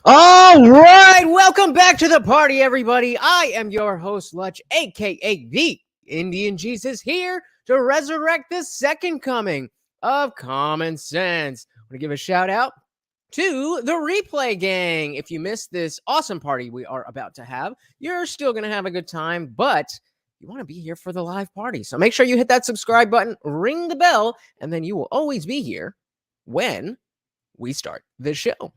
All right, welcome back to the party, everybody. I am your host, Lutch, aka the Indian Jesus, here to resurrect the second coming of common sense. I want to give a shout out to the replay gang. If you missed this awesome party we are about to have, you're still going to have a good time, but you want to be here for the live party. So make sure you hit that subscribe button, ring the bell, and then you will always be here when we start the show.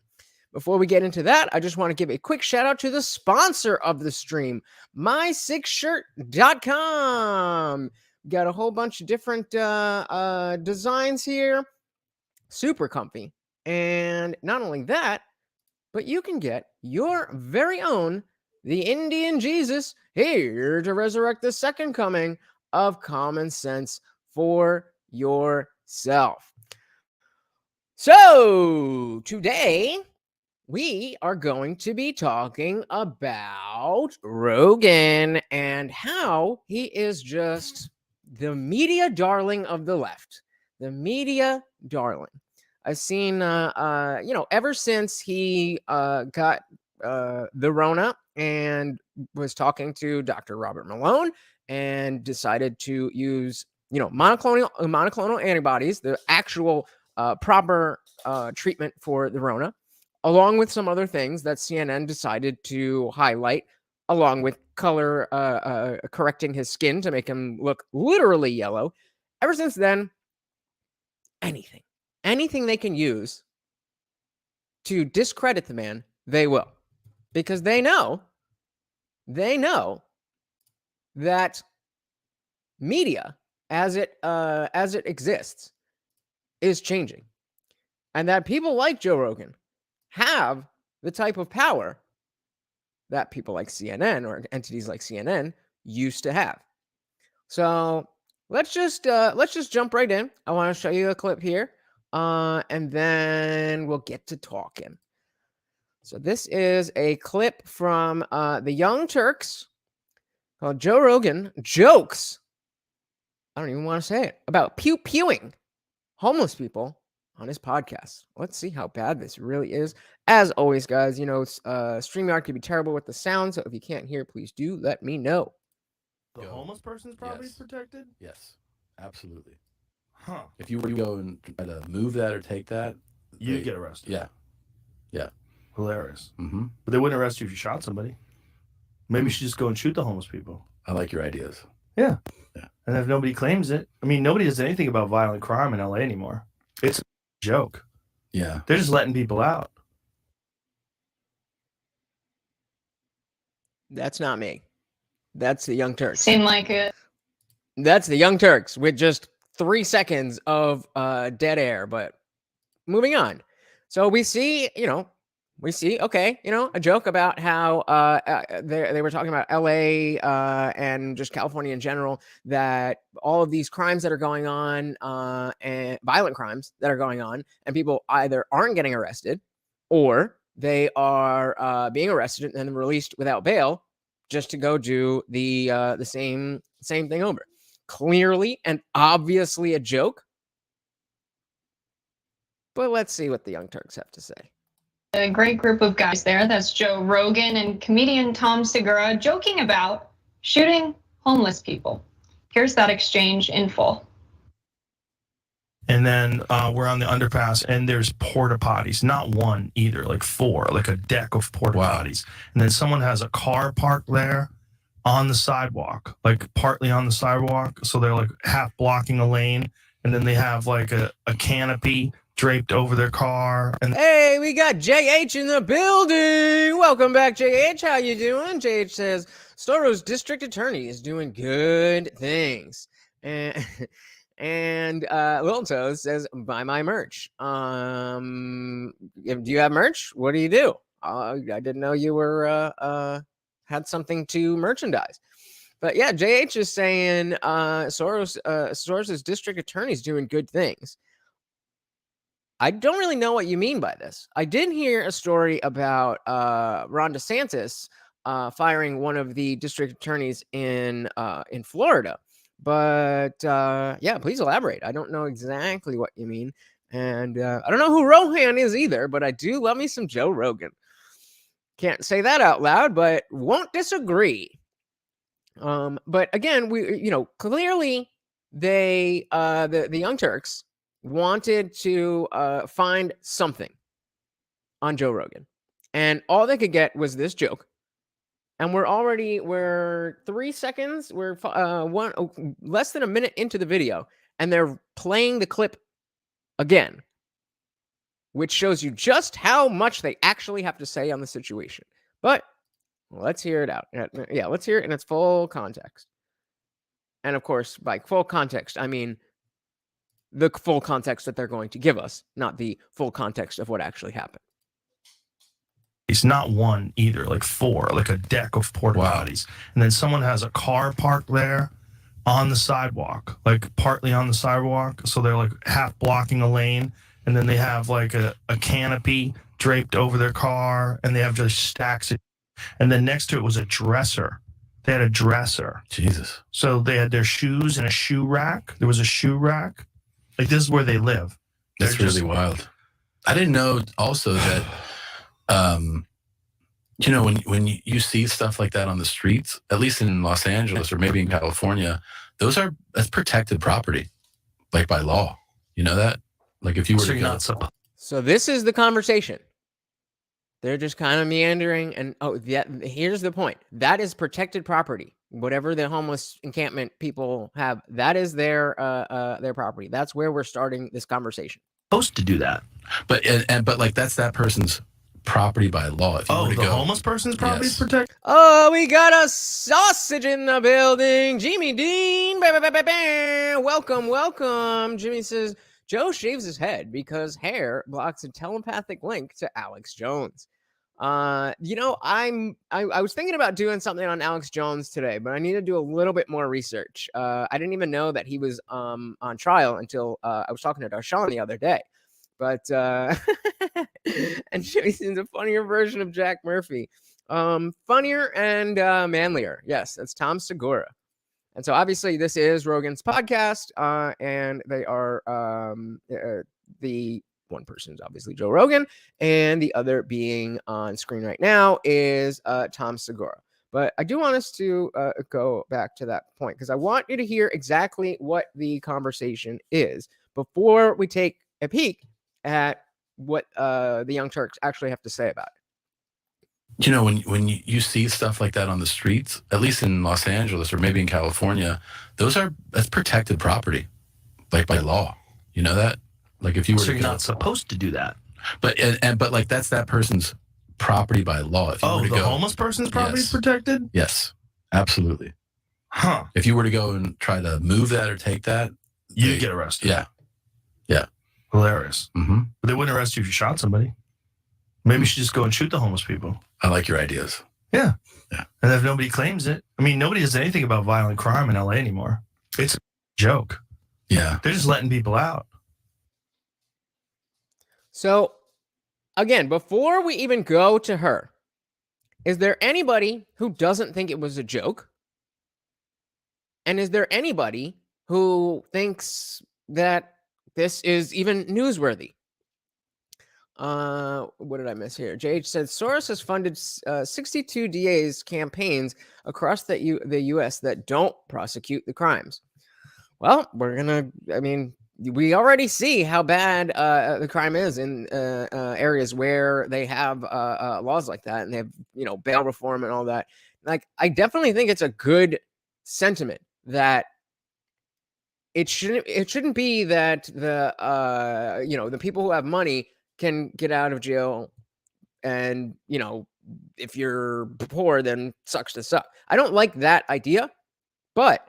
Before we get into that, I just want to give a quick shout out to the sponsor of the stream, my6shirt.com. Got a whole bunch of different designs here. Super comfy. And not only that, but you can get your very own The Indian Jesus here to resurrect the second coming of common sense for yourself. So today we are going to be talking about Rogan and how he is just the media darling of the left. The media darling. I've seen, ever since he got the Rona and was talking to Dr. Robert Malone and decided to use, monoclonal antibodies, the actual proper treatment for the Rona, along with some other things that CNN decided to highlight, along with color correcting his skin to make him look literally yellow. Ever since then, anything they can use to discredit the man, they will. Because they know that media, as it exists, is changing. And that people like Joe Rogan have the type of power that people like CNN or entities like CNN used to have. So let's just jump right in. I want to show you a clip here, and then we'll get to talking. So this is a clip from the Young Turks called Joe Rogan Jokes. I don't even want to say it, about pew-pewing homeless people on his podcast. Let's see how bad this really is. As always, guys, StreamYard can be terrible with the sound, so if you can't hear, please do let me know. The homeless person's property is protected? Yes, absolutely. Huh. If you were to go and try to move that or take that, You'd get arrested. Yeah. Hilarious. Mm-hmm. But they wouldn't arrest you if you shot somebody. Maybe you should just go and shoot the homeless people. I like your ideas. Yeah. And if nobody claims it, nobody does anything about violent crime in LA anymore. It's a joke. Yeah. They're just letting people out. That's not me. That's the Young Turks. Seemed like it. That's the Young Turks with just 3 seconds of dead air. But moving on. So we see, a joke about how they were talking about LA and just California in general, that all of these crimes that are going on and violent crimes that are going on, and people either aren't getting arrested or they are being arrested and then released without bail just to go do the same thing over. Clearly and obviously a joke. But let's see what the Young Turks have to say. A great group of guys there. That's Joe Rogan and comedian Tom Segura joking about shooting homeless people. Here's that exchange in full. And then we're on the underpass, and there's porta potties. Not one either, like 4, like a deck of porta potties. And then someone has a car parked there on the sidewalk, like partly on the sidewalk. So they're like half blocking a lane. And then they have like a canopy draped over their car. And hey, we got JH in the building. Welcome back, JH. How you doing? JH says Storo's district attorney is doing good things. And Little Toes says buy my merch. Do you have merch? What do you do? I didn't know you were had something to merchandise. But yeah, JH is saying Soros's district attorney is doing good things. I don't really know what you mean by this. I did hear a story about Ron DeSantis firing one of the district attorneys in Florida. But yeah, please elaborate. I don't know exactly what you mean. And I don't know who Rohan is either, but I do love me some Joe Rogan. Can't say that out loud, but won't disagree. But again, clearly they, the Young Turks wanted to find something on Joe Rogan, and all they could get was this joke. And we're 3 seconds, less than a minute into the video, and they're playing the clip again, which shows you just how much they actually have to say on the situation. But let's hear it out. Yeah, let's hear it in its full context. And of course, by full context, I mean the full context that they're going to give us, not the full context of what actually happened. It's not one either, like four, like a deck of porta potties. And then someone has a car parked there on the sidewalk, like partly on the sidewalk. So they're like half blocking a lane. And then they have like a canopy draped over their car, and they have just stacks of. And then next to it was a dresser. They had a dresser. Jesus. So they had their shoes in a shoe rack. There was a shoe rack. Like, this is where they live. That's really wild. I didn't know also that, when you see stuff like that on the streets, at least in Los Angeles or maybe in California, that's protected property, like by law. You know that? Like if you were to go. So this is the conversation. They're just kind of meandering, and here's the point. That is protected property. Whatever the homeless encampment people have, that is their property. That's where we're starting this conversation. Supposed to do that, but like that's that person's property by law. If you were to go, homeless person's property is protected. Oh, we got a sausage in the building. Jimmy Dean, welcome. Jimmy says Joe shaves his head because hair blocks a telepathic link to Alex Jones. I was thinking about doing something on Alex Jones today, but I need to do a little bit more research. I didn't even know that he was on trial until I was talking to Darshan the other day. But and Jimmy seems a funnier version of Jack Murphy. Funnier and manlier. Yes, that's Tom Segura. And so obviously this is Rogan's podcast, and they are the one person is obviously Joe Rogan, and the other being on screen right now is Tom Segura. But I do want us to go back to that point because I want you to hear exactly what the conversation is before we take a peek at what the Young Turks actually have to say about it. When you see stuff like that on the streets, at least in Los Angeles or maybe in California, that's protected property, like by law. You know that? Like if you were to you're go, not supposed to do that. But like that's that person's property by law. If you were to go, homeless person's property is protected? Yes, absolutely. Huh. If you were to go and try to move that or take that, you'd get arrested. Yeah. Hilarious. Mm-hmm. But they wouldn't arrest you if you shot somebody. Maybe you should just go and shoot the homeless people. I like your ideas. Yeah. And if nobody claims it, I mean, nobody does anything about violent crime in LA anymore. It's a joke. Yeah. They're just letting people out. So, again, before we even go to her, is there anybody who doesn't think it was a joke? And is there anybody who thinks that this is even newsworthy? What did I miss here? JH said Soros has funded 62 DAs campaigns across the U.S. that don't prosecute the crimes. Well, we already see how bad the crime is in areas where they have laws like that, and they have bail reform and all that. Like, I definitely think it's a good sentiment that it shouldn't be that the people who have money can get out of jail, and if you're poor, then sucks to suck. I don't like that idea, but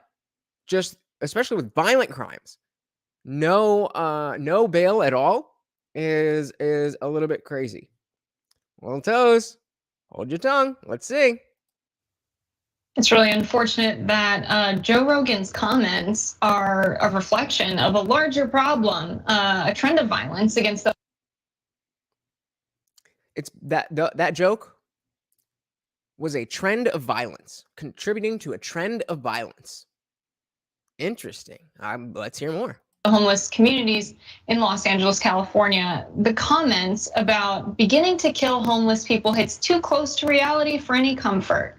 just especially with violent crimes, no bail at all is a little bit crazy. Well, toes, hold your tongue. Let's see. It's really unfortunate that Joe Rogan's comments are a reflection of a larger problem, a trend of violence against the. It's that joke was a trend of violence, contributing to a trend of violence. Interesting. Let's hear more. homeless communities in Los Angeles, California. The comments about beginning to kill homeless people hits too close to reality for any comfort.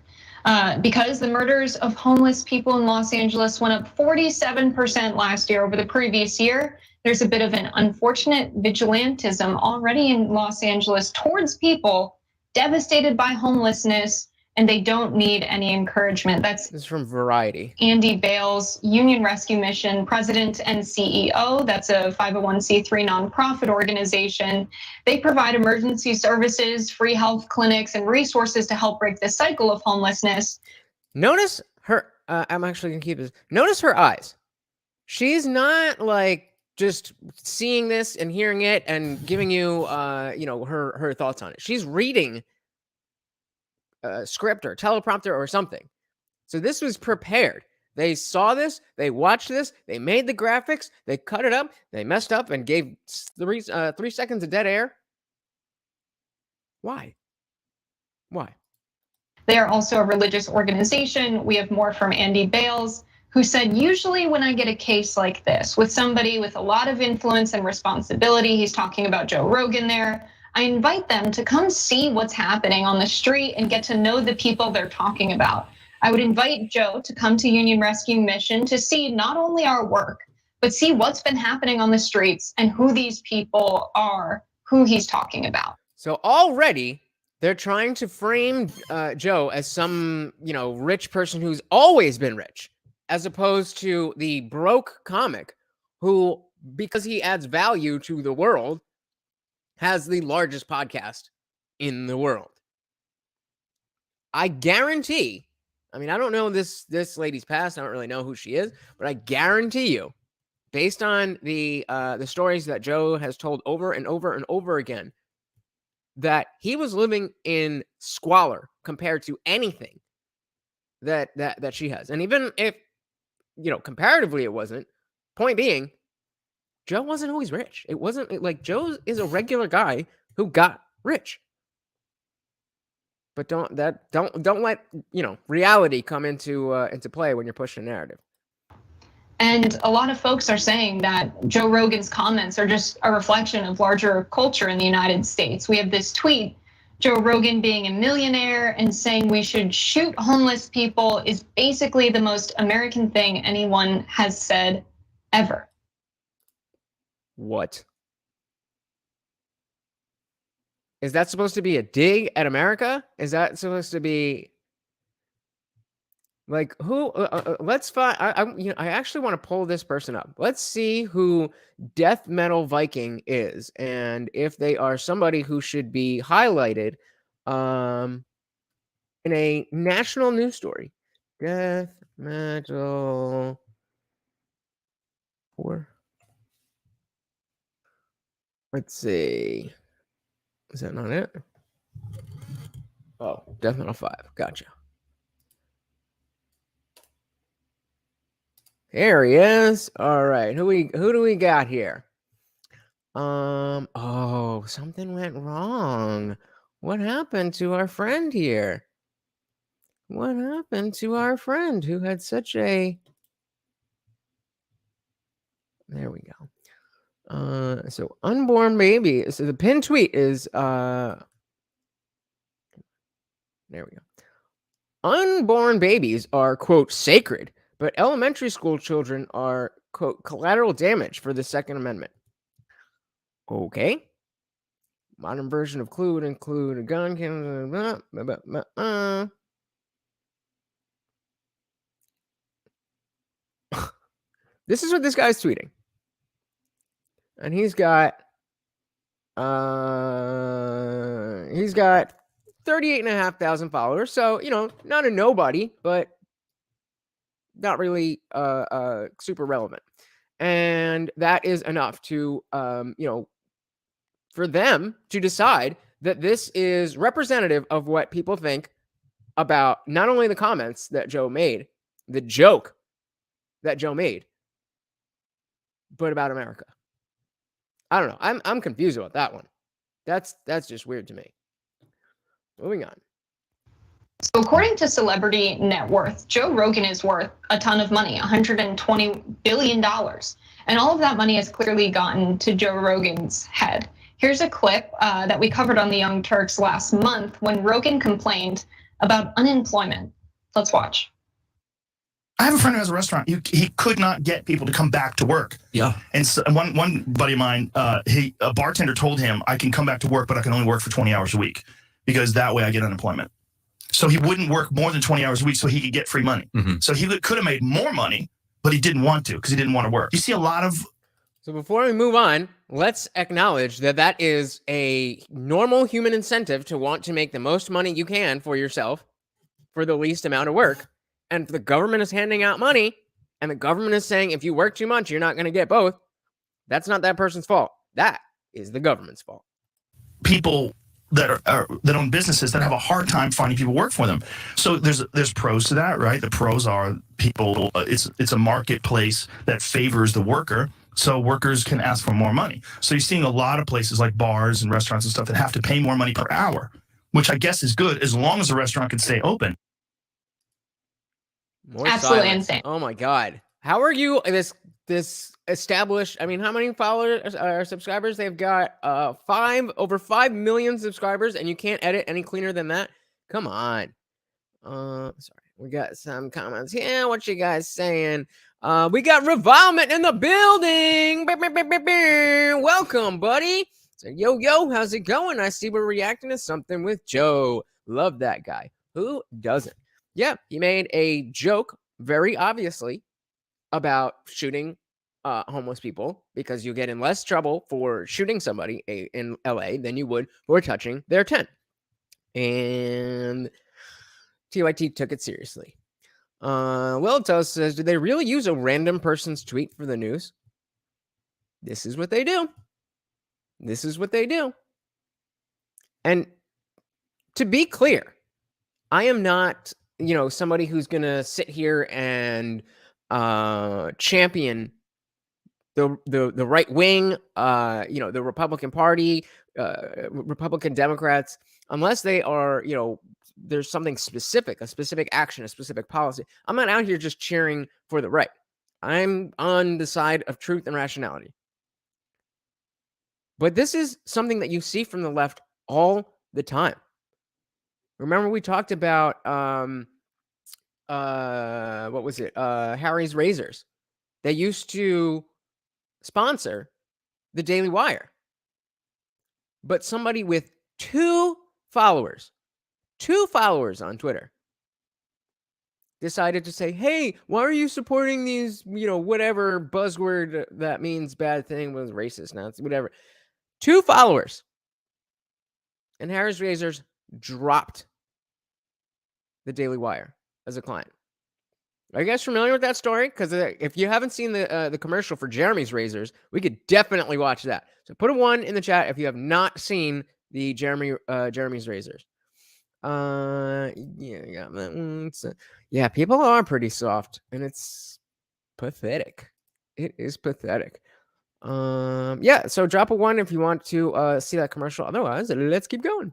Because the murders of homeless people in Los Angeles went up 47% last year over the previous year. There's a bit of an unfortunate vigilantism already in Los Angeles towards people devastated by homelessness, and they don't need any encouragement. This is from Variety. Andy Bales, Union Rescue Mission, president and CEO. That's a 501c3 nonprofit organization. They provide emergency services, free health clinics, and resources to help break the cycle of homelessness. Notice her, I'm actually gonna keep this. Notice her eyes. She's not like just seeing this and hearing it and giving you, her thoughts on it. She's reading a script or teleprompter or something. So this was prepared. They saw this, they watched this, they made the graphics, they cut it up, they messed up and gave 3 seconds of dead air. Why? Why? They are also a religious organization. We have more from Andy Bales, who said, usually when I get a case like this with somebody with a lot of influence and responsibility, he's talking about Joe Rogan there, I invite them to come see what's happening on the street and get to know the people they're talking about. I would invite Joe to come to Union Rescue Mission to see not only our work, but see what's been happening on the streets and who these people are, who he's talking about. So already they're trying to frame Joe as some, rich person who's always been rich, as opposed to the broke comic who, because he adds value to the world, has the largest podcast in the world. I guarantee, I don't know this lady's past, I don't really know who she is, but I guarantee you, based on the stories that Joe has told over and over and over again, that he was living in squalor compared to anything that she has. And even if, comparatively it wasn't, point being, Joe wasn't always rich. It wasn't like Joe is a regular guy who got rich. But don't let, reality come into play when you're pushing a narrative. And a lot of folks are saying that Joe Rogan's comments are just a reflection of larger culture in the United States. We have this tweet, Joe Rogan being a millionaire and saying we should shoot homeless people is basically the most American thing anyone has said ever. What? Is that supposed to be a dig at America? Is that supposed to be like who? Let's find. I actually want to pull this person up. Let's see who Death Metal Viking is, and if they are somebody who should be highlighted, in a national news story. Death Metal. Let's see. Is that not it? Oh, Death Metal 5. Gotcha. There he is. All right. Who do we got here? Oh, something went wrong. What happened to our friend here? What happened to our friend who had such a... There we go. So unborn baby. So the pinned tweet is there we go. Unborn babies are, quote, sacred, but elementary school children are, quote, collateral damage for the Second Amendment. Okay. Modern version of Clue would include a gun. This is what this guy's tweeting. And he's got 38,500 followers. So, not a nobody, but not really super relevant. And that is enough to for them to decide that this is representative of what people think about not only the comments that Joe made, the joke that Joe made, but about America. I don't know. I'm confused about that one. That's just weird to me. Moving on. So according to Celebrity Net Worth, Joe Rogan is worth a ton of money, $120 billion. And all of that money has clearly gotten to Joe Rogan's head. Here's a clip that we covered on the Young Turks last month when Rogan complained about unemployment. Let's watch. I have a friend who has a restaurant. He could not get people to come back to work. Yeah. And so one buddy of mine, a bartender told him, I can come back to work, but I can only work for 20 hours a week because that way I get unemployment. So he wouldn't work more than 20 hours a week so he could get free money. Mm-hmm. So he could have made more money, but he didn't want to because he didn't want to work. You see a lot of... So before we move on, let's acknowledge that that is a normal human incentive to want to make the most money you can for yourself for the least amount of work. And if the government is handing out money and the government is saying if you work too much, you're not going to get both, that's not that person's fault. That is the government's fault. People that own businesses that have a hard time finding people work for them. So there's pros to that, right? The pros are people. It's a marketplace that favors the worker, so workers can ask for more money. So you're seeing a lot of places like bars and restaurants and stuff that have to pay more money per hour, which I guess is good as long as the restaurant can stay open. More Absolutely silence. insane. Oh my God. How are you this established? I mean, how many followers or subscribers? They've got over 5 million subscribers, and you can't edit any cleaner than that. Come on. Sorry. We got some comments here. What you guys saying? We got Revilement in the building. Welcome, buddy. So, yo, how's it going? I see we're reacting to something with Joe. Love that guy. Who doesn't? Yeah, he made a joke, very obviously, about shooting homeless people because you get in less trouble for shooting somebody in LA than you would for touching their tent. And TYT took it seriously. Wiltos says, did they really use a random person's tweet for the news? This is what they do. This is what they do. And to be clear, I am not, somebody who's going to sit here and champion the right wing, the Republican Party, Republican Democrats, unless they are, there's something specific, a specific action, a specific policy. I'm not out here just cheering for the right. I'm on the side of truth and rationality. But this is something that you see from the left all the time. Remember we talked about what was it? Harry's Razors. They used to sponsor the Daily Wire. But somebody with two followers on Twitter decided to say, hey, why are you supporting these, whatever buzzword that means bad thing was racist now, it's whatever. 2 followers. And Harry's Razors dropped the Daily Wire as a client. Are you guys familiar with that story? Because if you haven't seen the commercial for Jeremy's Razors, we could definitely watch that. So put a 1 in the chat if you have not seen the Jeremy's Razors. Yeah, that one. Yeah, people are pretty soft, and it's pathetic. It is pathetic. Yeah, so drop a 1 if you want to see that commercial. Otherwise, let's keep going.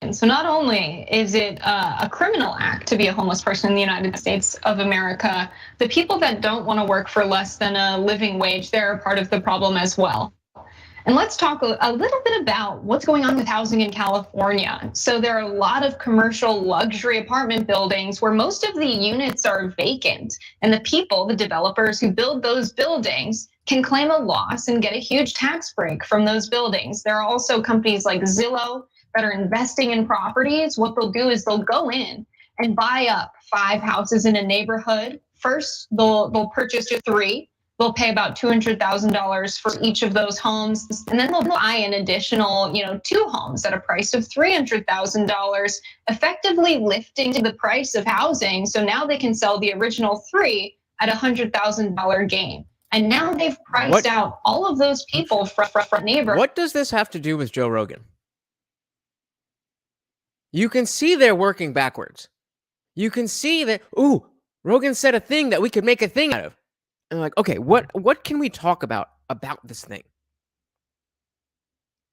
And so not only is it a criminal act to be a homeless person in the United States of America, the people that don't want to work for less than a living wage, they're a part of the problem as well. And let's talk a little bit about what's going on with housing in California. So there are a lot of commercial luxury apartment buildings where most of the units are vacant. And the people, the developers who build those buildings, can claim a loss and get a huge tax break from those buildings. There are also companies like Zillow that are investing in properties. What they'll do is they'll go in and buy up 5 houses in a neighborhood. First, they'll purchase 3. They'll pay about $200,000 for each of those homes, and then they'll buy an additional, 2 homes at a price of $300,000, effectively lifting the price of housing. So now they can sell the original 3 at $100,000 gain. And now they've priced out all of those people from neighborhoods. What does this have to do with Joe Rogan? You can see they're working backwards. You can see that, Rogan said a thing that we could make a thing out of. And like, okay, what can we talk about this thing?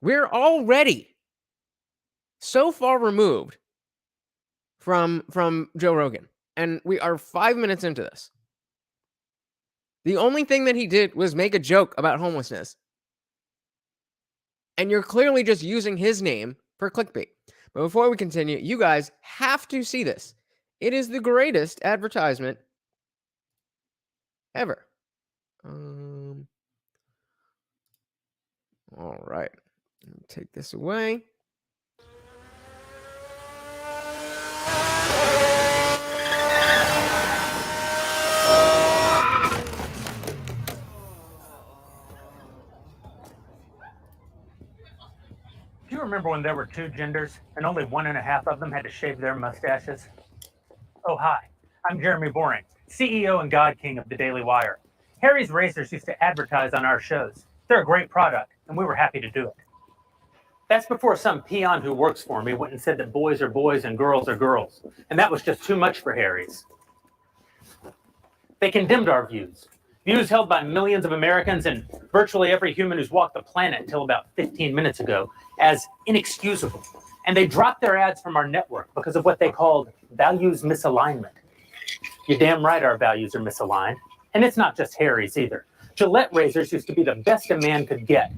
We're already so far removed from Joe Rogan, and we are 5 minutes into this. The only thing that he did was make a joke about homelessness. And you're clearly just using his name for clickbait. But before we continue, you guys have to see this. It is the greatest advertisement ever. All right. Let me take this away. Do you remember when there were 2 genders and only 1.5 of them had to shave their mustaches? Oh, hi. I'm Jeremy Boring, CEO and God King of the Daily Wire. Harry's Razors used to advertise on our shows. They're a great product, and we were happy to do it. That's before some peon who works for me went and said that boys are boys and girls are girls, and that was just too much for Harry's. They condemned our views held by millions of Americans and virtually every human who's walked the planet until about 15 minutes ago, as inexcusable. And they dropped their ads from our network because of what they called values misalignment. You're damn right our values are misaligned. And it's not just Harry's either. Gillette razors used to be the best a man could get.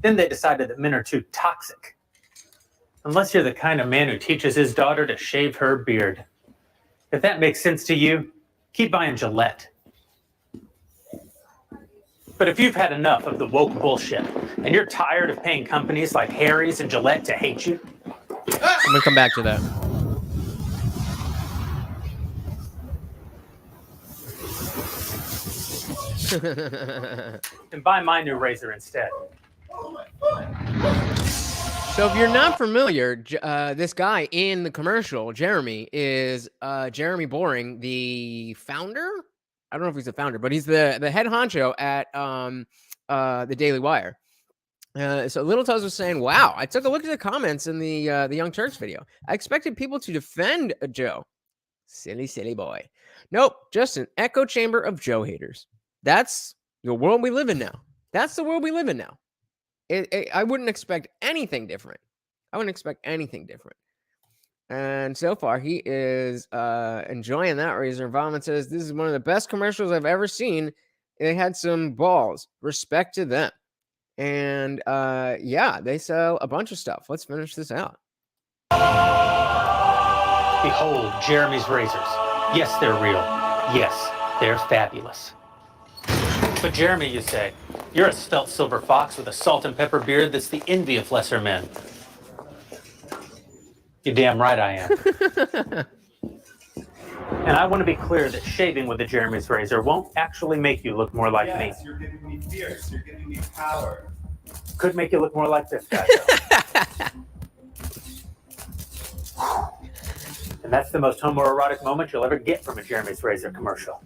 Then they decided that men are too toxic. Unless you're the kind of man who teaches his daughter to shave her beard. If that makes sense to you, keep buying Gillette. But if you've had enough of the woke bullshit and you're tired of paying companies like Harry's and Gillette to hate you, I'm going to come back to that. then buy my new razor instead. So if you're not familiar, this guy in the commercial, Jeremy, is Jeremy Boring, the founder. I don't know if he's the founder, but he's the head honcho at the Daily Wire. So Little Toes was saying, "Wow, I took a look at the comments in the Young Turks video. I expected people to defend Joe. Silly boy. Nope, just an echo chamber of Joe haters. That's the world we live in now. That's the world we live in now. I wouldn't expect anything different. And so far, he is enjoying that razor. Vomit says, this is one of the best commercials I've ever seen. They had some balls. Respect to them. And yeah, they sell a bunch of stuff. Let's finish this out. Behold, Jeremy's razors. Yes, they're real. Yes, they're fabulous. But Jeremy, you say, you're a svelte silver fox with a salt and pepper beard that's the envy of lesser men. You're damn right I am. And I want to be clear that shaving with a Jeremy's razor won't actually make you look more like me. Yes, you're giving me fierce. You're giving me power. Could make you look more like this guy, though. And that's the most homoerotic moment you'll ever get from a Jeremy's razor commercial.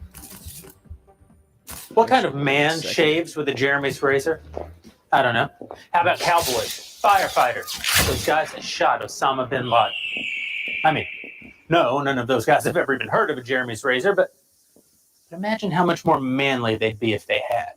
What kind of man shaves with a Jeremy's razor? I don't know. How about cowboys, firefighters, those guys that shot Osama bin Laden? I mean, no, none of those guys have ever even heard of a Jeremy's razor, but imagine how much more manly they'd be if they had.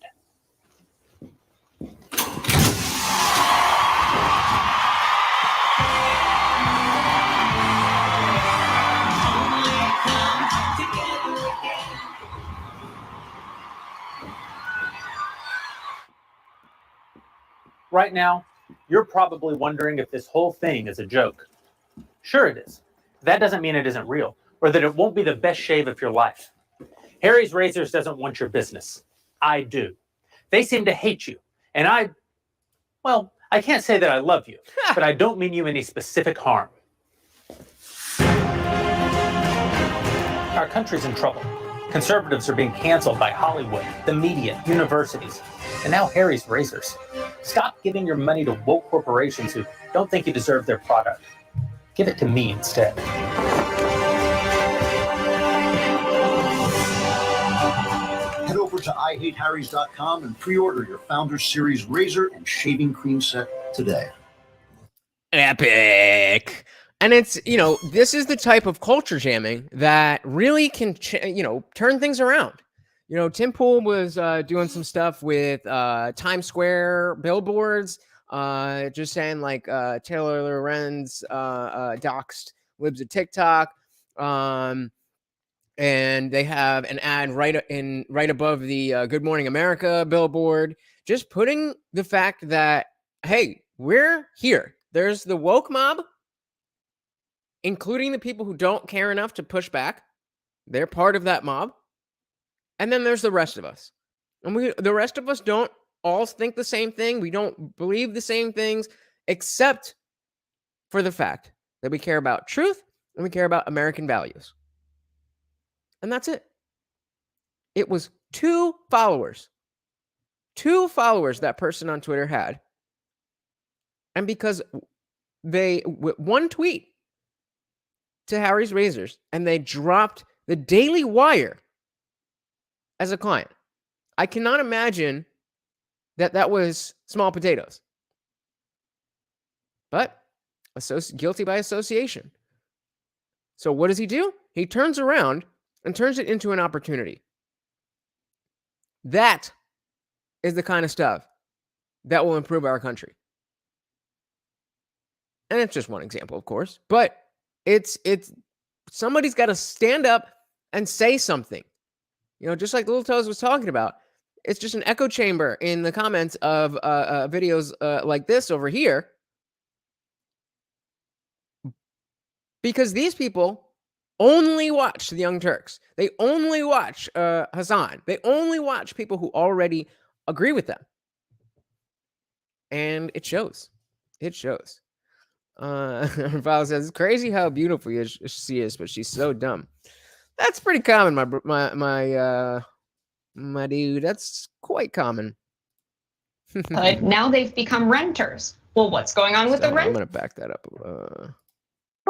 Right now, you're probably wondering if this whole thing is a joke. Sure it is. That doesn't mean it isn't real, or that it won't be the best shave of your life. Harry's Razors doesn't want your business. I do. They seem to hate you, and I can't say that I love you, but I don't mean you any specific harm. Our country's in trouble. Conservatives are being canceled by Hollywood, the media, universities, and now Harry's Razors. Stop giving your money to woke corporations who don't think you deserve their product. Give it to me instead. Head over to IHateHarrys.com and pre-order your Founders Series razor and shaving cream set today. Epic. And it's, this is the type of culture jamming that really can, turn things around. Tim Pool was doing some stuff with Times Square billboards, just saying like Taylor Lorenz doxed Libs of TikTok, and they have an ad right above the Good Morning America billboard, just putting the fact that, hey, we're here. There's the woke mob, including the people who don't care enough to push back. They're part of that mob. And then there's the rest of us. And the rest of us don't all think the same thing. We don't believe the same things, except for the fact that we care about truth and we care about American values. And that's it. It was 2 followers. 2 followers that person on Twitter had. And because one tweet to Harry's Razors, and they dropped the Daily Wire as a client. I cannot imagine that was small potatoes. But guilty by association. So what does he do? He turns around and turns it into an opportunity. That is the kind of stuff that will improve our country. And it's just one example, of course, but it's somebody's got to stand up and say something. You know, just like Little Toes was talking about, it's just an echo chamber in the comments of videos like this over here. Because these people only watch the Young Turks. They only watch Hassan. They only watch people who already agree with them. And it shows. It shows. Val says, it's crazy how beautiful she is, but she's so dumb. That's pretty common, my dude. That's quite common. But now they've become renters. Well, what's going on with the rent? I'm going to back that up.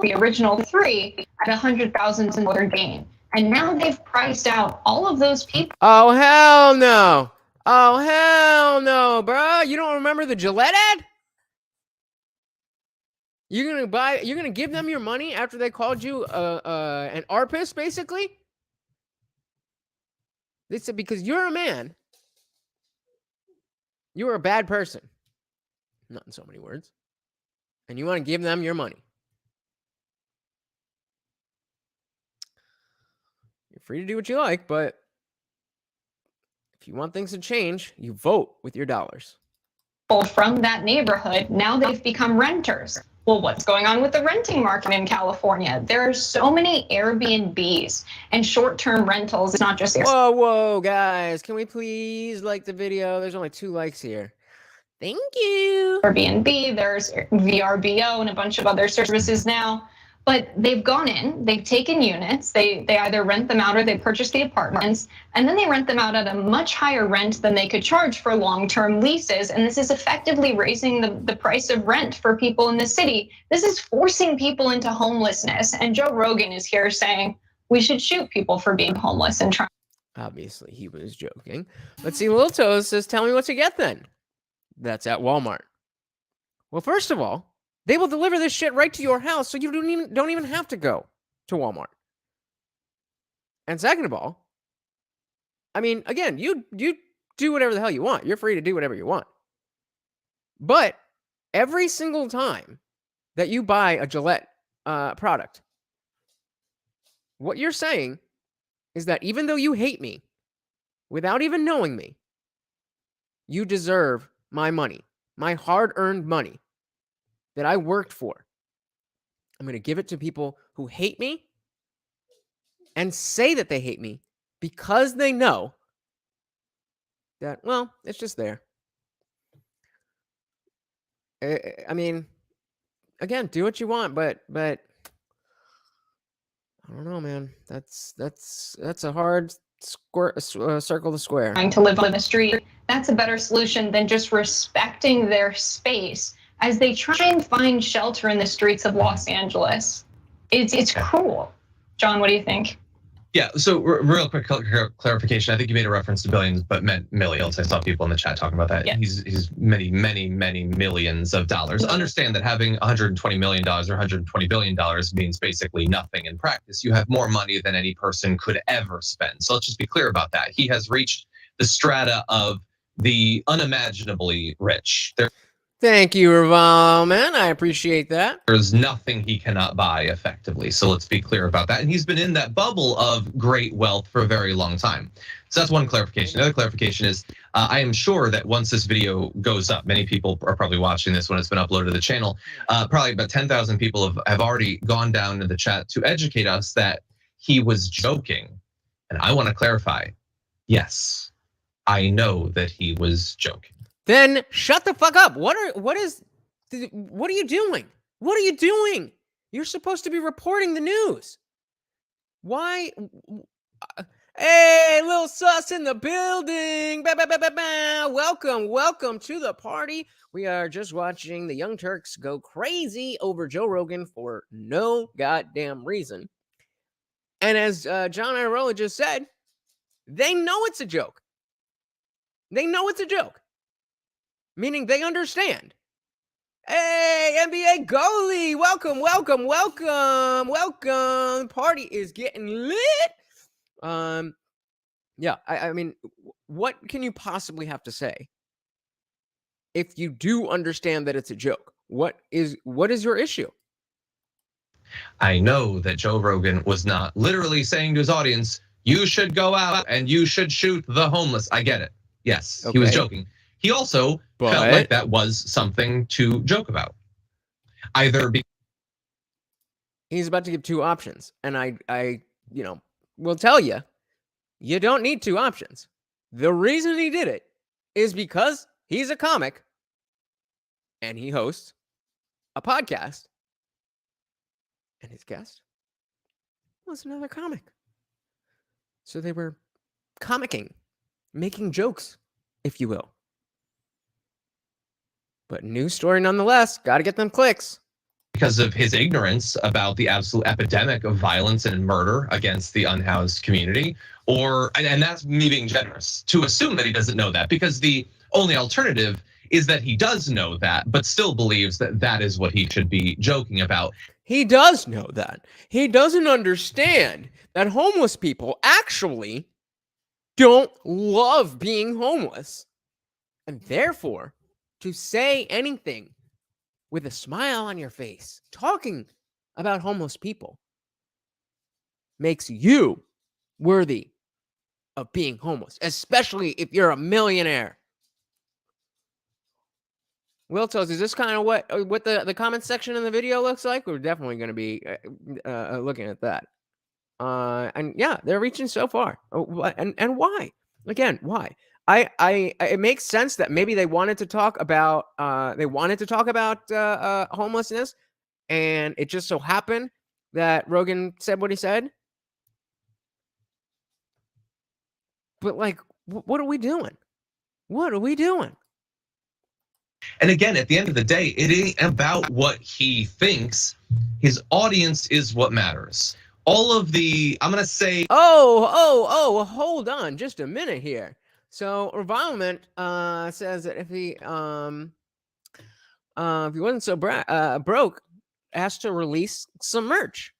The original 3 at 100,000 in their gain. And now they've priced out all of those people. Oh, hell no. Oh, hell no, bro. You don't remember the Gillette ad? You're gonna give them your money after they called you an ARPist, basically? They said, because you're a man, you're a bad person. Not in so many words. And you want to give them your money. You're free to do what you like, but if you want things to change, you vote with your dollars. From that neighborhood, now they've become renters. Well, what's going on with the renting market in California? There are so many Airbnbs and short-term rentals. It's not just Whoa, guys. Can we please like the video? There's only 2 likes here. Thank you. Airbnb, there's VRBO and a bunch of other services now. But they've gone in, they've taken units, they either rent them out or they purchase the apartments, and then they rent them out at a much higher rent than they could charge for long-term leases. And this is effectively raising the price of rent for people in the city. This is forcing people into homelessness. And Joe Rogan is here saying we should shoot people for being homeless and trying. Obviously, he was joking. Let's see, Little Toes says, tell me what you get then. That's at Walmart. Well, first of all, they will deliver this shit right to your house, so you don't even have to go to Walmart. And second of all, I mean, again, you do whatever the hell you want. You're free to do whatever you want. But every single time that you buy a Gillette product, what you're saying is that even though you hate me, without even knowing me, you deserve my money, my hard-earned money that I worked for. I'm going to give it to people who hate me and say that they hate me because they know that, well, it's just there. I mean, again, do what you want, but I don't know, man. That's a hard circle to square. Trying to live on the street, that's a better solution than just respecting their space as they try and find shelter in the streets of Los Angeles. It's cruel. John, what do you think? Yeah, so real quick clarification. I think you made a reference to billions, but meant millions. I saw people in the chat talking about that. Yeah. He's many millions of dollars. Understand that having $120 million or $120 billion means basically nothing in practice. You have more money than any person could ever spend. So let's just be clear about that. He has reached the strata of the unimaginably rich. Thank you, Revolman. I appreciate that. There's nothing he cannot buy effectively. So let's be clear about that. And he's been in that bubble of great wealth for a very long time. So that's one clarification. Another clarification is I am sure that once this video goes up, many people are probably watching this when it's been uploaded to the channel. Probably about 10,000 people have already gone down to the chat to educate us that he was joking. And I want to clarify, yes, I know that he was joking. Then shut the fuck up. What are you doing? What are you doing? You're supposed to be reporting the news. Why? Hey, little sus in the building. Welcome to the party. We are just watching the Young Turks go crazy over Joe Rogan for no goddamn reason. And as John Irola just said, they know it's a joke. They know it's a joke. Meaning they understand. Hey, NBA goalie, welcome. Party is getting lit. Yeah, I mean, what can you possibly have to say if you do understand that it's a joke? What is your issue? I know that Joe Rogan was not literally saying to his audience, you should go out and you should shoot the homeless. I get it. Yes, okay. He was joking. He also felt like that was something to joke about. Either he's about to give two options, and I will tell you, you don't need two options. The reason he did it is because he's a comic and he hosts a podcast, and his guest was another comic. So they were comicking, making jokes, if you will. But news story nonetheless, got to get them clicks. Because of his ignorance about the absolute epidemic of violence and murder against the unhoused community, and that's me being generous to assume that he doesn't know that, because the only alternative is that he does know that, but still believes that that is what he should be joking about. He does know that. He doesn't understand that homeless people actually don't love being homeless. And therefore, to say anything with a smile on your face, talking about homeless people, makes you worthy of being homeless, especially if you're a millionaire. Will tells, is this kind of what the comment section in the video looks like? We're definitely going to be looking at that. And yeah, they're reaching so far. And why? Again, why? It makes sense that maybe they wanted to talk about homelessness, and it just so happened that Rogan said what he said. But like, what are we doing? What are we doing? And again, at the end of the day, it ain't about what he thinks. His audience is what matters. All of the, I'm gonna say, hold on just a minute here. So Revilement says that if he wasn't so broke, asked to release some merch.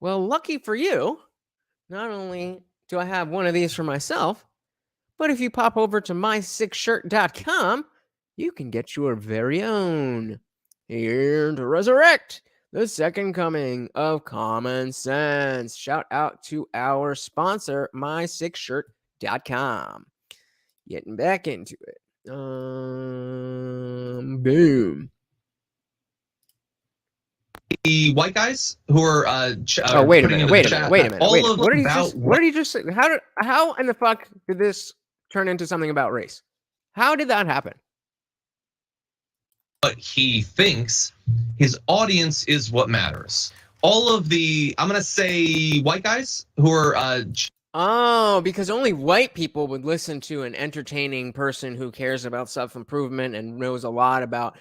Well, lucky for you, not only do I have one of these for myself, but if you pop over to mysickshirt.com, you can get your very own. Here to resurrect the second coming of common sense. Shout out to our sponsor, mysickshirt.com. Getting back into it. Boom. The white guys who are wait a minute. What did he just say? How in the fuck did this turn into something about race? How did that happen? What he thinks, his audience is what matters. All of the, I'm gonna say, white guys who are because only white people would listen to an entertaining person who cares about self-improvement and knows a lot about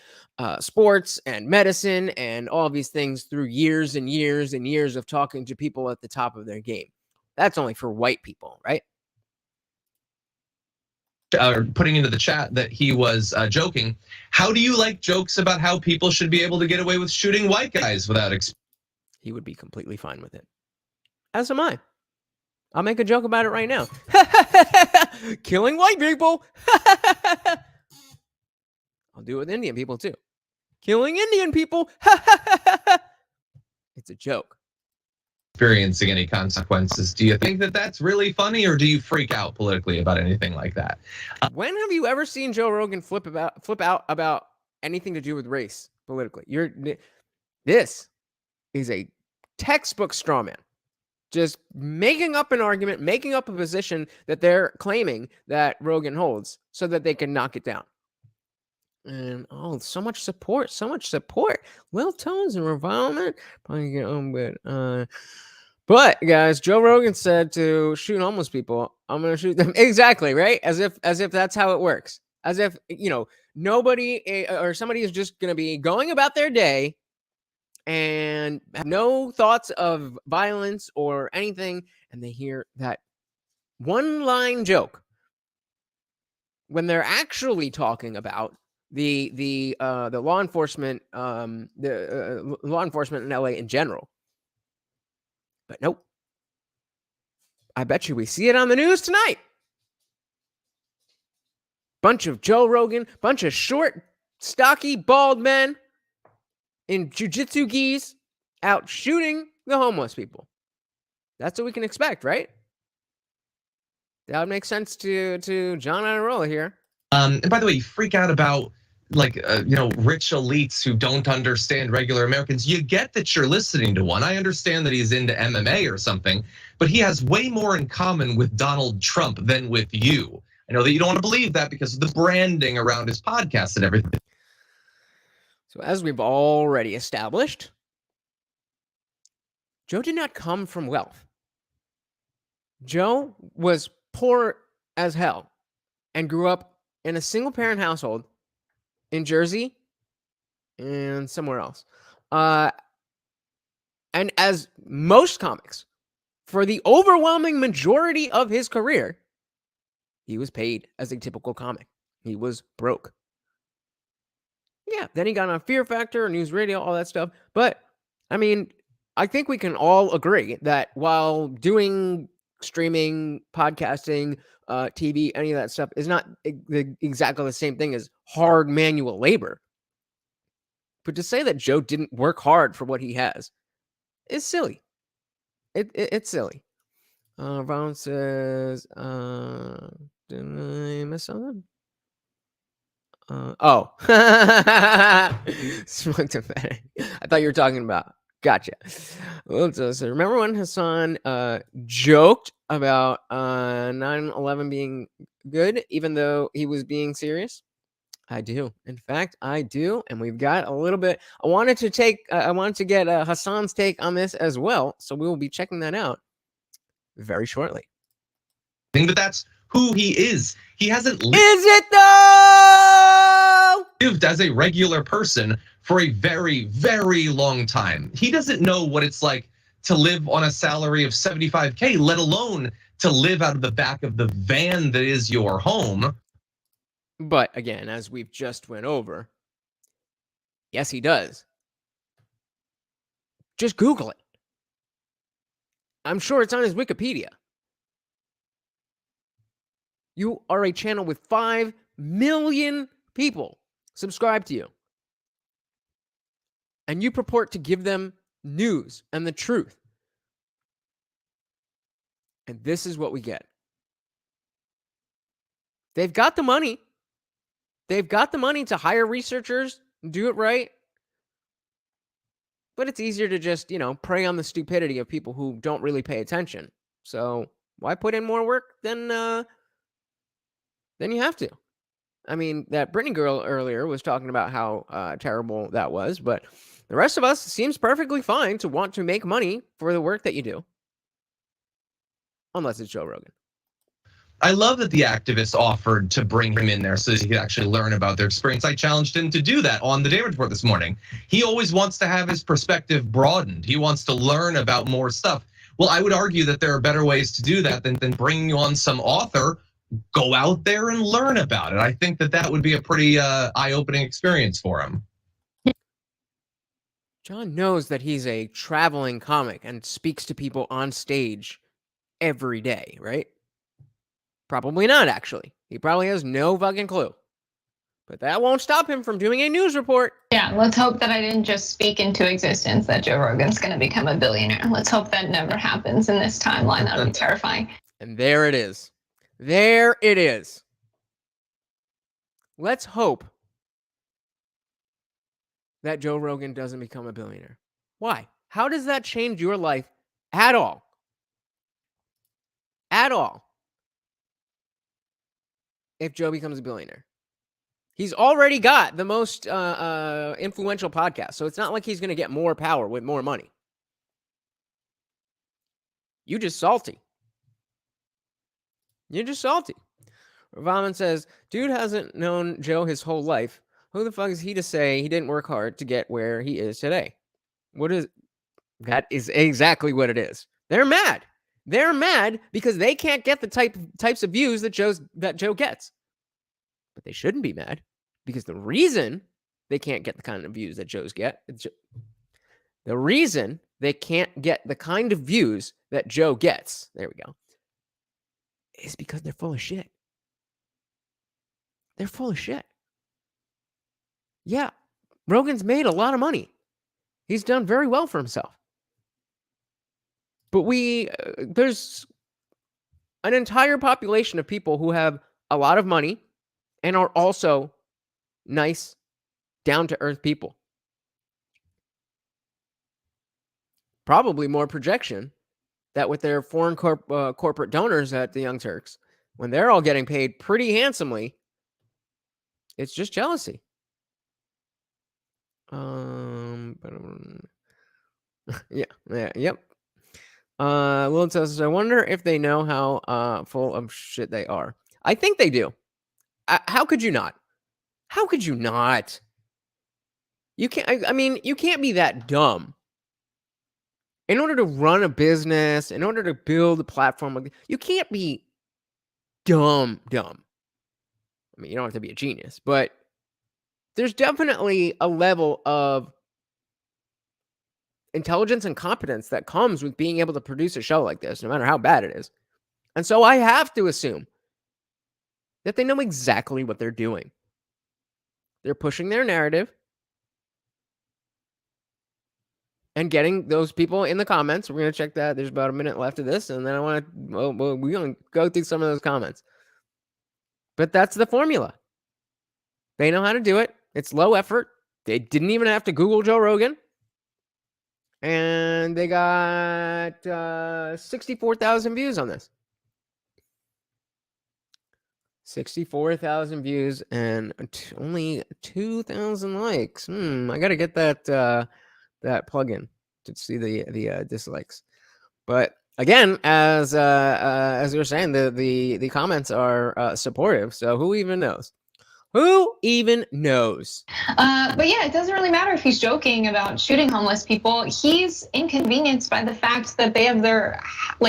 sports and medicine and all these things through years and years and years of talking to people at the top of their game. That's only for white people, right? Putting into the chat that he was joking. How do you like jokes about how people should be able to get away with shooting white guys without He would be completely fine with it. As am I. I'll make a joke about it right now. Killing white people. I'll do it with Indian people too. Killing Indian people. It's a joke. Experiencing any consequences. Do you think that that's really funny, or do you freak out politically about anything like that? When have you ever seen Joe Rogan flip out about anything to do with race politically? This is a textbook straw man. Just making up an argument, making up a position that they're claiming that Rogan holds so that they can knock it down. And so much support. Will tones and revilement. Probably get on with but guys, Joe Rogan said to shoot homeless people, I'm gonna shoot them. Exactly, right? As if that's how it works. As if, nobody or somebody is just gonna be going about their day and have no thoughts of violence or anything, and they hear that one line joke when they're actually talking about the law enforcement law enforcement in LA in general. But nope. I bet you we see it on the news tonight. Bunch of Joe Rogan, bunch of short, stocky, bald men in jiu-jitsu gis out shooting the homeless people. That's what we can expect, right? That would make sense to John Iadarola here. And by the way, you freak out about rich elites who don't understand regular Americans. You get that you're listening to one. I understand that he's into MMA or something, but he has way more in common with Donald Trump than with you. I know that you don't want to believe that because of the branding around his podcast and everything. So as we've already established, Joe did not come from wealth. Joe was poor as hell and grew up in a single-parent household in Jersey and somewhere else. And as most comics, for the overwhelming majority of his career, he was paid as a typical comic. He was broke. Yeah, then he got on Fear Factor, News Radio, all that stuff. But, I mean, I think we can all agree that while doing streaming, podcasting, TV, any of that stuff is not exactly the same thing as hard manual labor. But to say that Joe didn't work hard for what he has is silly. It's silly. Ron says, did I miss something? Smoked a fatty. I thought you were talking about. Gotcha. So remember when Hassan joked about 9/11 being good, even though he was being serious? I do. In fact, I do. And we've got a little bit. I wanted to get Hassan's take on this as well. So we will be checking that out very shortly. But that's who he is. He hasn't Is it though? Lived as a regular person for a very, very long time. He doesn't know what it's like to live on a salary of $75K, let alone to live out of the back of the van that is your home. But again, as we've just went over, yes, he does. Just Google it. I'm sure it's on his Wikipedia. You are a channel with 5 million people subscribed to you. And you purport to give them news and the truth. And this is what we get. They've got the money. They've got the money to hire researchers, do it right. But it's easier to just, prey on the stupidity of people who don't really pay attention. So why put in more work than you have to? I mean, that Britney girl earlier was talking about how terrible that was, but the rest of us seems perfectly fine to want to make money for the work that you do. Unless it's Joe Rogan. I love that the activists offered to bring him in there so that he could actually learn about their experience. I challenged him to do that on the Daily Report this morning. He always wants to have his perspective broadened. He wants to learn about more stuff. Well, I would argue that there are better ways to do that than bringing on some author. Go out there and learn about it. I think that would be a pretty eye-opening experience for him. John knows that he's a traveling comic and speaks to people on stage every day, right? Probably not, actually. He probably has no fucking clue. But that won't stop him from doing a news report. Yeah, let's hope that I didn't just speak into existence that Joe Rogan's going to become a billionaire. Let's hope that never happens in this timeline. That would be terrifying. And there it is. There it is. Let's hope that Joe Rogan doesn't become a billionaire. Why? How does that change your life at all? At all. If Joe becomes a billionaire. He's already got the most influential podcast, so it's not like he's going to get more power with more money. You just salty. You're just salty. Ravan says, dude hasn't known Joe his whole life. Who the fuck is he to say he didn't work hard to get where he is today? That is exactly what it is. They're mad. They're mad because they can't get the types of views that Joe gets. But they shouldn't be mad because the reason they can't get the kind of views that the reason they can't get the kind of views that Joe gets, there we go, is because they're full of shit. They're full of shit. Yeah, Rogan's made a lot of money. He's done very well for himself. But there's an entire population of people who have a lot of money and are also nice, down-to-earth people. Probably more projection that with their foreign corporate donors at the Young Turks, when they're all getting paid pretty handsomely, it's just jealousy. Yep. Lil says, I wonder if they know how full of shit they are. I think they do. How could you not? How could you not? You can't. I mean, you can't be that dumb. In order to run a business, in order to build a platform, you can't be dumb. I mean, you don't have to be a genius, but there's definitely a level of intelligence and competence that comes with being able to produce a show like this, no matter how bad it is. And so I have to assume that they know exactly what they're doing. They're pushing their narrative and getting those people in the comments. We're going to check that. There's about a minute left of this, and then we're going to go through some of those comments. But that's the formula. They know how to do it. It's low effort. They didn't even have to Google Joe Rogan. And they got 64,000 views on this. 64,000 views and only 2,000 likes. I got to get that plugin to see the dislikes. But again, as we were saying, the comments are supportive. So who even knows? Who even knows? But yeah, it doesn't really matter if he's joking about shooting homeless people. He's inconvenienced by the fact that they have their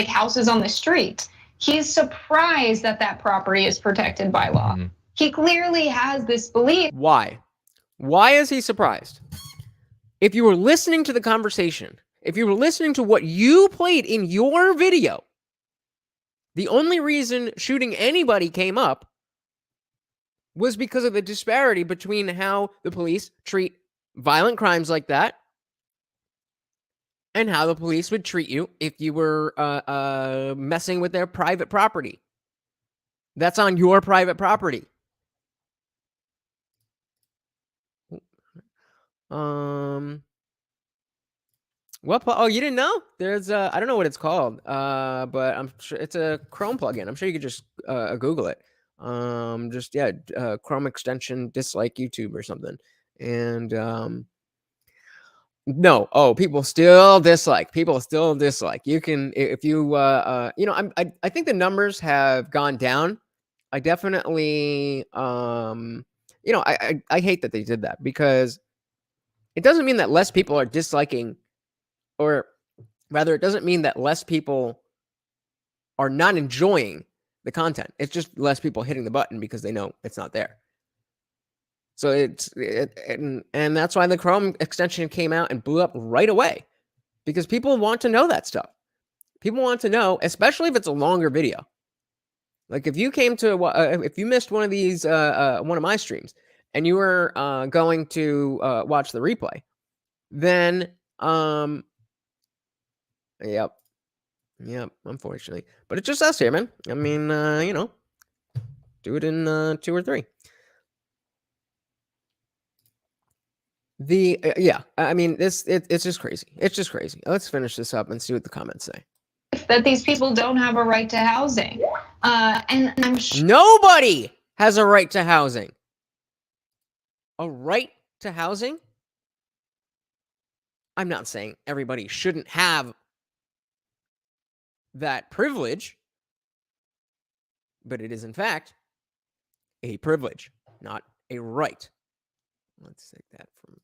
houses on the street. He's surprised that that property is protected by law. Mm-hmm. He clearly has this belief. Why? Why is he surprised? If you were listening to the conversation, if you were listening to what you played in your video, the only reason shooting anybody came up was because of the disparity between how the police treat violent crimes like that and how the police would treat you if you were messing with their private property. That's on your private property. What? Oh, you didn't know? There's I don't know what it's called, but I'm sure it's a Chrome plugin. I'm sure you could just Google it. Chrome extension dislike YouTube or something. And no, people still dislike. You can, if you I think the numbers have gone down. I definitely I hate that they did that, because it doesn't mean that less people are disliking, or rather it doesn't mean that less people are not enjoying the content. It's just less people hitting the button because they know it's not there. So and that's why the Chrome extension came out and blew up right away, because people want to know that stuff. People want to know, especially if it's a longer video. Like if you came to if you missed one of these one of my streams and you were going to watch the replay, then yep, unfortunately, but it's just us here, man. I mean, do it in 2 or 3. I mean, it's just crazy. It's just crazy. Let's finish this up and see what the comments say. That these people don't have a right to housing, and I'm nobody has a right to housing. A right to housing? I'm not saying everybody shouldn't have that privilege, but it is in fact a privilege, not a right. Let's take that from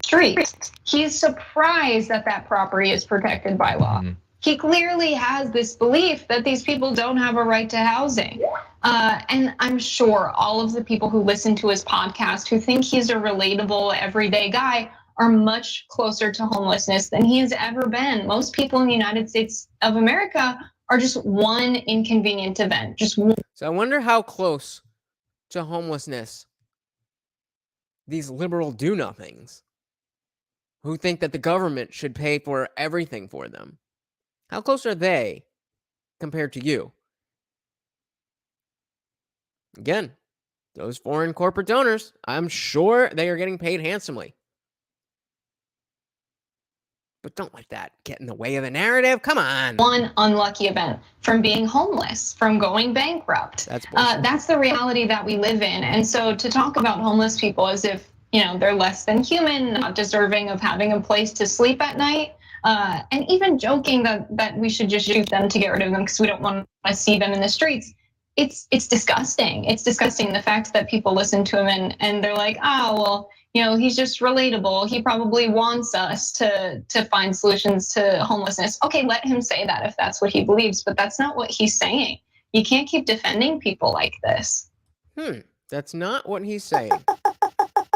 streets. He's surprised that that property is protected by law. He clearly has this belief that these people don't have a right to housing. And I'm sure all of the people who listen to his podcast who think he's a relatable, everyday guy are much closer to homelessness than he has ever been. Most people in the United States of America are just one inconvenient event. So I wonder how close to homelessness these liberal do-nothings who think that the government should pay for everything for them. How close are they compared to you? Again, those foreign corporate donors, I'm sure they are getting paid handsomely. But don't let that get in the way of the narrative. Come on. One unlucky event from being homeless, from going bankrupt. That's the reality that we live in. And so to talk about homeless people as if, they're less than human, not deserving of having a place to sleep at night, and even joking that we should just shoot them to get rid of them because we don't want to see them in the streets. It's disgusting. It's disgusting the fact that people listen to him and they're like, oh, well, he's just relatable. He probably wants us to find solutions to homelessness. Okay, let him say that if that's what he believes, but that's not what he's saying. You can't keep defending people like this. That's not what he's saying.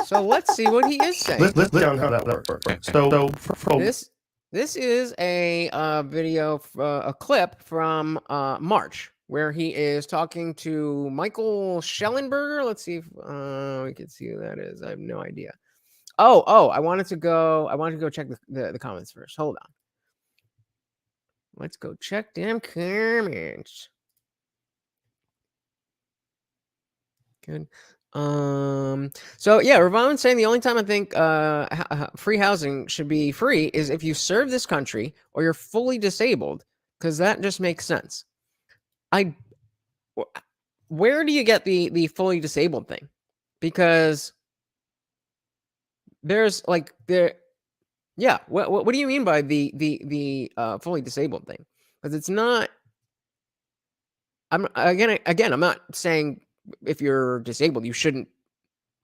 So let's see what he is saying. Let's down how that works. So this is a video, a clip from March, where he is talking to Michael Schellenberger. Let's see if we can see who that is. I have no idea. Oh, I wanted to go check the comments first. Hold on. Let's go check them comments. Good. So yeah, Ravan's saying the only time I think free housing should be free is if you serve this country or you're fully disabled, because that just makes sense. Where do you get the fully disabled thing? Because there's like yeah. What do you mean by the fully disabled thing? Because it's not. I'm not saying if you're disabled you shouldn't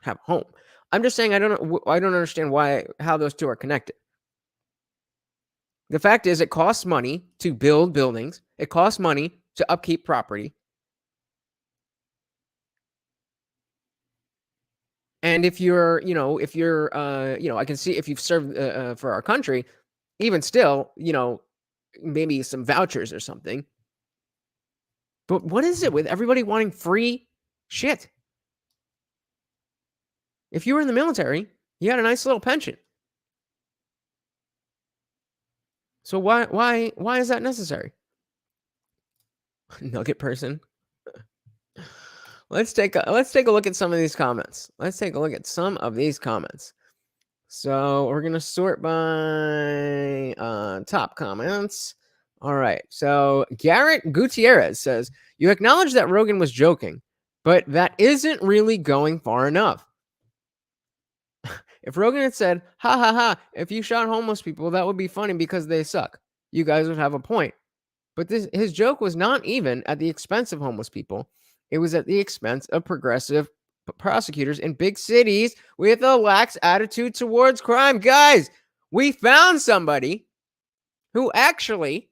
have a home. I'm just saying I don't understand how those two are connected. The fact is, it costs money to build buildings. It costs money to upkeep property. And if you're, I can see if you've served for our country, even still, maybe some vouchers or something. But what is it with everybody wanting free shit? If you were in the military, you had a nice little pension. So why is that necessary? Nugget person. Let's take a look at some of these comments. So we're gonna sort by top comments. All right. So Garrett Gutierrez says, you acknowledge that Rogan was joking, but that isn't really going far enough. If Rogan had said, ha ha ha, if you shot homeless people, that would be funny because they suck, you guys would have a point. But his joke was not even at the expense of homeless people. It was at the expense of progressive prosecutors in big cities with a lax attitude towards crime. Guys, we found somebody who actually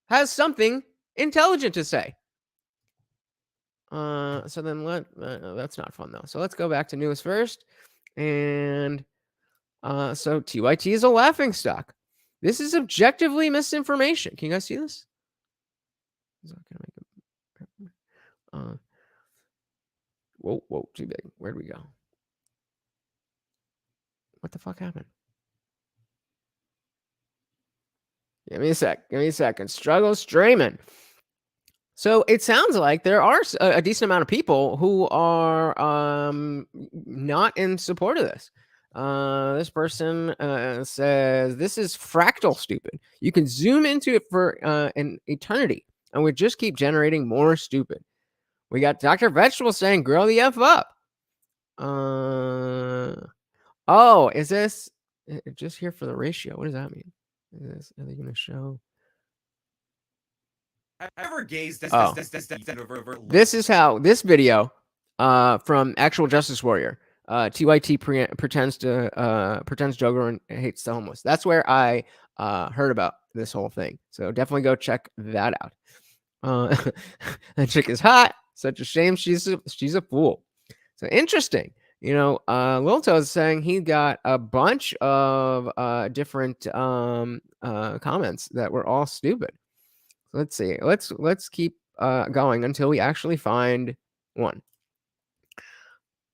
has something intelligent to say. So then that's not fun though. So let's go back to news first. And so TYT is a laughingstock. This is objectively misinformation. Can you guys see this? Whoa, too big. Where'd we go? What the fuck happened? Give me a second. Struggle streaming. So it sounds like there are a decent amount of people who are not in support of this. This person says this is fractal stupid. You can zoom into it for an eternity, and we just keep generating more stupid. We got Dr. Vegetable saying, "Grow the f up." Oh, is this just here for the ratio? What does that mean? Are they going to show? This is how this video from Actual Justice Warrior. TYT pretends Joe Rogan hates the homeless. That's where I heard about this whole thing. So definitely go check that out. That chick is hot. Such a shame she's a fool. So interesting. Lil Toe is saying he got a bunch of different comments that were all stupid. Let's see. Let's keep going until we actually find one.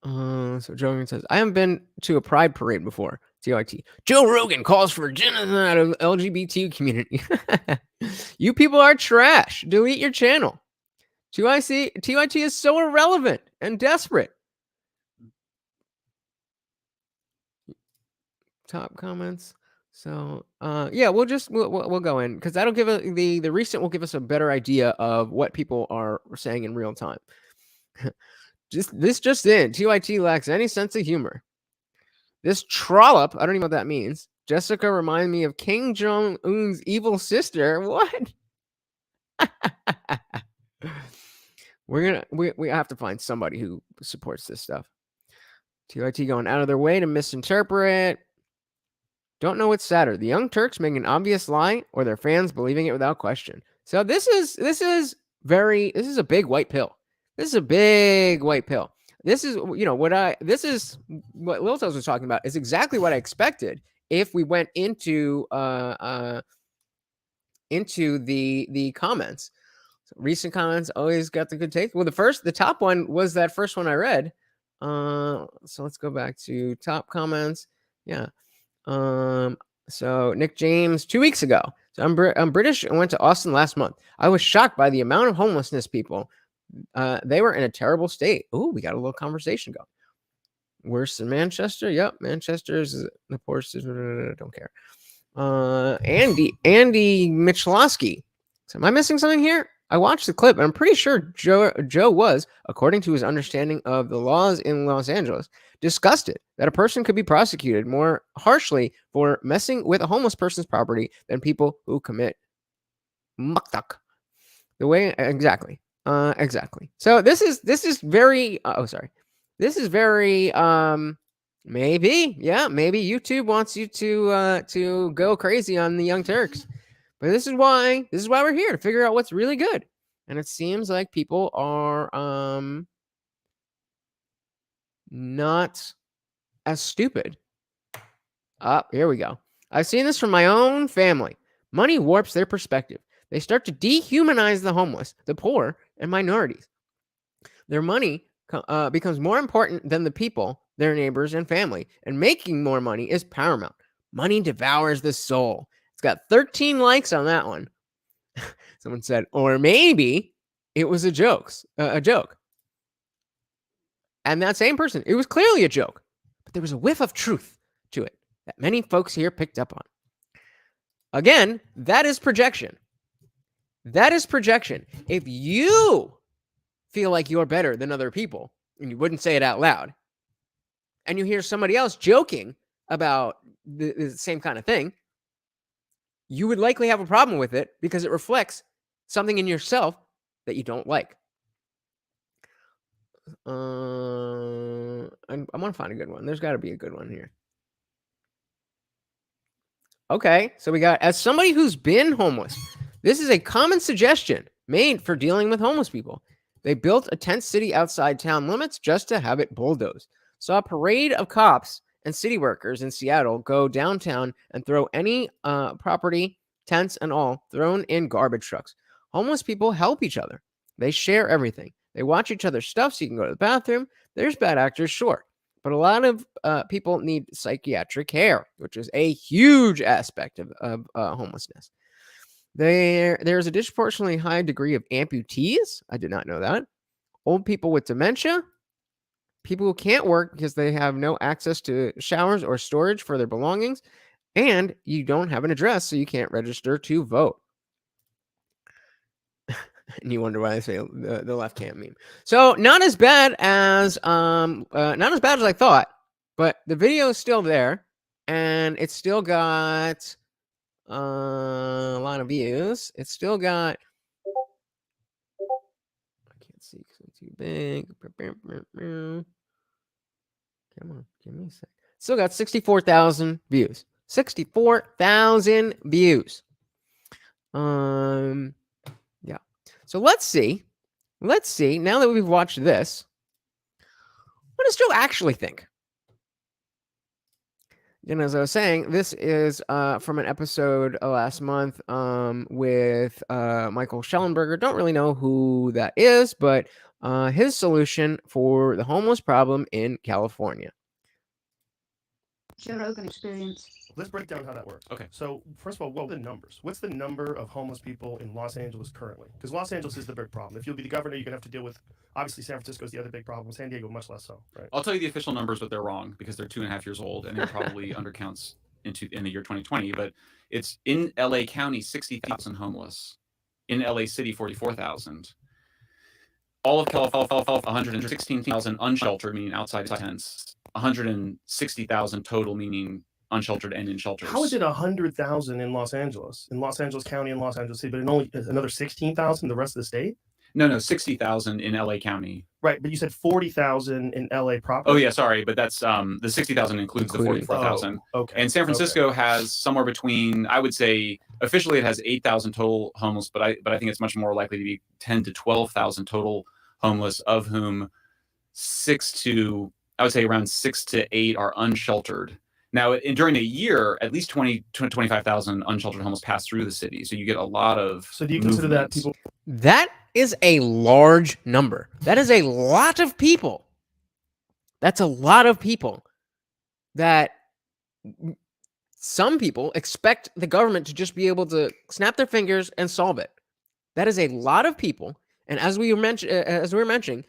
So Joe Rogan says, I haven't been to a pride parade before. TYT. Joe Rogan calls for genocide of LGBT community. You people are trash. Delete your channel. TYT is so irrelevant and desperate. Top comments. So yeah, we'll go in because that'll give the recent will give us a better idea of what people are saying in real time. just in, TYT lacks any sense of humor. This trollop, I don't even know what that means. Jessica reminds me of King Jong-un's evil sister. What? We have to find somebody who supports this stuff. TYT going out of their way to misinterpret. Don't know what's sadder, the Young Turks making an obvious lie or their fans believing it without question. So this is a big white pill. This is a big white pill. This is what Lil Toes was talking about is exactly what I expected if we went into the comments. So recent comments always got the good take. Well, the top one was that first one I read. So let's go back to top comments. Yeah. So Nick James 2 weeks ago. So I'm British and went to Austin last month. I was shocked by the amount of homelessness people. They were in a terrible state. Oh, we got a little conversation going. Worse than Manchester? Yep, Manchester's the poorest. Don't care. Andy Michalowski. So am I missing something here? I watched the clip and I'm pretty sure Joe was, according to his understanding of the laws in Los Angeles, disgusted that a person could be prosecuted more harshly for messing with a homeless person's property than people who commit muktak. Exactly. So this is very This is very maybe YouTube wants you to go crazy on the Young Turks. But this is why we're here, to figure out what's really good. And it seems like people are not as stupid. Here we go. I've seen this from my own family. Money warps their perspective. They start to dehumanize the homeless, the poor, and minorities. Their money becomes more important than the people, their neighbors, and family. And making more money is paramount. Money devours the soul. It's got 13 likes on that one. Someone said, or maybe it was a joke. And that same person, it was clearly a joke. But there was a whiff of truth to it that many folks here picked up on. Again, that is projection. If you feel like you're better than other people, and you wouldn't say it out loud, and you hear somebody else joking about the same kind of thing, you would likely have a problem with it because it reflects something in yourself that you don't like. I want to find a good one. There's got to be a good one here. Okay, so we got, as somebody who's been homeless, this is a common suggestion made for dealing with homeless people. They built a tent city outside town limits just to have it bulldozed. Saw a parade of cops and city workers in Seattle go downtown and throw any property, tents and all, thrown in garbage trucks. Homeless people help each other. They share everything. They watch each other's stuff so you can go to the bathroom. There's bad actors, sure, But a lot of people need psychiatric care, which is a huge aspect of homelessness. There's a disproportionately high degree of amputees. I did not know that. Old people with dementia, people who can't work because they have no access to showers or storage for their belongings, and you don't have an address, so you can't register to vote. And you wonder why I say the left can't meme. So not as bad as I thought, but the video is still there, and it's still got a lot of views. It's still got. I can't see because it's too big. Come on, give me a sec. Still got 64,000 views. 64,000 views. Yeah. So let's see. Now that we've watched this, what does Joe actually think? And as I was saying, this is from an episode last month with Michael Schellenberger. Don't really know who that is, but his solution for the homeless problem in California. Joe Rogan experience. Let's break down how that works. Okay. So first of all, what are the numbers? What's the number of homeless people in Los Angeles currently? Because Los Angeles is the big problem. If you'll be the governor, you're gonna have to deal with, obviously San Francisco is the other big problem. San Diego much less so, right? I'll tell you the official numbers, but they're wrong because they're 2.5 years old and they're probably undercounts in the year 2020. But it's in LA County, 60,000 homeless. In LA City, 44,000. All of California, 116,000 unsheltered, meaning outside tents. 160,000 total, meaning unsheltered and in shelters. How is it 100,000 in Los Angeles County, and Los Angeles City, but it only is another 16,000 the rest of the state? No, 60,000 in LA County. Right, but you said 40,000 in LA proper. Oh yeah, sorry, but that's the 60,000 includes the 44,000. Oh, okay. And San Francisco has somewhere between, I would say, officially it has 8,000 total homeless, but I think it's much more likely to be 10 to 12,000 total homeless, of whom around 6 to 8 are unsheltered. Now, during a year, at least 20 to 25,000 unsheltered homeless pass through the city. So you get a lot of. So do you consider that people? That is a large number. That is a lot of people. That's a lot of people that some people expect the government to just be able to snap their fingers and solve it. That is a lot of people. And as we were mentioning,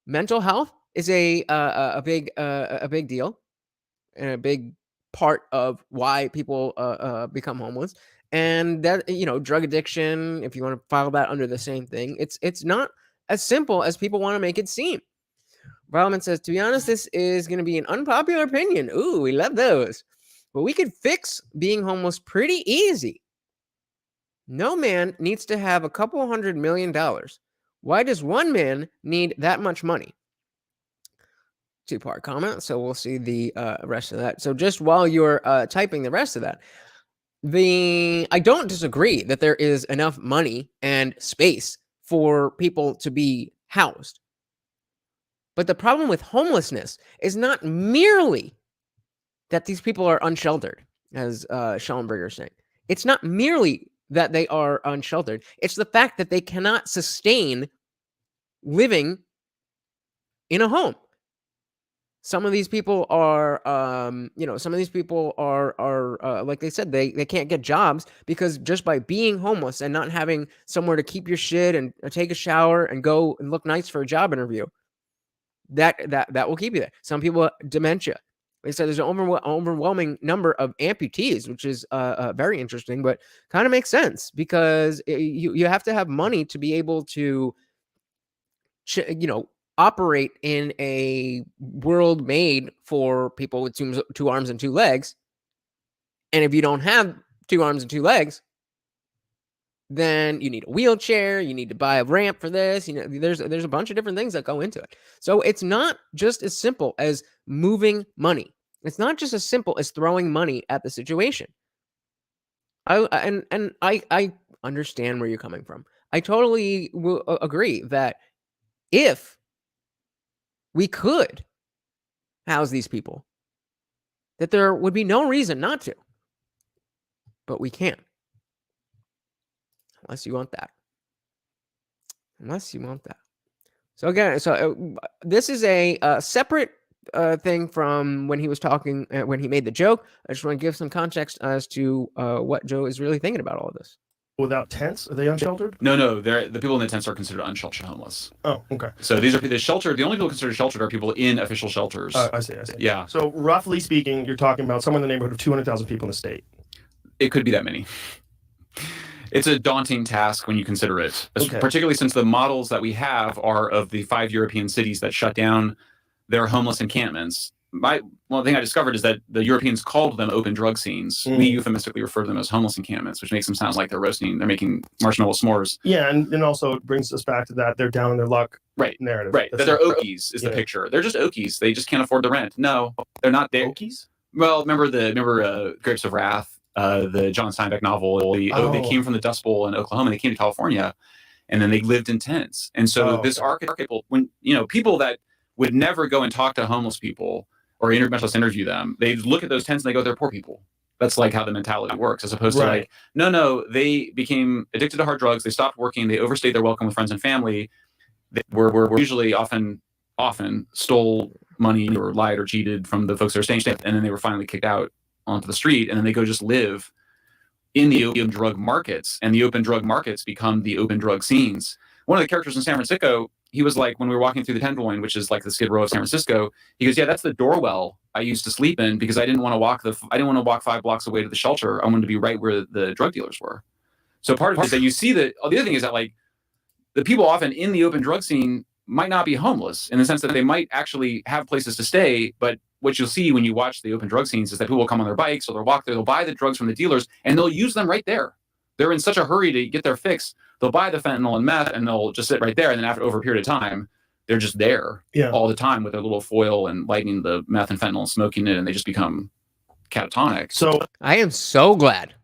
mental health is a big deal and a big part of why people become homeless. And that, drug addiction, if you want to file that under the same thing, it's not as simple as people want to make it seem. Parliament says, to be honest, this is going to be an unpopular opinion. Ooh, we love those. But we could fix being homeless pretty easy. No man needs to have a couple $100 million. Why does one man need that much money? Two-part comment, so we'll see the rest of that. So just while you're typing the rest of that, I don't disagree that there is enough money and space for people to be housed. But the problem with homelessness is not merely that these people are unsheltered, as Schellenberger is saying. It's not merely that they are unsheltered. It's the fact that they cannot sustain living in a home. Some of these people are, like they said, they can't get jobs because just by being homeless and not having somewhere to keep your shit and take a shower and go and look nice for a job interview, that will keep you there. Some people, dementia. They said there's an overwhelming number of amputees, which is very interesting, but kind of makes sense because you have to have money to be able to, operate in a world made for people with two arms and two legs. And if you don't have 2 arms and 2 legs, then you need a wheelchair, you need to buy a ramp for this, there's a bunch of different things that go into it. So it's not just as simple as moving money. It's not just as simple as throwing money at the situation. I understand where you're coming from. I totally will agree that if we could house these people, that there would be no reason not to. But we can't. Unless you want that. So again, this is a separate thing from when he was talking, when he made the joke. I just want to give some context as to what Joe is really thinking about all of this. Without tents, are they unsheltered? No, the people in the tents are considered unsheltered homeless. Oh, okay. So these are the sheltered. The only people considered sheltered are people in official shelters. I see. Yeah. So roughly speaking, you're talking about somewhere in the neighborhood of 200,000 people in the state. It could be that many. It's a daunting task when you consider it, particularly since the models that we have are of the 5 European cities that shut down their homeless encampments. One thing I discovered is that the Europeans called them open drug scenes. We euphemistically refer to them as homeless encampments, which makes them sound like they're making marshmallow s'mores. Yeah, and also it brings us back to that they're down on their luck narrative. Right, that they're Okies is the picture. They're just Okies. They just can't afford the rent. No, they're not there. Okies? Well, remember Grapes of Wrath, the John Steinbeck novel. They came from the Dust Bowl in Oklahoma. They came to California, and then they lived in tents. And so this archetypal, when people that would never go and talk to homeless people or interview them, they look at those tents and they go, they're poor people. That's like how the mentality works, as opposed to like, no, they became addicted to hard drugs. They stopped working. They overstayed their welcome with friends and family. They were usually often stole money or lied or cheated from the folks that are staying, and then they were finally kicked out onto the street, and then they go just live in the open drug markets, and the open drug markets become the open drug scenes. One of the characters in San Francisco, he was like, when we were walking through the Tenderloin, which is like the Skid Row of San Francisco, he goes, yeah, that's the doorwell I used to sleep in because I didn't want to walk 5 blocks away to the shelter. I wanted to be right where the drug dealers were. So part of it is that you see that. The other thing is that like the people often in the open drug scene might not be homeless in the sense that they might actually have places to stay. But what you'll see when you watch the open drug scenes is that people will come on their bikes or they'll walk there, they'll buy the drugs from the dealers, and they'll use them right there. They're in such a hurry to get their fix. They'll buy the fentanyl and meth and they'll just sit right there. And then over a period of time, they're just there all the time with their little foil and lighting the meth and fentanyl and smoking it. And they just become catatonic. So I am so glad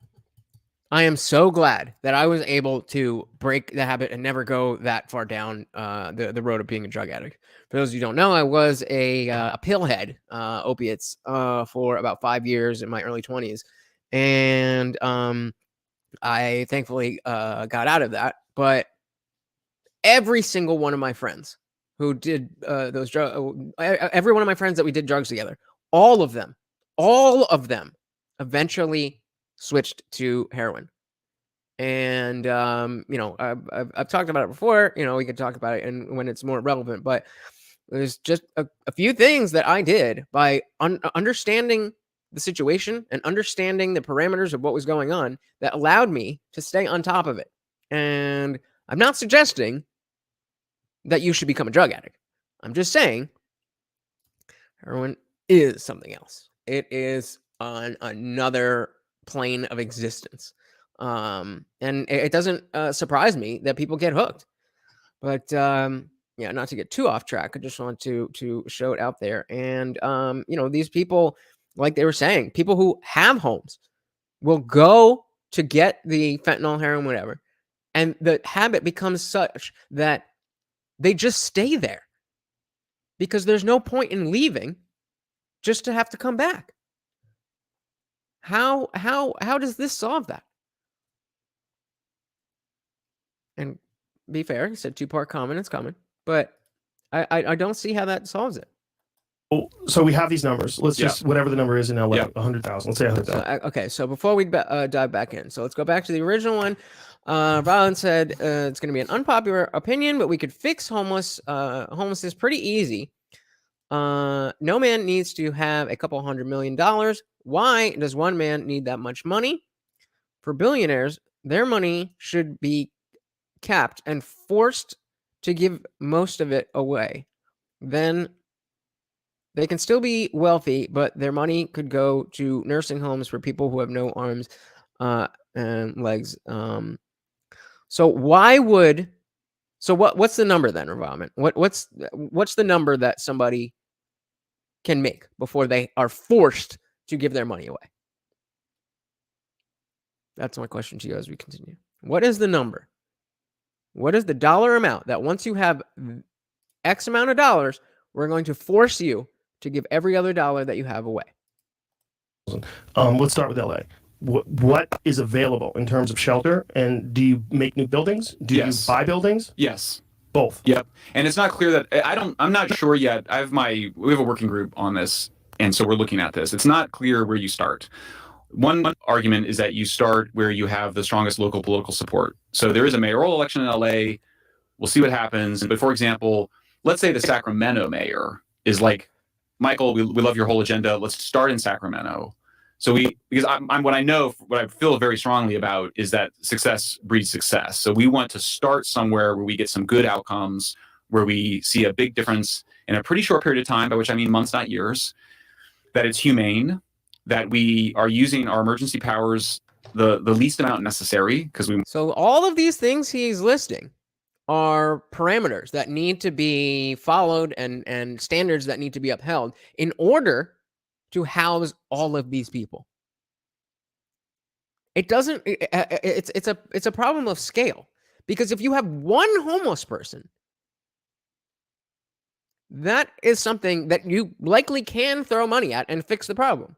that I was able to break the habit and never go that far down the road of being a drug addict. For those of you who don't know, I was a pillhead, opiates, for about 5 years in my early 20s. And I thankfully got out of that. But every single one of my friends who did those drugs, every one of my friends that we did drugs together, all of them eventually switched to heroin. And I've talked about it before. We could talk about it and when it's more relevant, but there's just a few things that I did by understanding the situation and understanding the parameters of what was going on that allowed me to stay on top of it. And I'm not suggesting that you should become a drug addict. I'm just saying heroin is something else. It is on another plane of existence. And it doesn't surprise me that people get hooked. But not to get too off track, I just want to show it out there. And these people, like they were saying, people who have homes will go to get the fentanyl, heroin, whatever, and the habit becomes such that they just stay there because there's no point in leaving just to have to come back. How does this solve that? And be fair, he said 2-part comment, it's coming, but I don't see how that solves it. Well, so we have these numbers. Let's just, whatever the number is in LA, 100,000. Let's say 100,000. Okay, so before we dive back in, so let's go back to the original one. Rollin said it's going to be an unpopular opinion, but we could fix homelessness pretty easy. No man needs to have a couple $100 million. Why does one man need that much money? For billionaires, their money should be capped and forced to give most of it away. Then they can still be wealthy, but their money could go to nursing homes for people who have no arms and legs. So what's the number then, Ravam? What's the number that somebody can make before they are forced to give their money away? That's my question to you as we continue. What is the number? What is the dollar amount that once you have X amount of dollars, we're going to force you to give every other dollar that you have away? Let's start with LA. What is available in terms of shelter? And do you make new buildings? Do you buy buildings? Yes. Both. Yep. And it's not clear that I'm not sure yet. We have a working group on this. And so we're looking at this. It's not clear where you start. One argument is that you start where you have the strongest local political support. So there is a mayoral election in LA. We'll see what happens. But for example, let's say the Sacramento mayor is like, Michael, we love your whole agenda. Let's start in Sacramento. So because what I feel very strongly about is that success breeds success. So we want to start somewhere where we get some good outcomes, where we see a big difference in a pretty short period of time, by which I mean months, not years, that it's humane, that we are using our emergency powers the least amount necessary. So all of these things he's listing are parameters that need to be followed and standards that need to be upheld in order to house all of these people. It doesn't, it's a problem of scale, because if you have one homeless person, that is something that you likely can throw money at and fix the problem.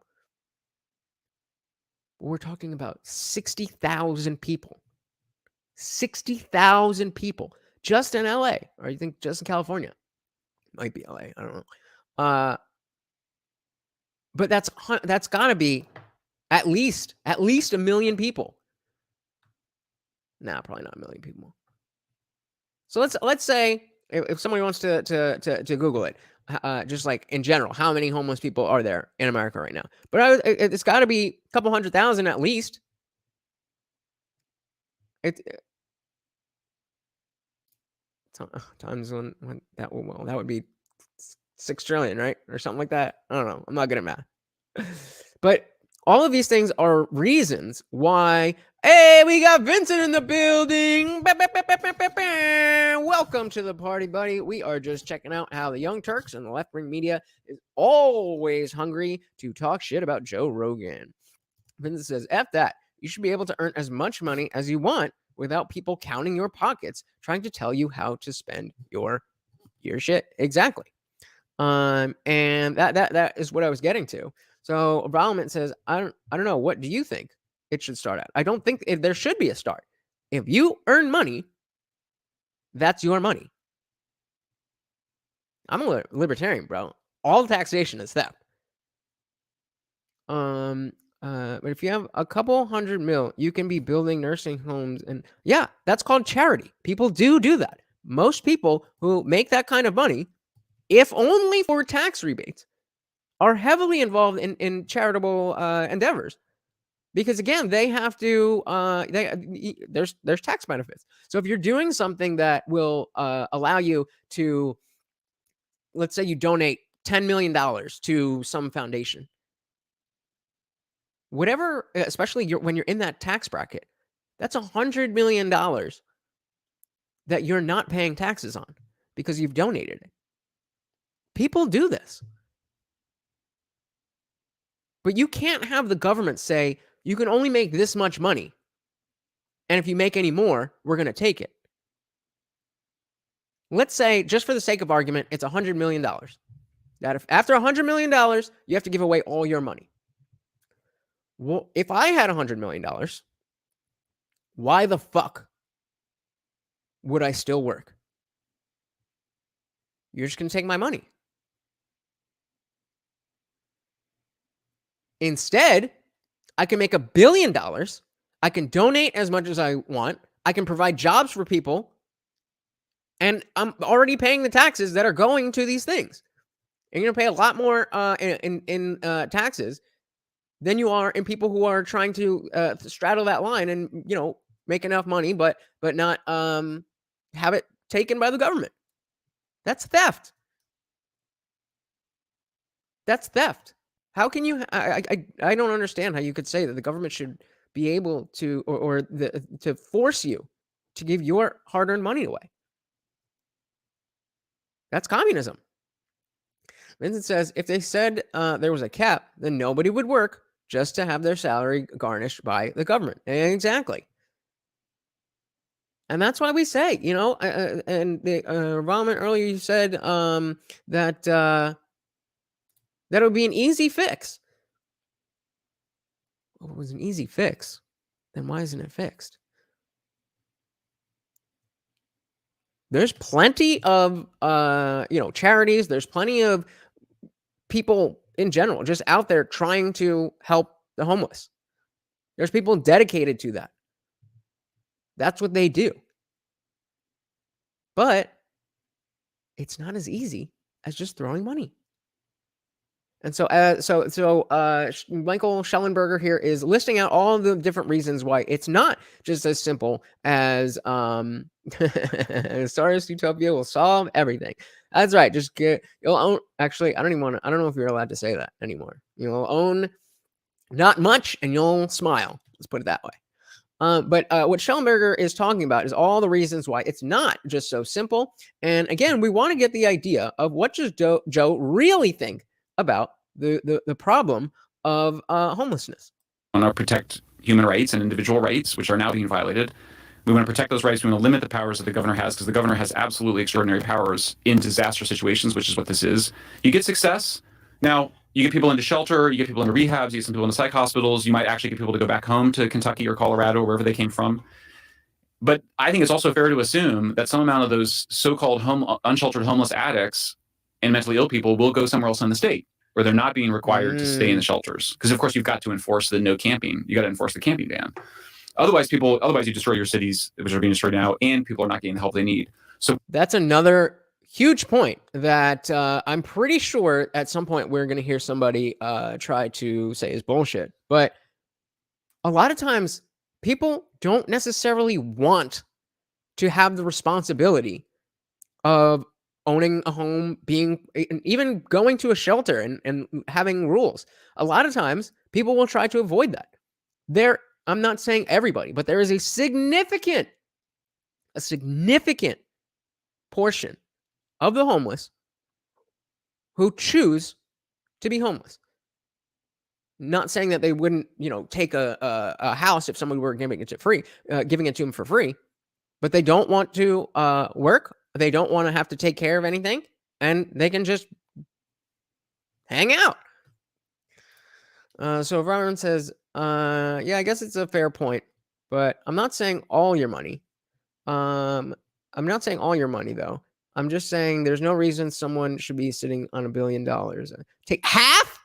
But we're talking about 60,000 people. 60,000 people just in LA, or you think just in California? Might be LA, I don't know. But that's got to be at least 1 million people. Nah, probably not 1 million people. So let's say if somebody wants to Google it, just like in general, how many homeless people are there in America right now? But it's got to be a couple 100,000 at least. Times when that would be 6 trillion, right? Or something like that. I don't know. I'm not good at math. But all of these things are reasons why. Hey, we got Vincent in the building. Welcome to the party, buddy. We are just checking out how the Young Turks and the left-wing media is always hungry to talk shit about Joe Rogan. Vincent says, F that. You should be able to earn as much money as you want without people counting your pockets, trying to tell you how to spend your shit. Exactly. And that is what I was getting to. So Parliament says, I don't know. What do you think it should start at? I don't think there should be a start. If you earn money, that's your money. I'm a libertarian, bro. All taxation is theft. But if you have a couple 100 mil, you can be building nursing homes, and yeah, that's called charity. People do that. Most people who make that kind of money, if only for tax rebates, are heavily involved in charitable endeavors, because again, they have to. There's tax benefits. So if you're doing something that will allow you to, let's say, you donate $10 million to some foundation, whatever, especially when you're in that tax bracket, that's $100 million that you're not paying taxes on because you've donated it. People do this. But you can't have the government say, you can only make this much money, and if you make any more, we're going to take it. Let's say, just for the sake of argument, it's $100 million. That if after $100 million, you have to give away all your money. Well, if I had $100 million, why the fuck would I still work? You're just going to take my money. Instead, I can make $1 billion. I can donate as much as I want. I can provide jobs for people. And I'm already paying the taxes that are going to these things. And you're going to pay a lot more in taxes than you are in people who are trying to straddle that line and, make enough money, but not have it taken by the government. That's theft. That's theft. How can you? I don't understand how you could say that the government should be able to to force you to give your hard-earned money away. That's communism. Vincent says, if they said there was a cap, then nobody would work just to have their salary garnished by the government. Exactly. And that's why we say, and the Roman earlier, you said that it would be an easy fix. Well, it was an easy fix. Then why isn't it fixed? There's plenty of charities. There's plenty of people in general just out there trying to help the homeless. There's people dedicated to that. That's what they do. But it's not as easy as just throwing money. And so, Michael Schellenberger here is listing out all the different reasons why it's not just as simple as Stardust Utopia will solve everything. That's right. You'll own. Actually, I don't know if you're allowed to say that anymore. You'll own not much, and you'll smile. Let's put it that way. But what Schellenberger is talking about is all the reasons why it's not just so simple. And again, we want to get the idea of what does Joe really think about the problem of homelessness. We want to protect human rights and individual rights, which are now being violated. We want to protect those rights. We want to limit the powers that the governor has, because the governor has absolutely extraordinary powers in disaster situations, which is what this is. You get success. Now, you get people into shelter, you get people into rehabs, you get some people into psych hospitals, you might actually get people to go back home to Kentucky or Colorado, or wherever they came from. But I think it's also fair to assume that some amount of those so-called unsheltered homeless addicts and mentally ill people will go somewhere else in the state, where they're not being required to stay in the shelters. Because of course you've got to enforce the no camping. You got to enforce the camping ban. Otherwise you destroy your cities, which are being destroyed now, and people are not getting the help they need. So that's another huge point that I'm pretty sure at some point we're going to hear somebody try to say is bullshit. But a lot of times people don't necessarily want to have the responsibility of owning a home, even going to a shelter and having rules. A lot of times people will try to avoid that. I'm not saying everybody, but there is a significant portion of the homeless who choose to be homeless. Not saying that they wouldn't, take a house if somebody were giving it to them for free, but they don't want to work. They don't want to have to take care of anything, and they can just hang out. So Robin says, yeah, I guess it's a fair point, but I'm not saying all your money. I'm not saying all your money, though. I'm just saying there's no reason someone should be sitting on $1 billion. Take half?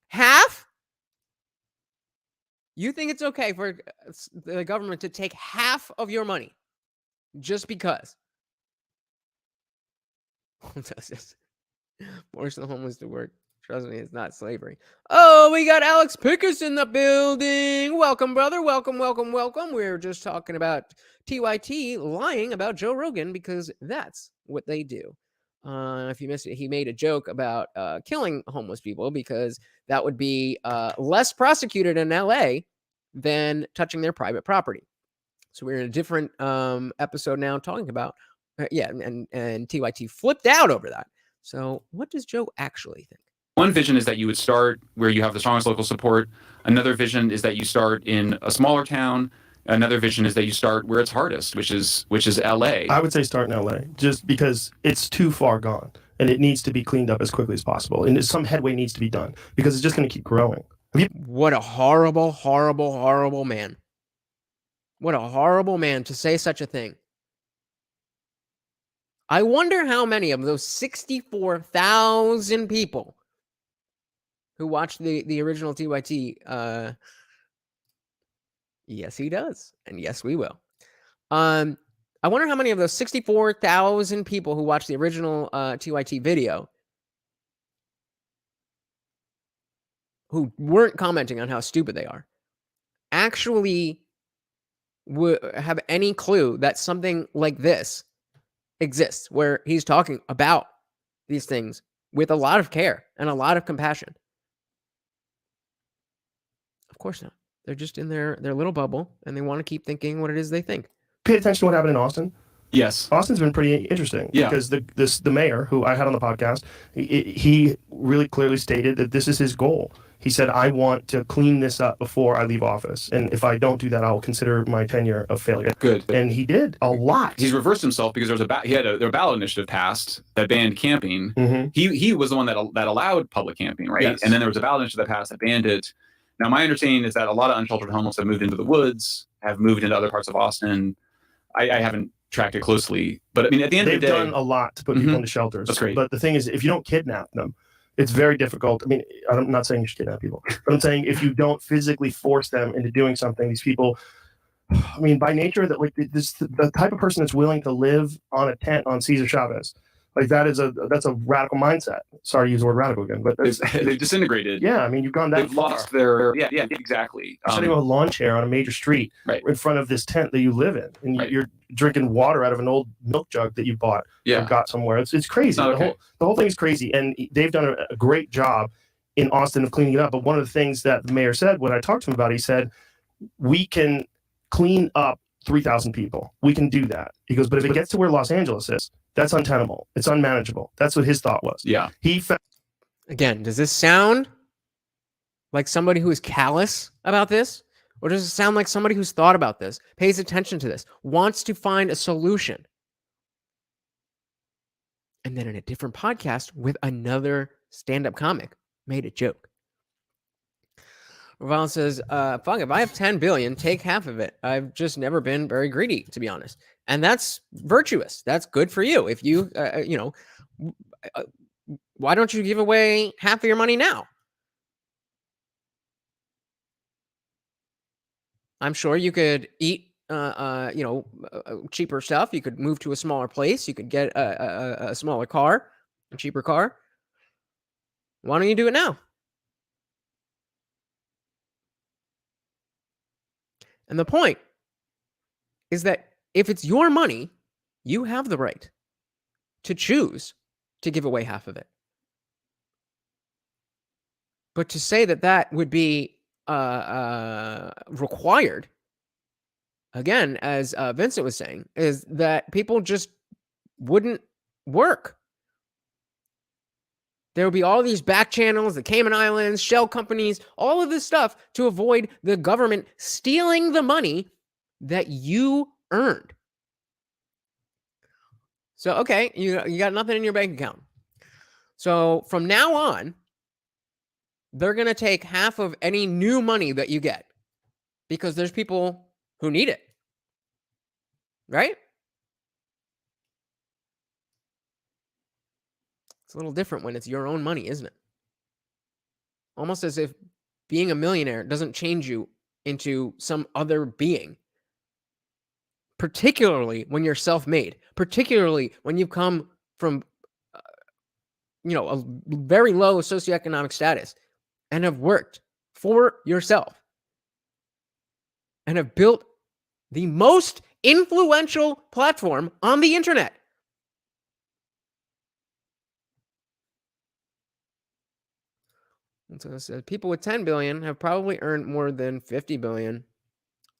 Half? You think it's okay for the government to take half of your money just because? Does this force the homeless to work? Trust me, it's not slavery. Oh, we got Alex Pickus in the building. Welcome, brother. Welcome. We're just talking about TYT lying about Joe Rogan, because that's what they do. If you missed it, he made a joke about killing homeless people, because that would be less prosecuted in LA than touching their private property. So we're in a different episode now talking about, and TYT flipped out over that. So what does Joe actually think? One vision is that you would start where you have the strongest local support. Another vision is that you start in a smaller town. Another vision is that you start where it's hardest, which is LA. I would say start in LA, just because it's too far gone and it needs to be cleaned up as quickly as possible. And some headway needs to be done, because it's just going to keep growing. What a horrible, horrible, horrible man. What a horrible man to say such a thing. I wonder how many of those 64,000 people who watched the original TYT, yes, he does. And yes, we will. I wonder how many of those 64,000 people who watched the original TYT video, who weren't commenting on how stupid they are, actually would have any clue that something like this exists, where he's talking about these things with a lot of care and a lot of compassion. Of course not. They're just in their little bubble, and they want to keep thinking what it is they think. Pay attention to what happened in Austin. Yes. Austin's been pretty interesting. Yeah. Because the mayor, who I had on the podcast, he really clearly stated that this is his goal. He said, I want to clean this up before I leave office. And if I don't do that, I'll consider my tenure a failure. Good. And he did a lot. He's reversed himself, because there was a ballot initiative passed that banned camping. Mm-hmm. He was the one that allowed public camping, right? Yes. And then there was a ballot initiative that passed that banned it. Now, my understanding is that a lot of unsheltered homeless have moved into the woods, have moved into other parts of Austin. I haven't tracked it closely. But I mean, at the end They've of the day, done a lot to put people into shelters. That's great. But the thing is, if you don't kidnap them, it's very difficult. I mean, I'm not saying you should kidnap people, but I'm saying if you don't physically force them into doing something, these people, I mean, by nature, that like this, the type of person that's willing to live on a tent on Cesar Chavez, like that's a radical mindset. Sorry to use the word radical again, but they've disintegrated. Yeah, I mean, you've gone that They've far. lost their exactly. Setting up a lawn chair on a major street in front of this tent that you live in, and you're drinking water out of an old milk jug that you bought or got somewhere. It's crazy. The whole thing is crazy, and they've done a great job in Austin of cleaning it up. But one of the things that the mayor said when I talked to him about it, he said, we can clean up 3,000 people. We can do that. He goes, but if it gets to where Los Angeles is, that's untenable. It's unmanageable. That's what his thought was. Yeah. Again, does this sound like somebody who is callous about this? Or does it sound like somebody who's thought about this, pays attention to this, wants to find a solution? And then in a different podcast with another stand-up comic made a joke. Raval says, fuck, if I have 10 billion, take half of it. I've just never been very greedy, to be honest. And that's virtuous. That's good for you. If you, why don't you give away half of your money now? I'm sure you could eat, cheaper stuff. You could move to a smaller place. You could get a smaller car, a cheaper car. Why don't you do it now? And the point is that if it's your money, you have the right to choose to give away half of it. But to say that that would be required, again, as Vincent was saying, is that people just wouldn't work. There would be all these back channels, the Cayman Islands, shell companies, all of this stuff to avoid the government stealing the money that you earned. So, okay, you got nothing in your bank account. So from now on, they're going to take half of any new money that you get because there's people who need it. Right? It's a little different when it's your own money, isn't it? Almost as if being a millionaire doesn't change you into some other being. Particularly when you're self-made. Particularly when you've come from, a very low socioeconomic status and have worked for yourself and have built the most influential platform on the internet. And so it says people with 10 billion have probably earned more than 50 billion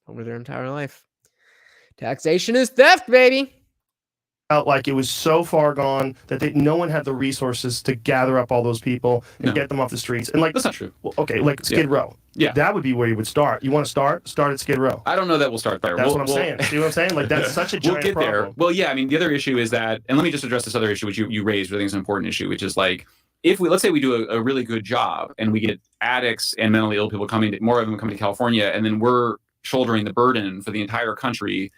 over their entire life. Taxation is theft, baby. Felt like it was so far gone that no one had the resources to gather up all those people and get them off the streets. And like that's not true. Well, okay, like Skid Row. Yeah, that would be where you would start. You want to start at Skid Row. I don't know that we'll start there. That's what I'm saying. See what I'm saying? Like that's such a giant we'll get problem. there. Well, yeah. I mean, the other issue is that, and let me just address this other issue which you raised, which I think is an important issue, which is like, if let's say we do a really good job and we get addicts and mentally ill people more of them coming to California, and then we're shouldering the burden for the entire country.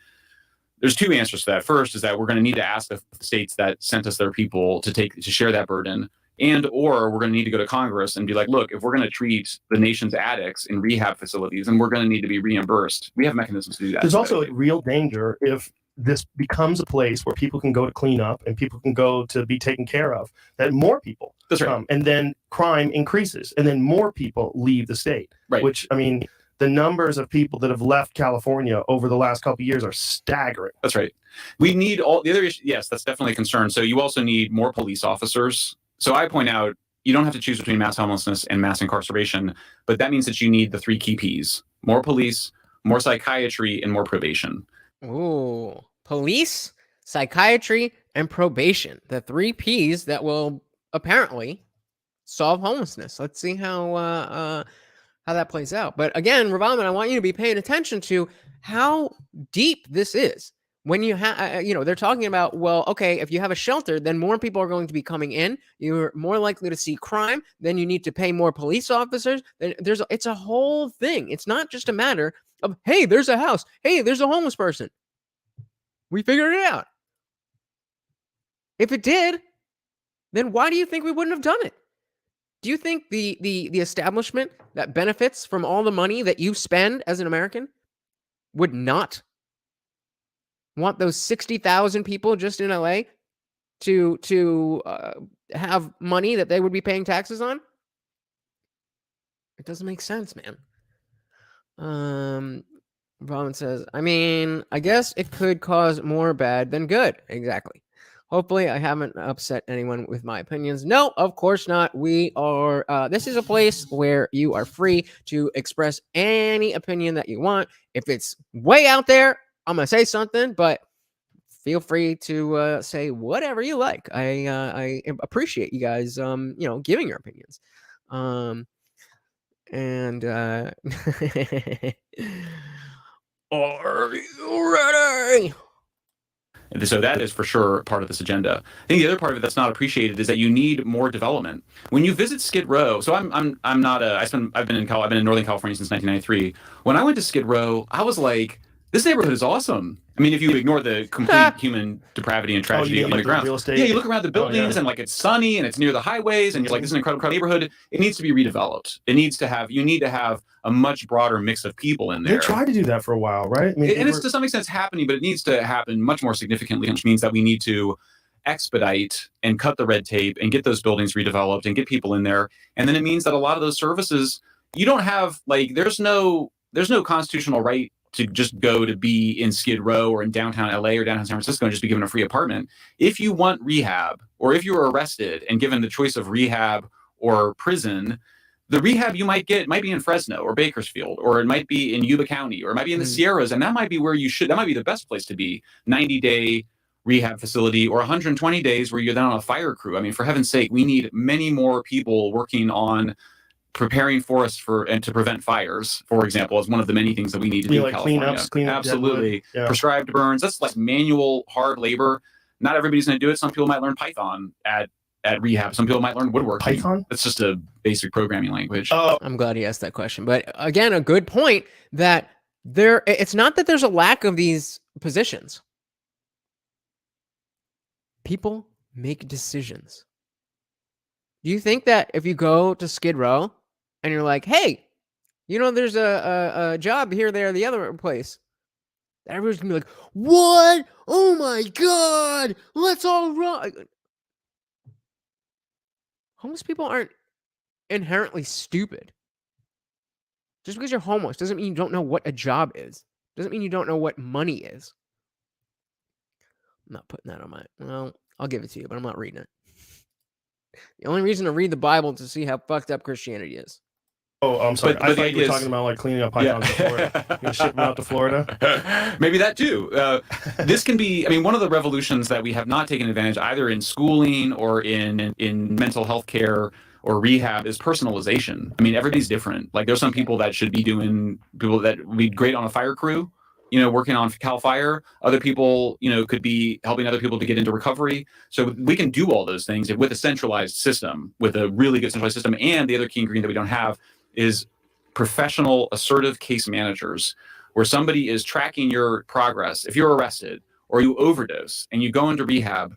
There's two answers to that. First is that we're going to need to ask the states that sent us their people to share that burden, or we're going to need to go to Congress and be like, look, if we're going to treat the nation's addicts in rehab facilities, then we're going to need to be reimbursed. We have mechanisms to do that. There's also a real danger if this becomes a place where people can go to clean up and people can go to be taken care of, that more people come, and then crime increases, and then more people leave the state. Right. Which, I mean, the numbers of people that have left California over the last couple of years are staggering. That's right. We need all the other issues. Yes, that's definitely a concern. So you also need more police officers. So I point out, you don't have to choose between mass homelessness and mass incarceration, but that means that you need the 3 key Ps: more police, more psychiatry, and more probation. Ooh, police, psychiatry, and probation. The 3 Ps that will apparently solve homelessness. Let's see how that plays out. But again, Ravalman, I want you to be paying attention to how deep this is. When you have, they're talking about, well, okay, if you have a shelter, then more people are going to be coming in. You're more likely to see crime. Then you need to pay more police officers. It's a whole thing. It's not just a matter of, hey, there's a house. Hey, there's a homeless person. We figured it out. If it did, then why do you think we wouldn't have done it? Do you think the establishment that benefits from all the money that you spend as an American would not want those 60,000 people just in LA to have money that they would be paying taxes on? It doesn't make sense, man. Robin says, I mean, I guess it could cause more bad than good. Exactly. Hopefully, I haven't upset anyone with my opinions. No, of course not. We are, this is a place where you are free to express any opinion that you want. If it's way out there, I'm going to say something, but feel free to say whatever you like. I appreciate you guys, giving your opinions. Are you ready? So that is for sure part of this agenda. I think the other part of it that's not appreciated is that you need more development. When you visit Skid Row, so I've been in Northern California since 1993. When I went to Skid Row, I was like, this neighborhood is awesome. I mean, if you ignore the complete human depravity and tragedy on the ground. Yeah, you look around the buildings and like it's sunny and it's near the highways and you're like, this is an incredible neighborhood. It needs to be redeveloped. You need to have a much broader mix of people in there. They tried to do that for a while, right? I mean, and it's to some extent happening, but it needs to happen much more significantly, which means that we need to expedite and cut the red tape and get those buildings redeveloped and get people in there. And then it means that a lot of those services, you don't have, like, there's no constitutional right to just go to be in Skid Row or in downtown LA or downtown San Francisco and just be given a free apartment. If you want rehab, or if you were arrested and given the choice of rehab or prison, the rehab you might get might be in Fresno or Bakersfield, or it might be in Yuba County, or it might be in the Sierras, and that might be where that might be the best place to be. 90-day rehab facility, or 120 days where you're then on a fire crew. I mean, for heaven's sake, we need many more people working on preparing forests and to prevent fires, for example, is one of the many things that we need to do in California. Cleanups, absolutely. Prescribed burns. That's like manual, hard labor. Not everybody's going to do it. Some people might learn Python at rehab. Some people might learn woodworking. Python? It's just a basic programming language. I'm glad he asked that question. But again, a good point that it's not that there's a lack of these positions. People make decisions. Do you think that if you go to Skid Row and you're like, hey, there's a job here, there, the other place, that everyone's gonna be like, what? Oh my God, let's all run. Homeless people aren't inherently stupid. Just because you're homeless doesn't mean you don't know what a job is. Doesn't mean you don't know what money is. I'm not putting that on well, I'll give it to you, but I'm not reading it. The only reason to read the Bible is to see how fucked up Christianity is. Oh, I'm sorry. I thought you were talking about like cleaning up pythons in Florida. You're gonna ship them out to Florida? Maybe that too. This can be, one of the revolutions that we have not taken advantage either in schooling or in mental health care or rehab is personalization. Everybody's different. Like there's some people that should be people that would be great on a fire crew, working on Cal Fire. Other people, could be helping other people to get into recovery. So we can do all those things with a centralized system, with a really good centralized system. And the other key ingredient that we don't have is professional assertive case managers, where somebody is tracking your progress. If you're arrested or you overdose and you go into rehab,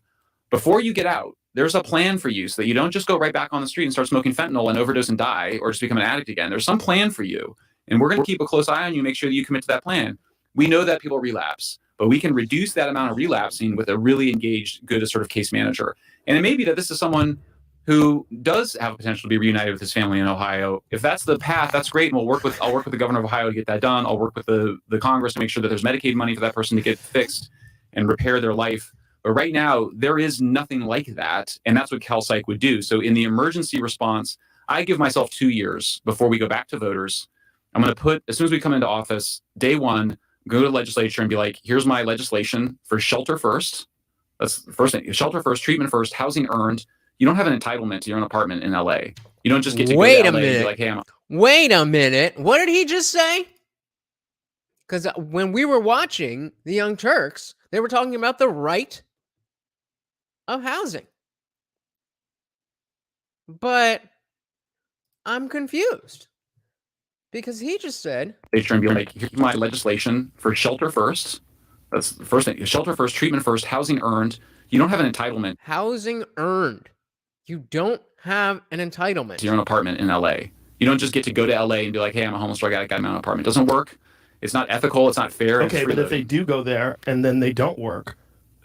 before you get out, there's a plan for you so that you don't just go right back on the street and start smoking fentanyl and overdose and die, or just become an addict again. There's some plan for you. And we're going to keep a close eye on you, make sure that you commit to that plan. We know that people relapse, but we can reduce that amount of relapsing with a really engaged, good assertive case manager. And it may be that this is someone who does have a potential to be reunited with his family in Ohio. If that's the path, that's great. And I'll work with the governor of Ohio to get that done. I'll work with the Congress to make sure that there's Medicaid money for that person to get fixed and repair their life. But right now, there is nothing like that. And that's what CalPsych would do. So in the emergency response, I give myself 2 years before we go back to voters. I'm going to put, as soon as we come into office, day one, go to the legislature and be like, here's my legislation for shelter first. That's the first thing. Shelter first, treatment first, housing earned. You don't have an entitlement to your own apartment in LA. You don't just get to go to LA and be like, hey, Wait a minute. What did he just say? Because when we were watching the Young Turks, they were talking about the right of housing. But I'm confused. Because he just said, and be like, here's my legislation for shelter first, That's the first thing. Shelter first, treatment first, housing earned. You don't have an entitlement. Housing earned. You don't have an entitlement to your own apartment in LA. You don't just get to go to LA and be like, hey, I'm a homeless drug addict, I got my own apartment. It doesn't work. It's not ethical. It's not fair. Okay, but if they do go there and then they don't work,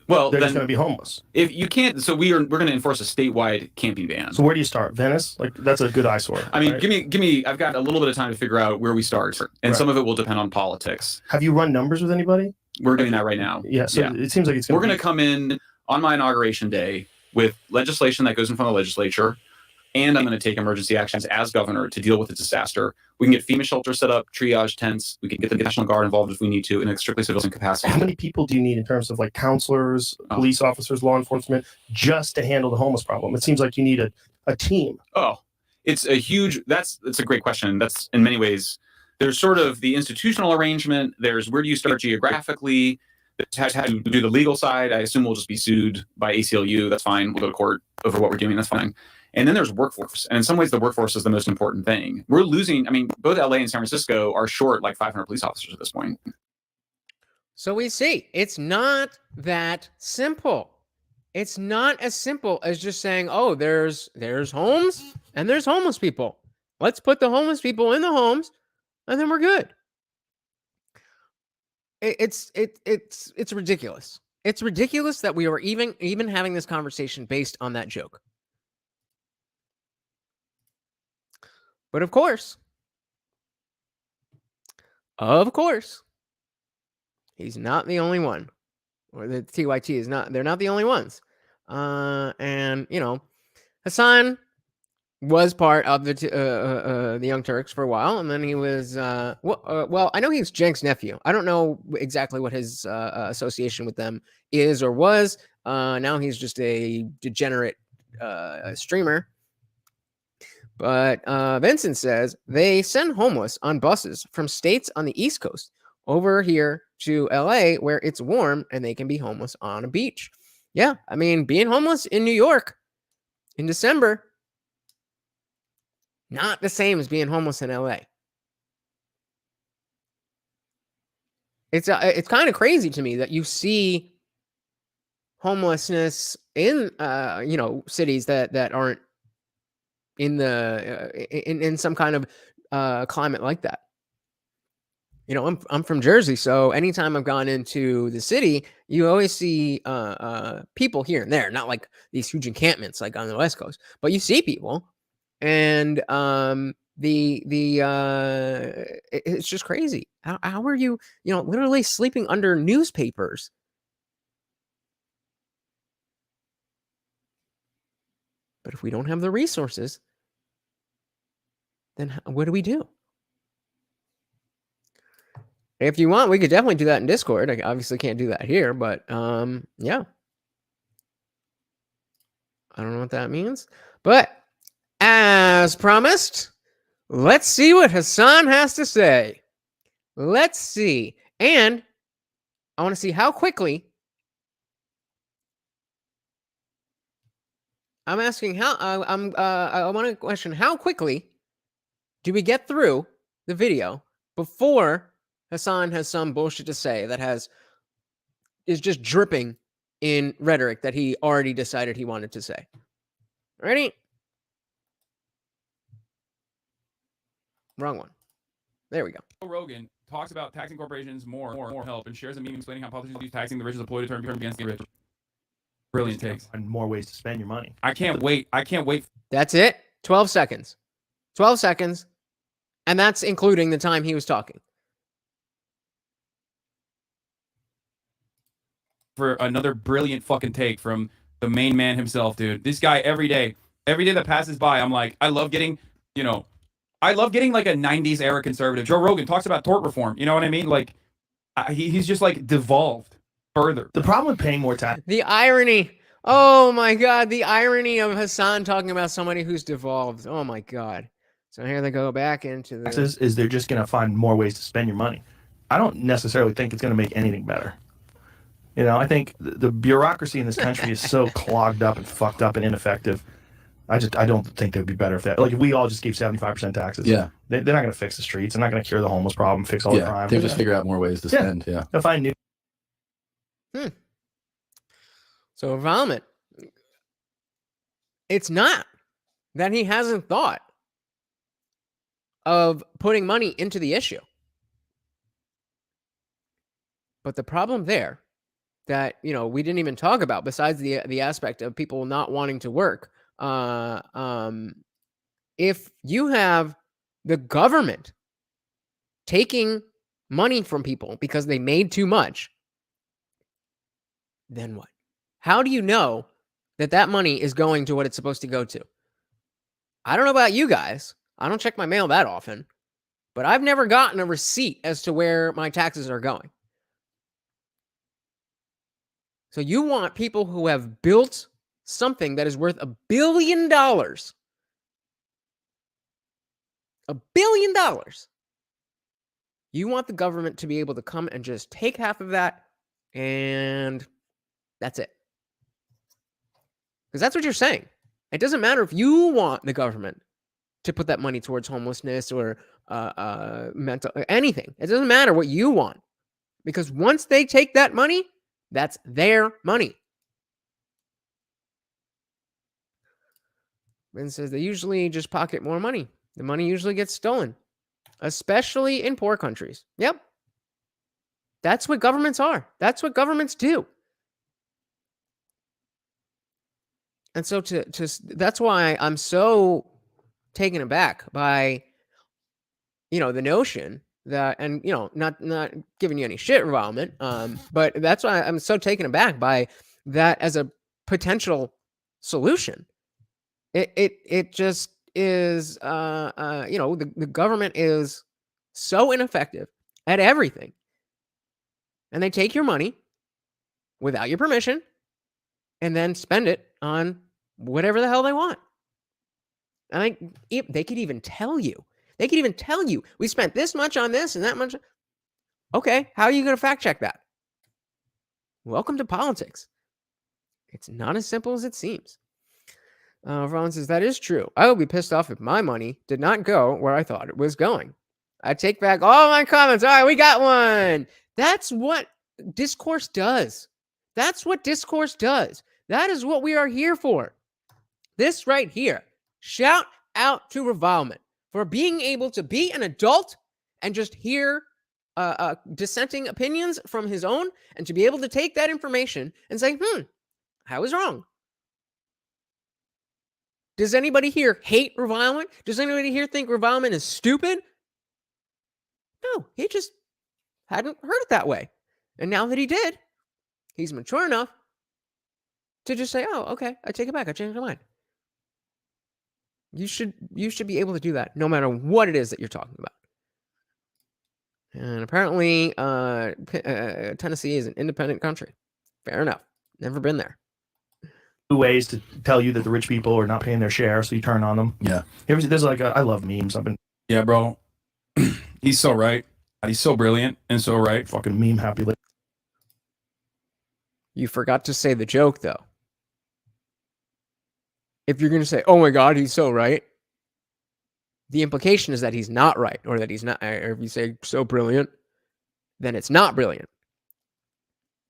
well, they're just going to be homeless. If you can't, so we're going to enforce a statewide camping ban. So where do you start? Venice? Like that's a good eyesore. I mean, right? give me. I've got a little bit of time to figure out where we start, and some of it will depend on politics. Have you run numbers with anybody? We're doing that right now. Yeah. So it seems like it's. We're going to come in on my inauguration day with legislation that goes in front of the legislature. And I'm going to take emergency actions as governor to deal with the disaster. We can get FEMA shelters set up, triage tents. We can get the National Guard involved if we need to in a strictly civilian capacity. How many people do you need in terms of like counselors, police officers, law enforcement, just to handle the homeless problem? It seems like you need a team. Oh, it's a huge, that's a great question. That's in many ways, there's sort of the institutional arrangement. There's where do you start geographically? How to do the legal side. I assume we'll just be sued by ACLU. That's fine. We'll go to court over what we're doing. That's fine. And then there's workforce. And in some ways, the workforce is the most important thing. We're losing, I mean, both LA and San Francisco are short like 500 police officers at this point. So we see it's not that simple. It's not as simple as just saying, oh, there's homes and there's homeless people. Let's put the homeless people in the homes and then we're good. It's ridiculous. It's ridiculous that we are even having this conversation based on that joke. But of course, he's not the only one, or the TYT is not. They're not the only ones. And you know, Hassan was part of the Young Turks for a while, and then he was well, I know he's Cenk's nephew. I don't know exactly what his association with them is or was. Now he's just a degenerate streamer. But Vincent says they send homeless on buses from states on the East Coast over here to LA where it's warm and they can be homeless on a beach. Yeah, I mean, being homeless in New York in December, not the same as being homeless in LA. It's kind of crazy to me that you see homelessness in cities that aren't in in some kind of climate like that. You know, I'm from Jersey, so anytime I've gone into the city, you always see people here and there, not like these huge encampments like on the West Coast, but you see people, and it's just crazy. How are you literally sleeping under newspapers? But if we don't have the resources, then what do we do? If you want, we could definitely do that in Discord. I obviously can't do that here, but yeah. I don't know what that means. But as promised, let's see what Hassan has to say. Let's see. And I want to see how quickly I want to question how quickly do we get through the video before Hassan has some bullshit to say that is just dripping in rhetoric that he already decided he wanted to say. Ready? Wrong one. There we go. Rogan talks about taxing corporations more help and shares a meme explaining how politicians use taxing the rich as a ploy to turn against the rich. Brilliant takes. And more ways to spend your money. I can't wait. That's it. 12 seconds. 12 seconds. And that's including the time he was talking. For another brilliant fucking take from the main man himself, dude. This guy every day that passes by, I'm like, I love getting like a 90s era conservative. Joe Rogan talks about tort reform. You know what I mean? Like, he's just like devolved further. The problem with paying more tax. The irony. Oh my God. The irony of Hassan talking about somebody who's devolved. Oh my God. So here they go back into the taxes is they're just going to find more ways to spend your money. I don't necessarily think it's going to make anything better. You know, I think the bureaucracy in this country is so clogged up and fucked up and ineffective. I don't think they'd be better if if we all just gave 75% taxes. Yeah. They're not going to fix the streets. They're not going to cure the homeless problem, fix all the crime. They'll just figure out more ways to spend. Yeah. They'll find new. So Vomit, it's not that he hasn't thought of putting money into the issue. But the problem there that, we didn't even talk about, besides the aspect of people not wanting to work, if you have the government taking money from people because they made too much, then what? How do you know that money is going to what it's supposed to go to? I don't know about you guys. I don't check my mail that often, but I've never gotten a receipt as to where my taxes are going. So you want people who have built something that is worth $1 billion. $1 billion. You want the government to be able to come and just take half of that, and that's it. Because that's what you're saying. It doesn't matter if you want the government to put that money towards homelessness or mental anything. It doesn't matter what you want. Because once they take that money, that's their money. Ben says they usually just pocket more money. The money usually gets stolen, especially in poor countries. Yep. That's what governments are. That's what governments do. And so that's why I'm so taken aback by, the notion that, and, not giving you any shit, Revolvement, but that's why I'm so taken aback by that as a potential solution. It just is, the government is so ineffective at everything. And they take your money without your permission and then spend it on whatever the hell they want. And they could even tell you. They could even tell you, we spent this much on this and that much. Okay, how are you going to fact check that? Welcome to politics. It's not as simple as it seems. Ron says, that is true. I would be pissed off if my money did not go where I thought it was going. I take back all my comments. All right, we got one. That's what discourse does. That's what discourse does. That is what we are here for. This right here. Shout out to Revolvement for being able to be an adult and just hear dissenting opinions from his own, and to be able to take that information and say, I was wrong. Does anybody here hate Revolvement? Does anybody here think Revolvement is stupid? No, he just hadn't heard it that way. And now that he did, he's mature enough to just say, oh, okay, I take it back. I changed my mind. You should be able to do that no matter what it is that you're talking about. And apparently, Tennessee is an independent country. Fair enough. Never been there. Ways to tell you that the rich people are not paying their share, so you turn on them. Yeah. There's I love memes. Yeah, bro. He's so right. He's so brilliant and so right. Fucking meme happy. You forgot to say the joke, though. If you're going to say, oh my God, he's so right, the implication is that he's not right, or that he's not, or if you say so brilliant, then it's not brilliant.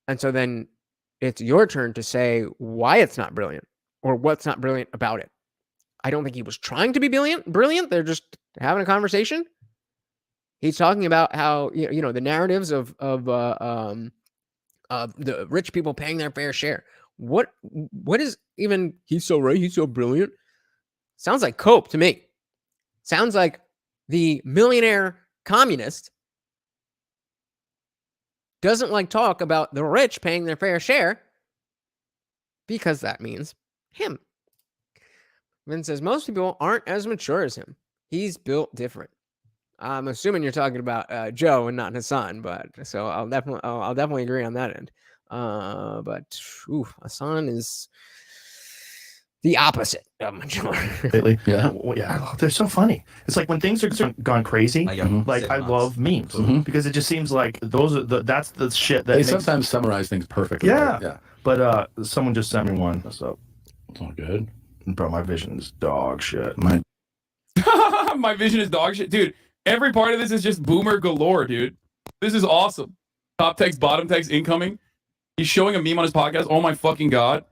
And so then it's your turn to say why it's not brilliant, or what's not brilliant about it. I don't think he was trying to be brilliant. They're just having a conversation. He's talking about how, the narratives of the rich people paying their fair share. What is even, he's so right, he's so brilliant? Sounds like cope to me. Sounds like the millionaire communist doesn't like talk about the rich paying their fair share because that means him. Vin says most people aren't as mature as him. He's built different. I'm assuming you're talking about Joe and not Hassan, but so I'll definitely agree on that end. But Hassan is the opposite of mature. Lately, yeah, they're so funny. It's like when things are gone crazy. I love memes because it just seems like that's the shit that they sometimes summarize things perfectly. Yeah. But someone just sent me one. So it's all good, bro. My vision is dog shit. My vision is dog shit, dude. Every part of this is just boomer galore, dude. This is awesome. Top text, bottom text, incoming. He's showing a meme on his podcast. Oh my fucking god.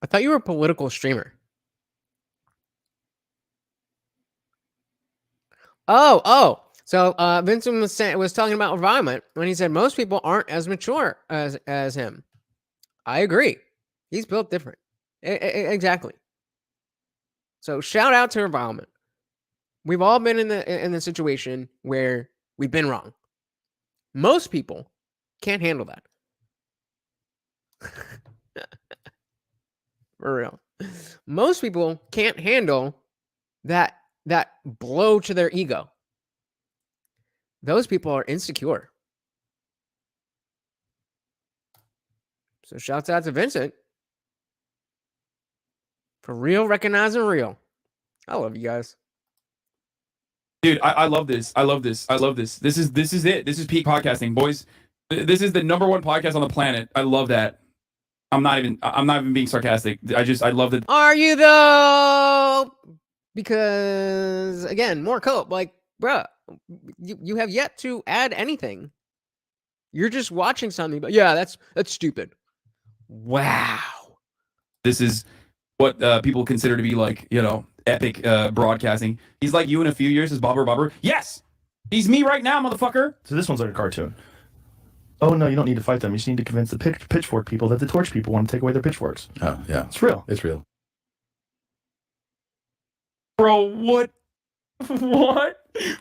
I thought you were a political streamer. Oh. So Vincent was talking about environment when he said most people aren't as mature as him. I agree. He's built different. Exactly. So shout out to environment. We've all been in the situation where we've been wrong. Most people can't handle that. For real. Most people can't handle that blow to their ego. Those people are insecure. So shouts out to Vincent. For real, recognizing real. I love you guys. Dude, I love this. I love this. I love this. This is it. This is peak podcasting, boys. This is the #1 podcast on the planet. I love that. I'm not even being sarcastic. I love that. Are you though? Because again, more cope. Like, bruh, you have yet to add anything. You're just watching something, but yeah, that's stupid. Wow. This is what people consider to be like, epic broadcasting. He's like you in a few years as Bobber. Yes! He's me right now, motherfucker. So this one's like a cartoon. Oh, no, you don't need to fight them. You just need to convince the pitchfork people that the torch people want to take away their pitchforks. Oh, yeah. It's real. It's real. Bro, what? What?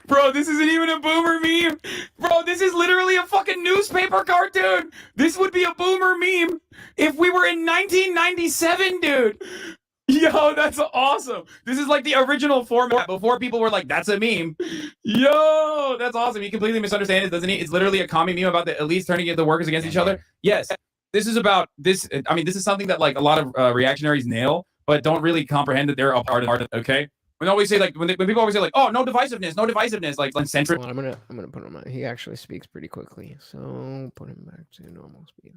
Bro, this isn't even a boomer meme. Bro, this is literally a fucking newspaper cartoon. This would be a boomer meme if we were in 1997, dude. Yo, that's awesome. This is like the original format before people were like, that's a meme. Yo, that's awesome. He completely misunderstands it, doesn't he? It's literally a commie meme about the elites turning the workers against each other. Yes, this is about this. I mean, this is something that like a lot of reactionaries nail, but don't really comprehend that they're a part of it, okay? When always say like when people always say like, oh, no divisiveness, like centric. Well, I'm gonna put him on. He actually speaks pretty quickly, so put him back to normal speed.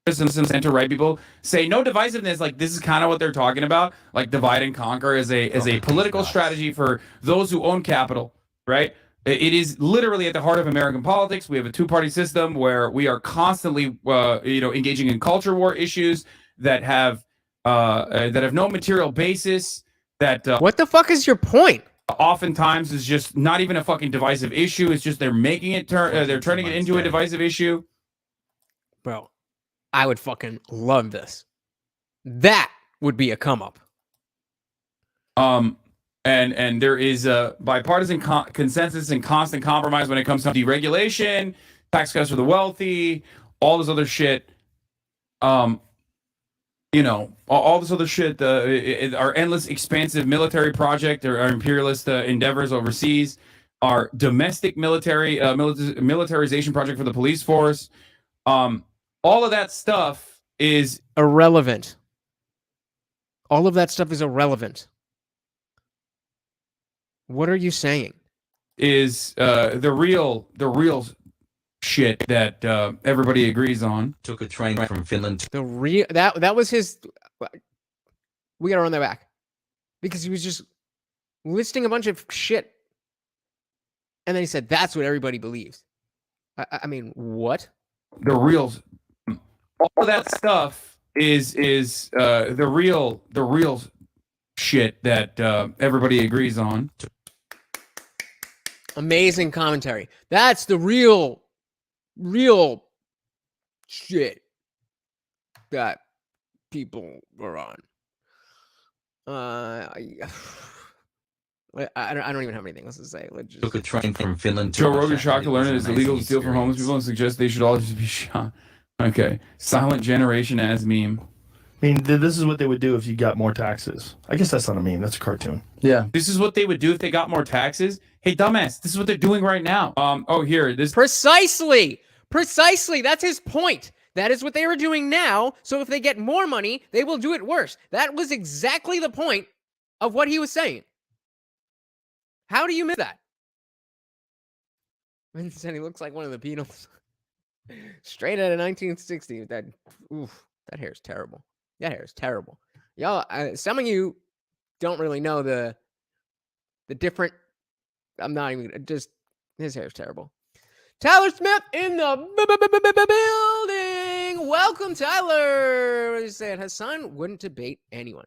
Some center right people say no divisiveness. Like this is kind of what they're talking about. Like divide and conquer as a political strategy for those who own capital. Right. It is literally at the heart of American politics. We have a two-party system where we are constantly, engaging in culture war issues that have no material basis. That what the fuck is your point? Oftentimes is just not even a fucking divisive issue. It's just they're making it they're turning it into a divisive issue. Bro, I would fucking love this. That would be a come up. And there is a bipartisan consensus and constant compromise when it comes to deregulation, tax cuts for the wealthy, all this other shit. All this other shit, our endless expansive military project, our imperialist endeavors overseas, our domestic militarization project for the police force, all of that stuff is irrelevant. All of that stuff is irrelevant. What are you saying? Is the real shit that everybody agrees on. Took a train from Finland. The real that was his. We gotta run that back because he was just listing a bunch of shit, and then he said that's what everybody believes. I mean, what? The real, all of that stuff is the real shit that everybody agrees on. Amazing commentary. That's the real shit that people are on. I don't even have anything else to say. Let's just... Took a train from Finland. Joe Rogan shocked to learn it is illegal to steal from homeless people and suggests they should all just be shot. Okay, silent generation as meme. I mean, this is what they would do if you got more taxes. I guess that's not a meme. That's a cartoon. Yeah. This is what they would do if they got more taxes. Hey, dumbass, this is what they're doing right now. Here, this... Precisely! That's his point. That is what they were doing now. So if they get more money, they will do it worse. That was exactly the point of what he was saying. How do you miss that? Vincent said he looks like one of the Beatles. Straight out of 1960. That hair is terrible. That hair is terrible. Y'all, some of you don't really know the different. I'm not even just. His hair is terrible. Tyler Smith in the building. Welcome, Tyler. What are you saying? Hassan wouldn't debate anyone.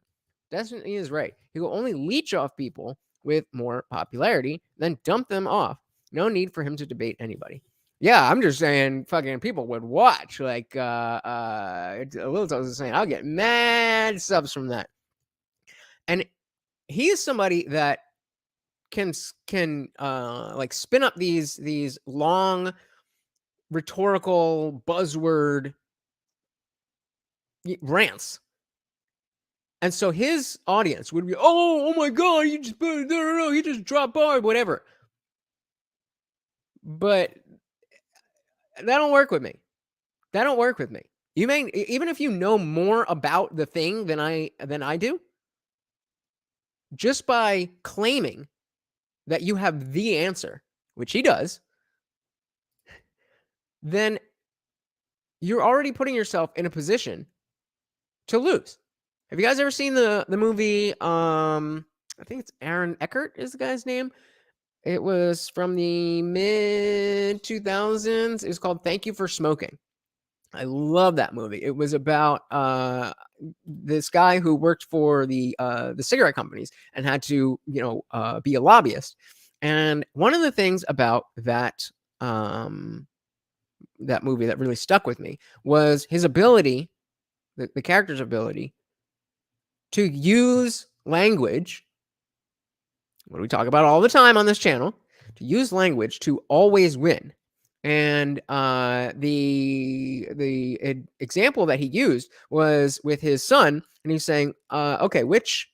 Destiny is right. He will only leech off people with more popularity, then dump them off. No need for him to debate anybody. Yeah, I'm just saying fucking people would watch. Like Lil was saying, I'll get mad subs from that. And he is somebody that can like spin up these long rhetorical buzzword rants. And so his audience would be, oh my God, you just no, he just dropped by, whatever. But that don't work with me. That don't work with me. You may, even if you know more about the thing than I do, just by claiming that you have the answer, which he does, then you're already putting yourself in a position to lose. Have you guys ever seen the movie? I think it's Aaron Eckhart is the guy's name. It was from the mid 2000s. It was called Thank You for Smoking. I love that movie. It was about this guy who worked for the cigarette companies and had to, be a lobbyist. And one of the things about that that movie that really stuck with me was his ability, the character's ability, to use language, what we talk about all the time on this channel, to use language to always win. And the example that he used was with his son, and he's saying, okay, which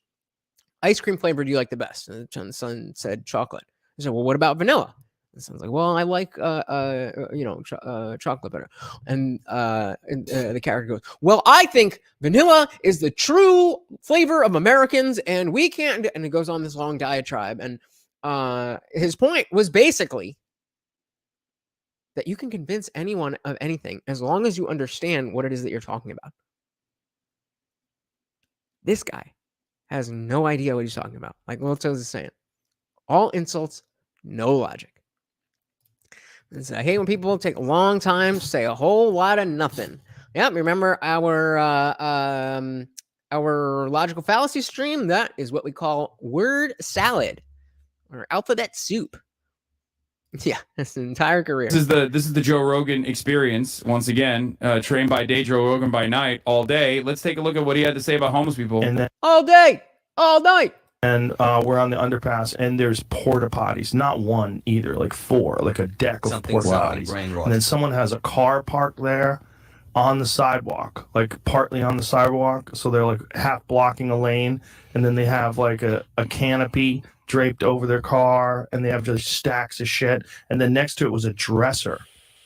ice cream flavor do you like the best? And the son said chocolate. He said, well, what about vanilla? The son's like, well, I like chocolate better. And the character goes, well, I think vanilla is the true flavor of Americans, and we can't. And it goes on this long diatribe. And his point was basically that you can convince anyone of anything as long as you understand what it is that you're talking about. This guy has no idea what he's talking about. Like Linktr is saying, all insults, no logic. And I hate when people take a long time to say a whole lot of nothing. Yeah, remember our logical fallacy stream? That is what we call word salad or alphabet soup. Yeah, that's an entire career. This is the Joe Rogan experience once again. Trained by day, Joe Rogan by night, all day. Let's take a look at what he had to say about homeless people. And then, all day, all night. And we're on the underpass, and there's porta potties, not one either, like four, like a deck of porta potties. And then someone has a car parked there on the sidewalk, like partly on the sidewalk, so they're like half blocking a lane, and then they have like a canopy draped over their car, and they have just stacks of shit. And then next to it was a dresser.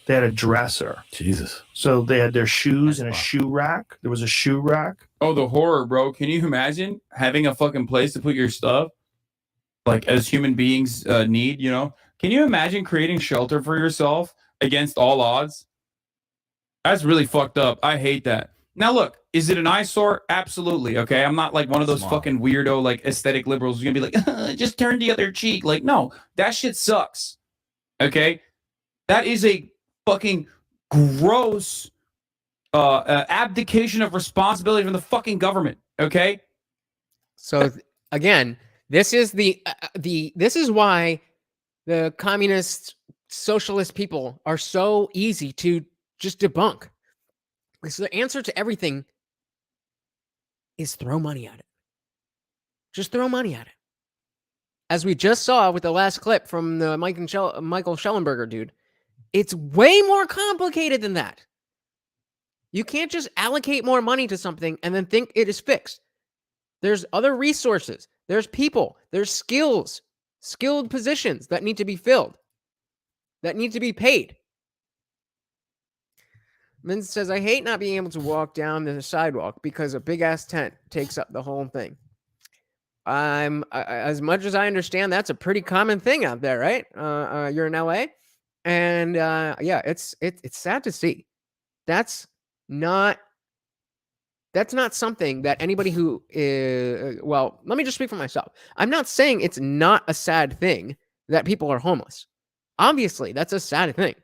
They had a dresser. Jesus. So they had their shoes in a shoe rack. There was a shoe rack. Oh, the horror, bro. Can you imagine having a fucking place to put your stuff? Like, as human beings need, Can you imagine creating shelter for yourself against all odds? That's really fucked up. I hate that. Now, look, is it an eyesore? Absolutely, okay? I'm not like one of those fucking weirdo, like, aesthetic liberals who's gonna be like, just turn the other cheek. Like, no, that shit sucks, okay? That is a fucking gross abdication of responsibility from the fucking government, okay? So, again, this is this is why the communist, socialist people are so easy to just debunk. So the answer to everything is throw money at it. Just throw money at it. As we just saw with the last clip from the Michael Schellenberger dude, it's way more complicated than that. You can't just allocate more money to something and then think it is fixed. There's other resources. There's people. There's skilled positions that need to be filled, that need to be paid. Min says, I hate not being able to walk down the sidewalk because a big-ass tent takes up the whole thing. As much as I understand, that's a pretty common thing out there, right? You're in LA. And yeah, it's sad to see. That's not something that anybody who is, well, let me just speak for myself. I'm not saying it's not a sad thing that people are homeless. Obviously, that's a sad thing.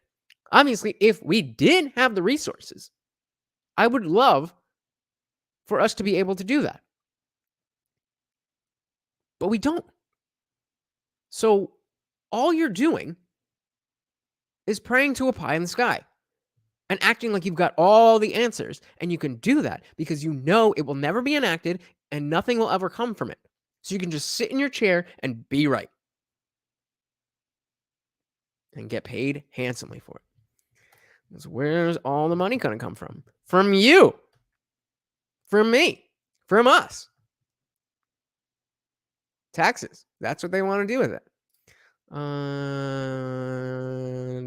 Obviously, if we did have the resources, I would love for us to be able to do that. But we don't. So all you're doing is praying to a pie in the sky and acting like you've got all the answers. And you can do that because you know it will never be enacted and nothing will ever come from it. So you can just sit in your chair and be right and get paid handsomely for it. Because where's all the money going to come from? From you, from me, from us. Taxes. That's what they want to do with it.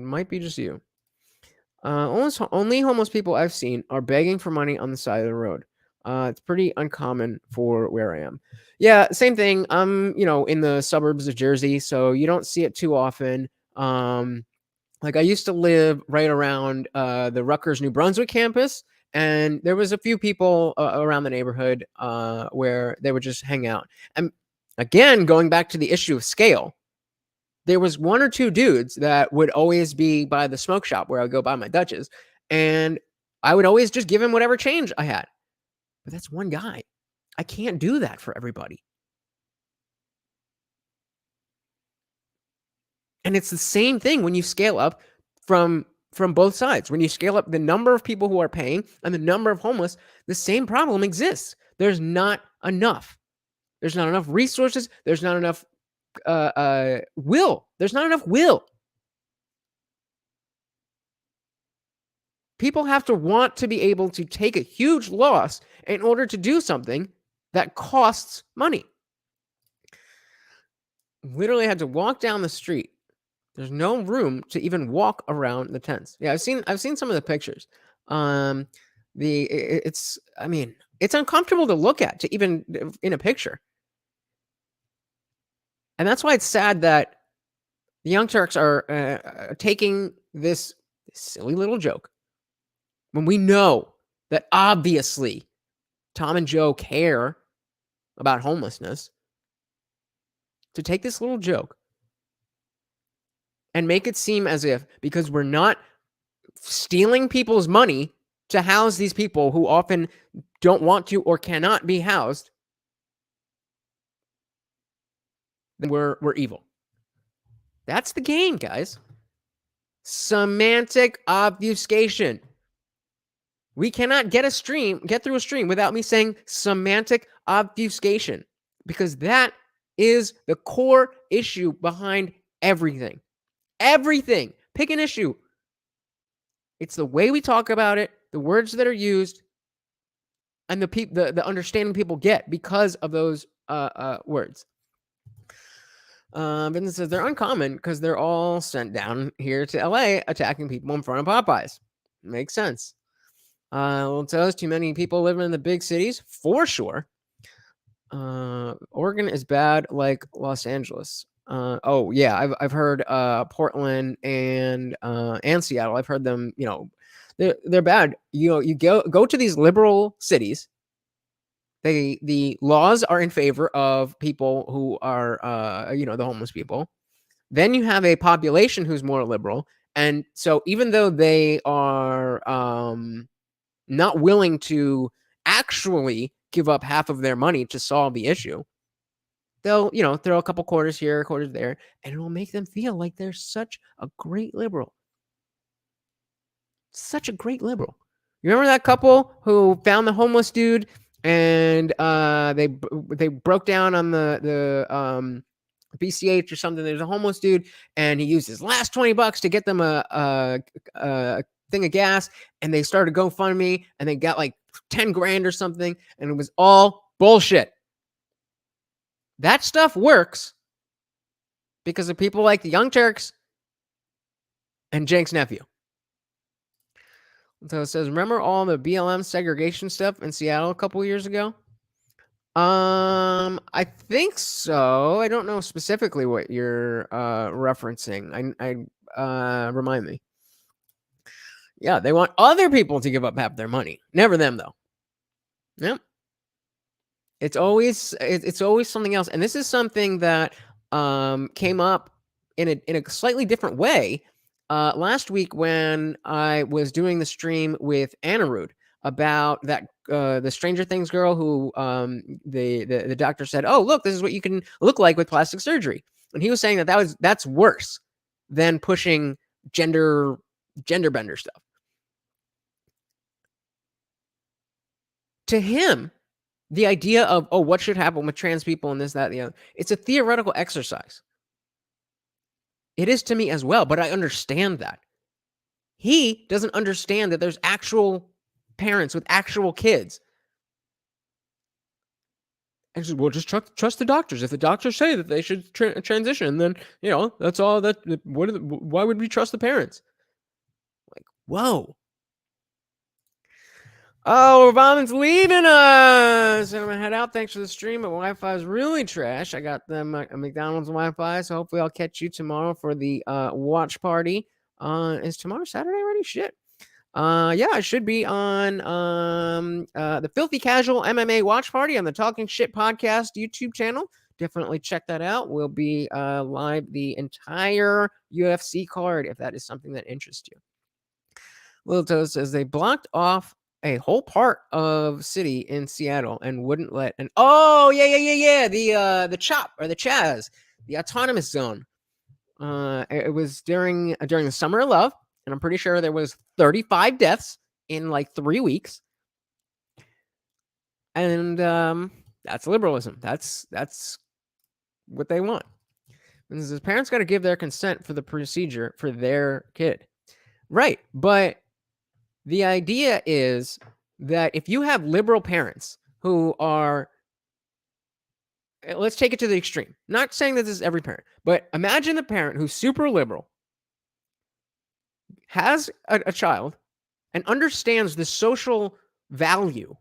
Might be just you. Only homeless people I've seen are begging for money on the side of the road. It's pretty uncommon for where I am. Yeah, same thing. I'm, in the suburbs of Jersey, so you don't see it too often. Like I used to live right around the Rutgers New Brunswick campus, and there was a few people around the neighborhood where they would just hang out. And again, going back to the issue of scale, there was one or two dudes that would always be by the smoke shop where I would go buy my Dutches, and I would always just give him whatever change I had. But that's one guy. I can't do that for everybody. And it's the same thing when you scale up from both sides. When you scale up the number of people who are paying and the number of homeless, the same problem exists. There's not enough. There's not enough resources. There's not enough will. There's not enough will. People have to want to be able to take a huge loss in order to do something that costs money. Literally had to walk down the street. There's no room to even walk around the tents. Yeah, I've seen some of the pictures. It's uncomfortable to look at, to even in a picture. And that's why it's sad that the Young Turks are taking this silly little joke when we know that obviously Tom and Joe care about homelessness, to take this little joke and make it seem as if, because we're not stealing people's money to house these people who often don't want to or cannot be housed, then we're evil. That's the game, guys. Semantic obfuscation. We cannot get through a stream without me saying semantic obfuscation, because that is the core issue behind everything. Everything. Pick an issue. It's the way we talk about it, the words that are used, and the understanding people get because of those words. Business says they're uncommon because they're all sent down here to LA attacking people in front of Popeyes. Makes sense. Well, tell us too many people living in the big cities for sure. Oregon is bad like Los Angeles. Oh yeah, I've heard Portland and Seattle. I've heard them. They're bad. You go to these liberal cities. The laws are in favor of people who are the homeless people. Then you have a population who's more liberal, and so even though they are not willing to actually give up half of their money to solve the issue, they'll throw a couple quarters here, quarters there, and it will make them feel like they're such a great liberal. Such a great liberal. You remember that couple who found the homeless dude and they broke down on the BCH or something? There's a homeless dude and he used his last $20 to get them a thing of gas, and they started GoFundMe and they got like 10 grand or something, and it was all bullshit. That stuff works because of people like the Young Turks and Jank's nephew. So it says, remember all the BLM segregation stuff in Seattle a couple years ago? I think so. I don't know specifically what you're referencing. I remind me. Yeah, they want other people to give up half their money. Never them, though. Yep. It's always something else. And this is something that came up in a slightly different way last week when I was doing the stream with Anirudh about that the Stranger Things girl who the doctor said, "Oh, look, this is what you can look like with plastic surgery," and he was saying that's worse than pushing gender bender stuff. To him, the idea of, oh, what should happen with trans people and this, that, and the other, it's a theoretical exercise. It is to me as well, but I understand that. He doesn't understand that there's actual parents with actual kids. And says, well, just trust the doctors. If the doctors say that they should transition, then, that's all that, why would we trust the parents? Like, whoa. Oh, Ramon's leaving us. I'm going to head out. Thanks for the stream. My Wi-Fi is really trash. I got them McDonald's Wi-Fi, so hopefully I'll catch you tomorrow for the watch party. Is tomorrow Saturday already? Shit. Yeah, I should be on the Filthy Casual MMA watch party on the Talking Shit Podcast YouTube channel. Definitely check that out. We'll be live the entire UFC card if that is something that interests you. Little Toast says they blocked off a whole part of city in Seattle and wouldn't let the CHOP or the Chaz, the autonomous zone. It was during the Summer of Love, and I'm pretty sure there was 35 deaths in like 3 weeks. And that's liberalism. That's what they want. And his parents got to give their consent for the procedure for their kid. Right, but the idea is that if you have liberal parents who are, let's take it to the extreme. Not saying that this is every parent, but imagine the parent who's super liberal, has a child, and understands the social value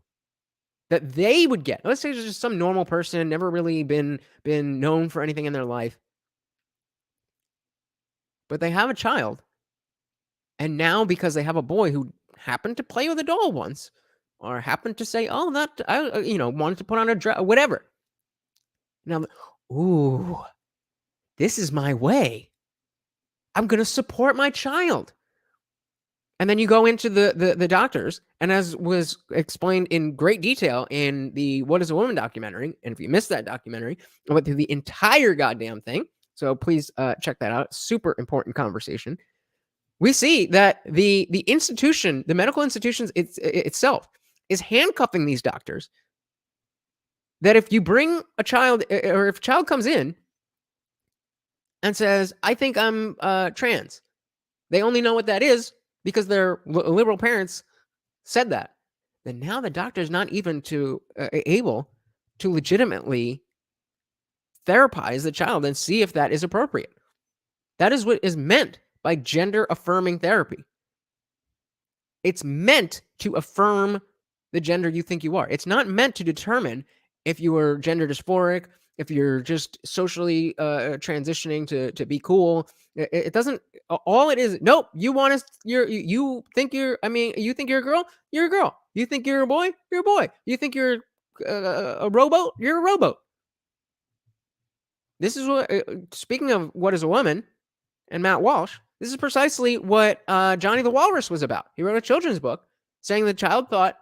that they would get. Let's say it's just some normal person, never really been known for anything in their life, but they have a child, and now because they have a boy who happened to play with a doll once, or happened to say, "Oh, wanted to put on a dress," whatever. Now, ooh, this is my way. I'm going to support my child. And then you go into the doctors, and as was explained in great detail in the What is a Woman documentary, and if you missed that documentary, I went through the entire goddamn thing, so please check that out. Super important conversation. We see that the institution, the medical institutions itself, is handcuffing these doctors. That if you bring a child, or if a child comes in and says, "I think I'm trans," they only know what that is because their liberal parents said that. Then now the doctor's not even able to legitimately therapize the child and see if that is appropriate. That is what is meant by gender affirming therapy. It's meant to affirm the gender you think you are. It's not meant to determine if you are gender dysphoric, if you're just socially transitioning to be cool. It doesn't. All it is. Nope. You want us. You think you're. I mean, you think you're a girl. You're a girl. You think you're a boy. You're a boy. You think you're a rowboat. You're a rowboat. This is what. Speaking of what is a woman, and Matt Walsh. This is precisely what Johnny the Walrus was about. He wrote a children's book saying the child thought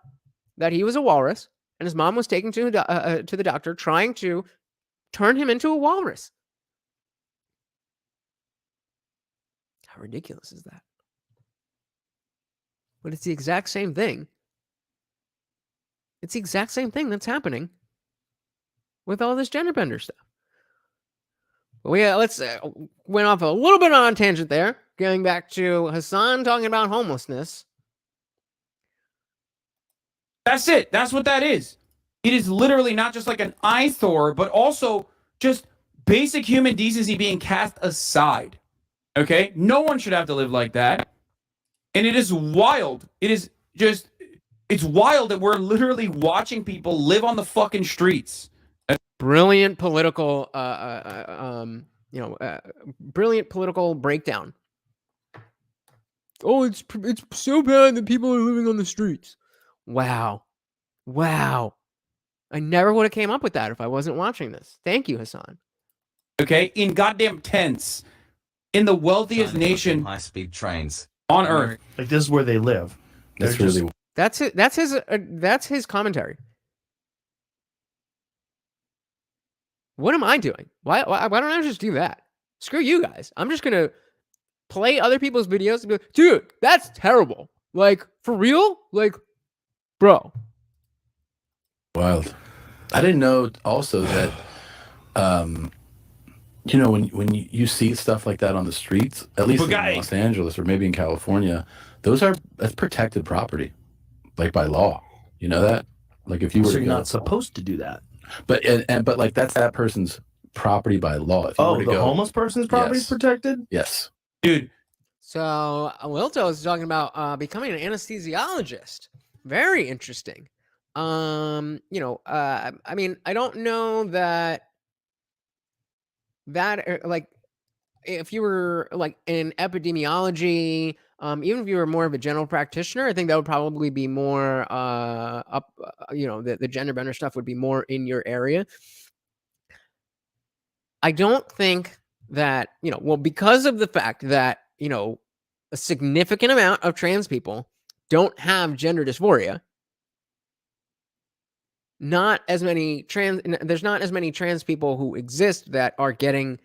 that he was a walrus, and his mom was taken to the doctor trying to turn him into a walrus. How ridiculous is that? But it's the exact same thing. It's the exact same thing that's happening with all this gender bender stuff. But let's went off a little bit on a tangent there. Going back to Hassan talking about homelessness. That's it. That's what that is. It is literally not just like an eyesore, but also just basic human decency being cast aside. Okay? No one should have to live like that. And it is wild. It is just, it's wild that we're literally watching people live on the fucking streets. Brilliant political, brilliant political breakdown. Oh, it's so bad that people are living on the streets. Wow. I never would have came up with that if I wasn't watching this. Thank you, Hassan. Okay, in goddamn tents. in the wealthiest China nation high-speed trains on earth. Like this is where they live. They're That's just really That's his commentary. What am I doing? Why don't I just do that? Screw you guys. I'm just gonna play other people's videos and be like, dude, that's terrible. Like, for real? Like, bro. wild. I didn't know also that, you know, when you see stuff like that on the streets, at least in Los Angeles or maybe in California, that's protected property, like by law. You know that? Like if you were so you're not supposed to do that. But but like that's that person's property by law. If you were to the go, homeless person's property is protected? Yes. Dude. So Wilto is talking about becoming an anesthesiologist. Very interesting. You know, I mean, I don't know that like if you were like in epidemiology, even if you were more of a general practitioner, I think that would probably be more up, you know, the gender bender stuff would be more in your area. I don't think that, you know, well, because of the fact that, you know, a significant amount of trans people don't have gender dysphoria, there's not as many trans people who exist that are getting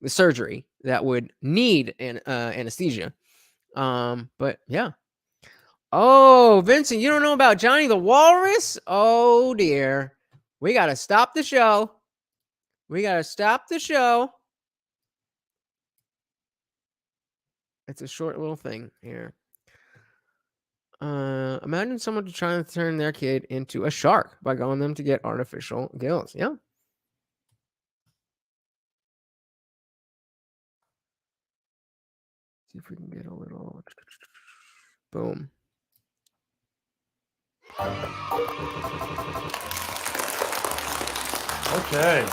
the surgery that would need an anesthesia. But yeah. Oh, Vincent, you don't know about Johnny the Walrus? Oh dear. We gotta stop the show. It's a short little thing here. Imagine someone trying to turn their kid into a shark by going them to get artificial gills. Yeah. See if we can get a little boom. Okay.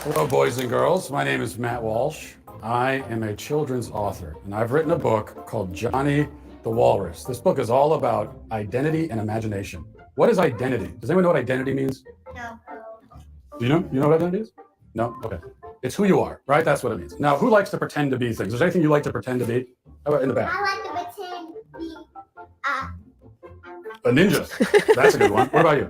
Hello, boys and girls. My name is Matt Walsh. I am a children's author, and I've written a book called Johnny the Walrus. This book is all about identity and imagination. What is identity? Does anyone know what identity means? No. Do you know? You know what identity is? No? Okay. It's who you are, right? That's what it means. Now, who likes to pretend to be things? Is there anything you like to pretend to be? How about in the back? I like to pretend to be a ninja. That's a good one. What about you?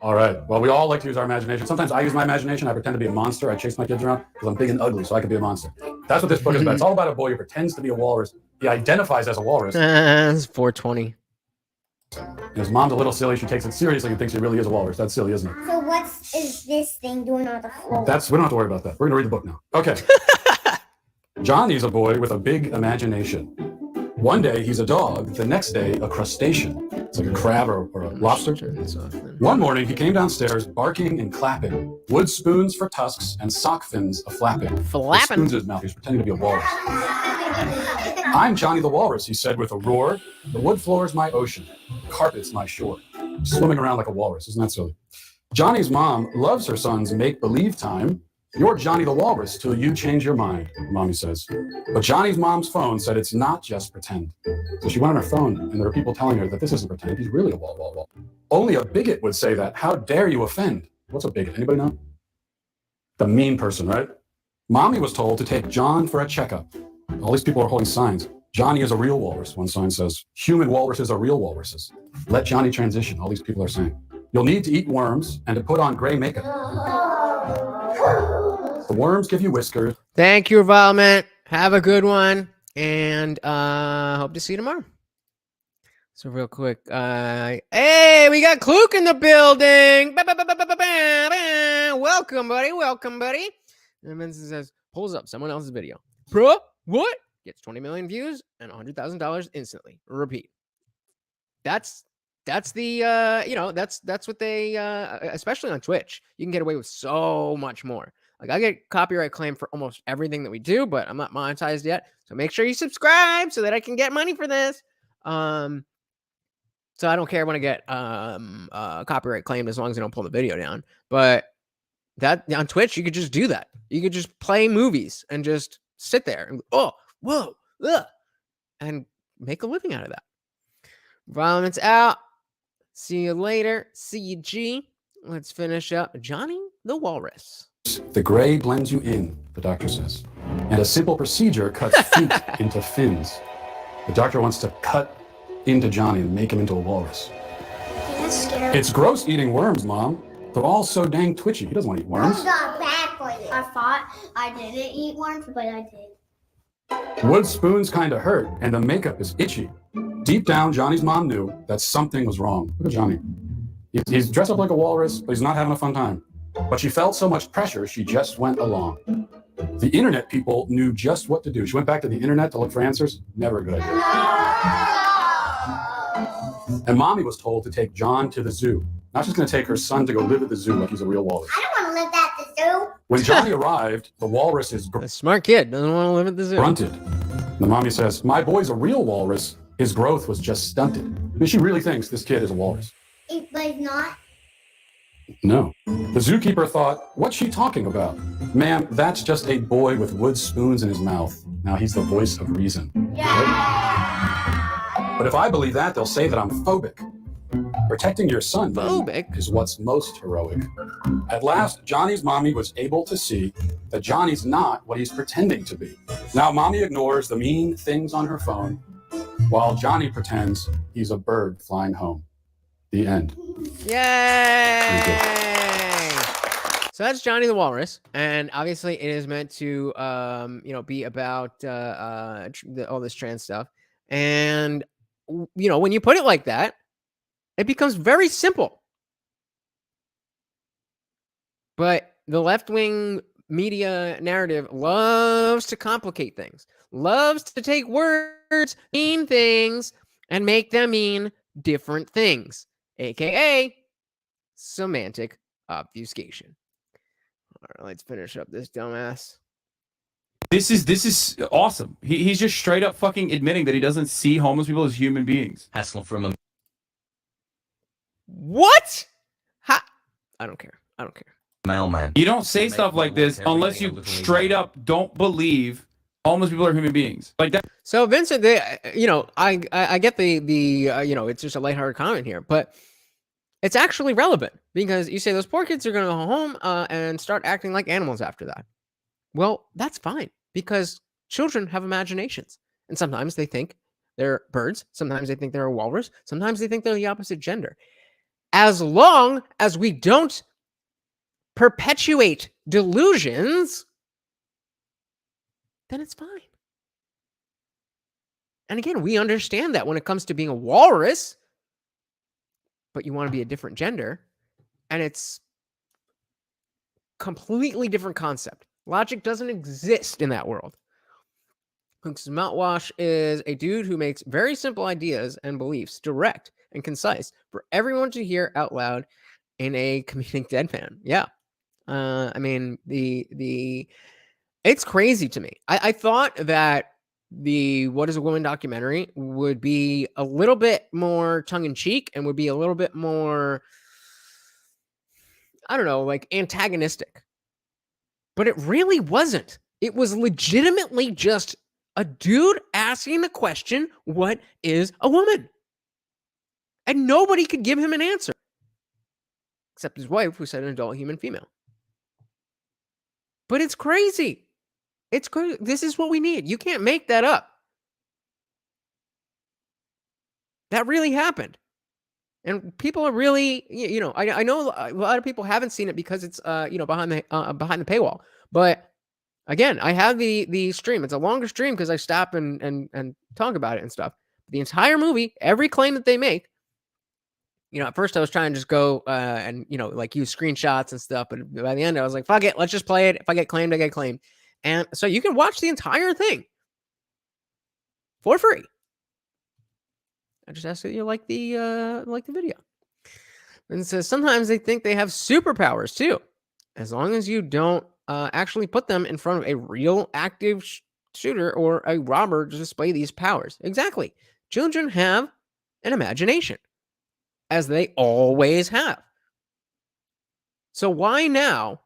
All right. Well, we all like to use our imagination. Sometimes I use my imagination. I pretend to be a monster. I chase my kids around because I'm big and ugly, so I could be a monster. That's what this book is about. It's all about a boy who pretends to be a walrus. He identifies as a walrus. It's 420. His mom's a little silly. She takes it seriously and thinks he really is a walrus. That's silly, isn't it? So what is this thing doing on the floor? We don't have to worry about that. We're going to read the book now. Okay. Johnny's a boy with a big imagination. One day he's a dog. The next day a crustacean. It's like a crab or a lobster. One morning he came downstairs barking and clapping. Wood spoons for tusks and sock fins a-flapping. Flapping. Spoons in his mouth. He's pretending to be a walrus. I'm Johnny the Walrus, he said with a roar. The wood floor's my ocean. Carpet's my shore. Swimming around like a walrus. Isn't that silly? Johnny's mom loves her son's make-believe time. You're Johnny the Walrus till you change your mind, Mommy says. But Johnny's mom's phone said it's not just pretend. So she went on her phone, and there were people telling her that this isn't pretend. He's really a wall. Only a bigot would say that. How dare you offend? What's a bigot? Anybody know? The mean person, right? Mommy was told to take John for a checkup. All these people are holding signs. Johnny is a real walrus, one sign says. Human walruses are real walruses. Let Johnny transition, all these people are saying. You'll need to eat worms and to put on gray makeup. The worms give you whiskers. Thank you, Environment. Have a good one. And hope to see you tomorrow. So real quick. Hey, we got Kluk in the building. Welcome, buddy. Welcome, buddy. And Vincent says, pulls up someone else's video. Bro, what? Gets 20 million views and $100,000 instantly. Repeat. That's the you know, that's what they especially on Twitch, you can get away with so much more. Like I get copyright claim for almost everything that we do, but I'm not monetized yet. So make sure you subscribe so that I can get money for this. So I don't care when I get copyright claimed as long as I don't pull the video down. But that on Twitch, you could just do that. You could just play movies and just sit there and and make a living out of that. Violence out. See you later. See you, G. Let's finish up Johnny the Walrus. The gray blends you in, the doctor says. and a simple procedure cuts feet into fins. The doctor wants to cut into Johnny and make him into a walrus. That's scary. It's gross eating worms, Mom. They're all so dang twitchy. He doesn't want to eat worms. Mom got bad for you. I thought I didn't eat worms, but I did. Wood spoons kind of hurt, and the makeup is itchy. Deep down, Johnny's mom knew that something was wrong. Look at Johnny. He's dressed up like a walrus, but he's not having a fun time. But she felt so much pressure, she just went along. The internet people knew just what to do. She went back to the internet to look for answers. Never a good idea. And Mommy was told to take John to the zoo. Not just going to take her son to go live at the zoo like he's a real walrus. I don't want to live at the zoo. When Johnny arrived, the walrus is A smart kid doesn't want to live at the zoo. grunted. The mommy says, "My boy's a real walrus. His growth was just stunted." I mean, she really thinks this kid is a walrus. But it's not. No. The zookeeper thought, "What's she talking about? Ma'am, that's just a boy with wood spoons in his mouth. Now he's the voice of reason." But if I believe that, they'll say that I'm phobic. Protecting your son is what's most heroic. At last, Johnny's mommy was able to see that Johnny's not what he's pretending to be. Now, mommy ignores the mean things on her phone, while Johnny pretends he's a bird flying home. The end. Yay! So that's Johnny the Walrus, and obviously it is meant to, be about all this trans stuff. And when you put it like that, it becomes very simple. But the left-wing media narrative loves to complicate things, loves to take words, mean things, and make them mean different things, aka semantic obfuscation. All right, let's finish up this dumbass. This is awesome. He's just straight up fucking admitting that he doesn't see homeless people as human beings. Hassle from a What? I don't care. mailman. You don't say stuff like this unless you straight up don't believe homeless people are human beings. Like that. So Vincent, I get the it's just a lighthearted comment here, but it's actually relevant because you say those poor kids are going to go home and start acting like animals after that. Well, that's fine because children have imaginations, and sometimes they think they're birds, sometimes they think they're a walrus, sometimes they think they're the opposite gender. As long as we don't perpetuate delusions, then it's fine. And again, we understand that when it comes to being a walrus, but you want to be a different gender, and it's completely different concept. Logic doesn't exist in that world. Mouthwash is a dude who makes very simple ideas and beliefs direct and concise for everyone to hear out loud in a comedic deadpan. Yeah. It's crazy to me. I thought that the What is a Woman documentary would be a little bit more tongue-in-cheek and would be a little bit more, I don't know, like antagonistic. But it really wasn't. It was legitimately just a dude asking the question, what is a woman? And nobody could give him an answer. Except his wife, who said an adult human female. But it's crazy. It's crazy. This is what we need. You can't make that up. That really happened. And people are really, I know a lot of people haven't seen it because it's, behind the paywall. But again, I have the stream. It's a longer stream because I stop and talk about it and stuff. The entire movie, every claim that they make, at first I was trying to just go and use screenshots and stuff. But by the end, I was like, fuck it, let's just play it. If I get claimed, I get claimed. And so you can watch the entire thing for free. I just ask that you like the video. And it says sometimes they think they have superpowers too, as long as you don't actually put them in front of a real active shooter or a robber to display these powers. Exactly. Children have an imagination, as they always have. So why now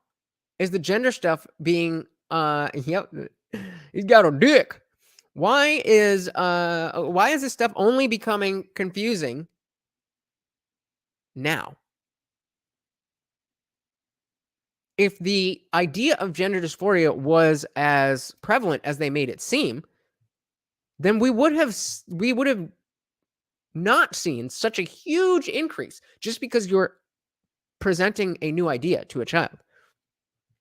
is the gender stuff being yep, he's got a dick. Why is this stuff only becoming confusing now? if the idea of gender dysphoria was as prevalent as they made it seem, then we would have not seen such a huge increase just because you're presenting a new idea to a child.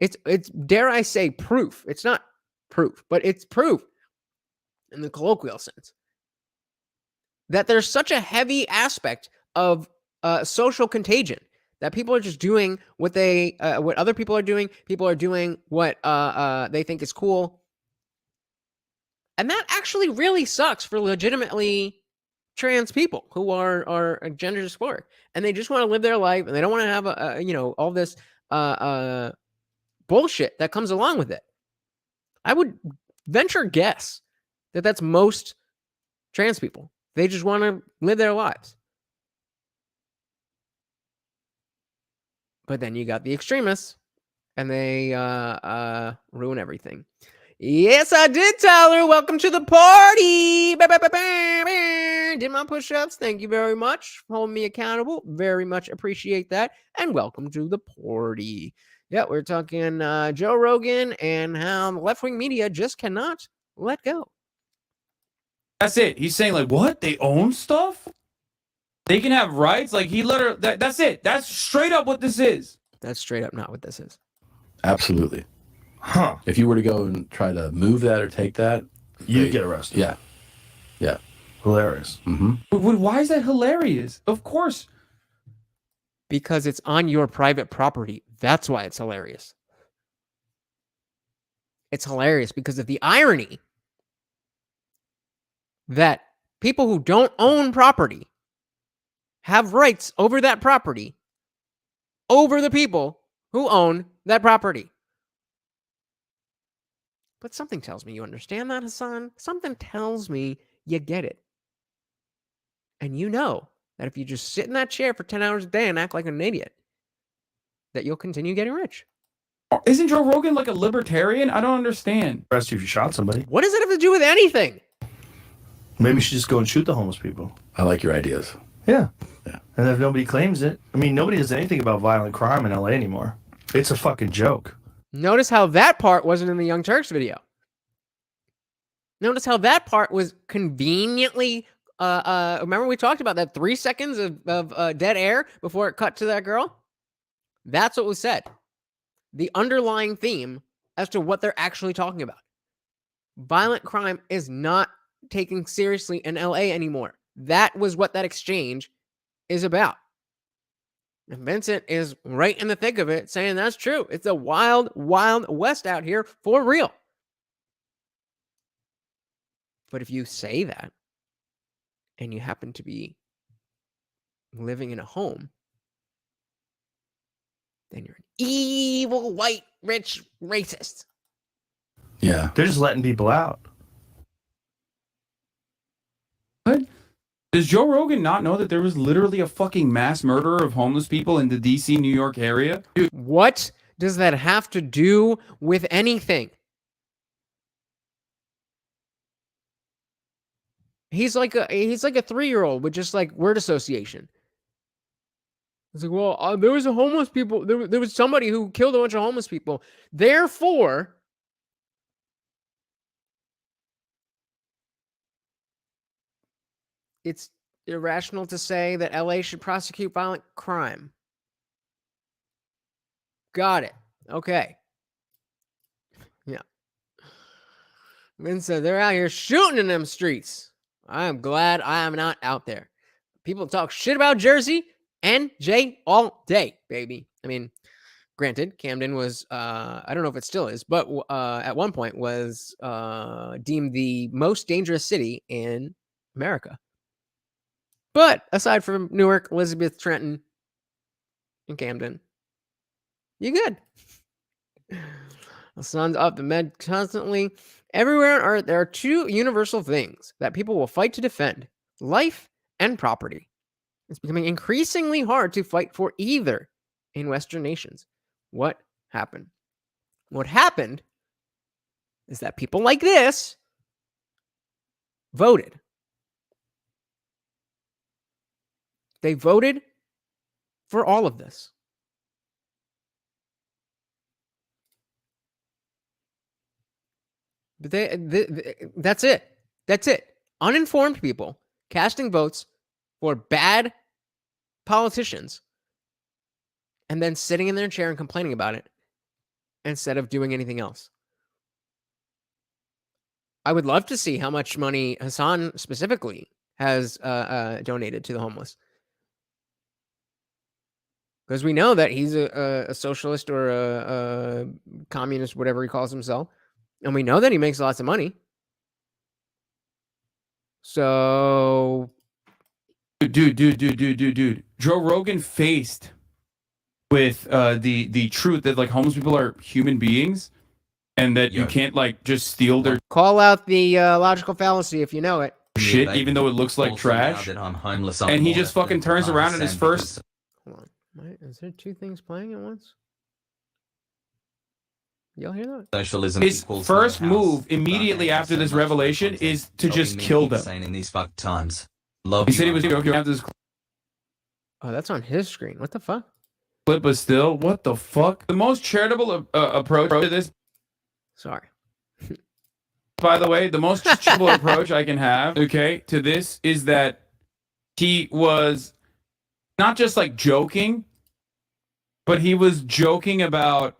It's dare I say proof. It's not proof, but it's proof in the colloquial sense that there's such a heavy aspect of social contagion that people are just doing what other people are doing. People are doing what they think is cool. And that actually really sucks for legitimately trans people who are gender dysphoric, and they just want to live their life, and they don't want to have all this bullshit that comes along with it. I would venture guess that that's most trans people. They just want to live their lives. But then you got the extremists, and they ruin everything. Yes, I did, Tyler. Welcome to the party. Did my push-ups. Thank you very much for holding me accountable. Very much appreciate that. And welcome to the party. Yeah, we're talking Joe Rogan and how the left-wing media just cannot let go. That's it. He's saying, like, what? They own stuff? They can have rights? Like, he let her... That's it. That's straight up what this is. That's straight up not what this is. Absolutely. Huh. If you were to go and try to move that or take that, you'd get arrested. Yeah. Yeah. Hilarious. Mm-hmm. But why is that hilarious? Of course. Because it's on your private property. That's why it's hilarious. It's hilarious because of the irony that people who don't own property have rights over that property over the people who own that property. But something tells me you understand that, Hassan. Something tells me you get it. And you know that if you just sit in that chair for 10 hours a day and act like an idiot, that you'll continue getting rich. Isn't Joe Rogan like a libertarian? I don't understand. Arrest you if you shot somebody. What does it have to do with anything? Maybe you should just go and shoot the homeless people. I like your ideas. Yeah. And if nobody claims it, I mean, nobody does anything about violent crime in LA anymore. It's a fucking joke. Notice how that part wasn't in the Young Turks video. Notice how that part was conveniently, remember we talked about that 3 seconds of dead air before it cut to that girl? That's what was said. The underlying theme as to what they're actually talking about. Violent crime is not taken seriously in LA anymore. That was what that exchange is about. And Vincent is right in the thick of it, saying that's true. It's a wild, wild west out here for real. But if you say that, and you happen to be living in a home, then you're an evil, white, rich racist. Yeah. They're just letting people out. What? Does Joe Rogan not know that there was literally a fucking mass murder of homeless people in the DC, New York area? Dude, what does that have to do with anything? He's like a 3-year-old with just like word association. It's like, well, there was a homeless people. There was somebody who killed a bunch of homeless people. Therefore, it's irrational to say that LA should prosecute violent crime. Got it. Okay. Yeah. Vince said they're out here shooting in them streets. I am glad I am not out there. People talk shit about Jersey and Jay all day, baby. I mean, granted, Camden was, I don't know if it still is, but at one point was deemed the most dangerous city in America. But aside from Newark, Elizabeth, Trenton, and Camden, you good. The sun's up, the med constantly. Everywhere on earth, there are two universal things that people will fight to defend: life and property. It's becoming increasingly hard to fight for either in Western nations. What happened? What happened is that people like this voted. They voted for all of this. But that's it. That's it. Uninformed people casting votes for bad politicians and then sitting in their chair and complaining about it instead of doing anything else. I would love to see how much money Hassan specifically has donated to the homeless. Because we know that he's a socialist or a communist, whatever he calls himself. And we know that he makes lots of money. So... Dude. Joe Rogan faced with the truth that like homeless people are human beings and that you can't like just steal their Call out the logical fallacy if you know it. shit, even though it looks like trash. And he just fucking turns around and his first... Hold on. Is there two things playing at once? Y'all hear that? Socialism. His first move immediately after this revelation is to just kill them. In these fucked times. He said he was joking after this Oh, that's on his screen. What the fuck? clip, but still, what the fuck? The most charitable approach to this... Sorry. By the way, the most charitable approach I can have, okay, to this is that he was not just like joking, but he was joking about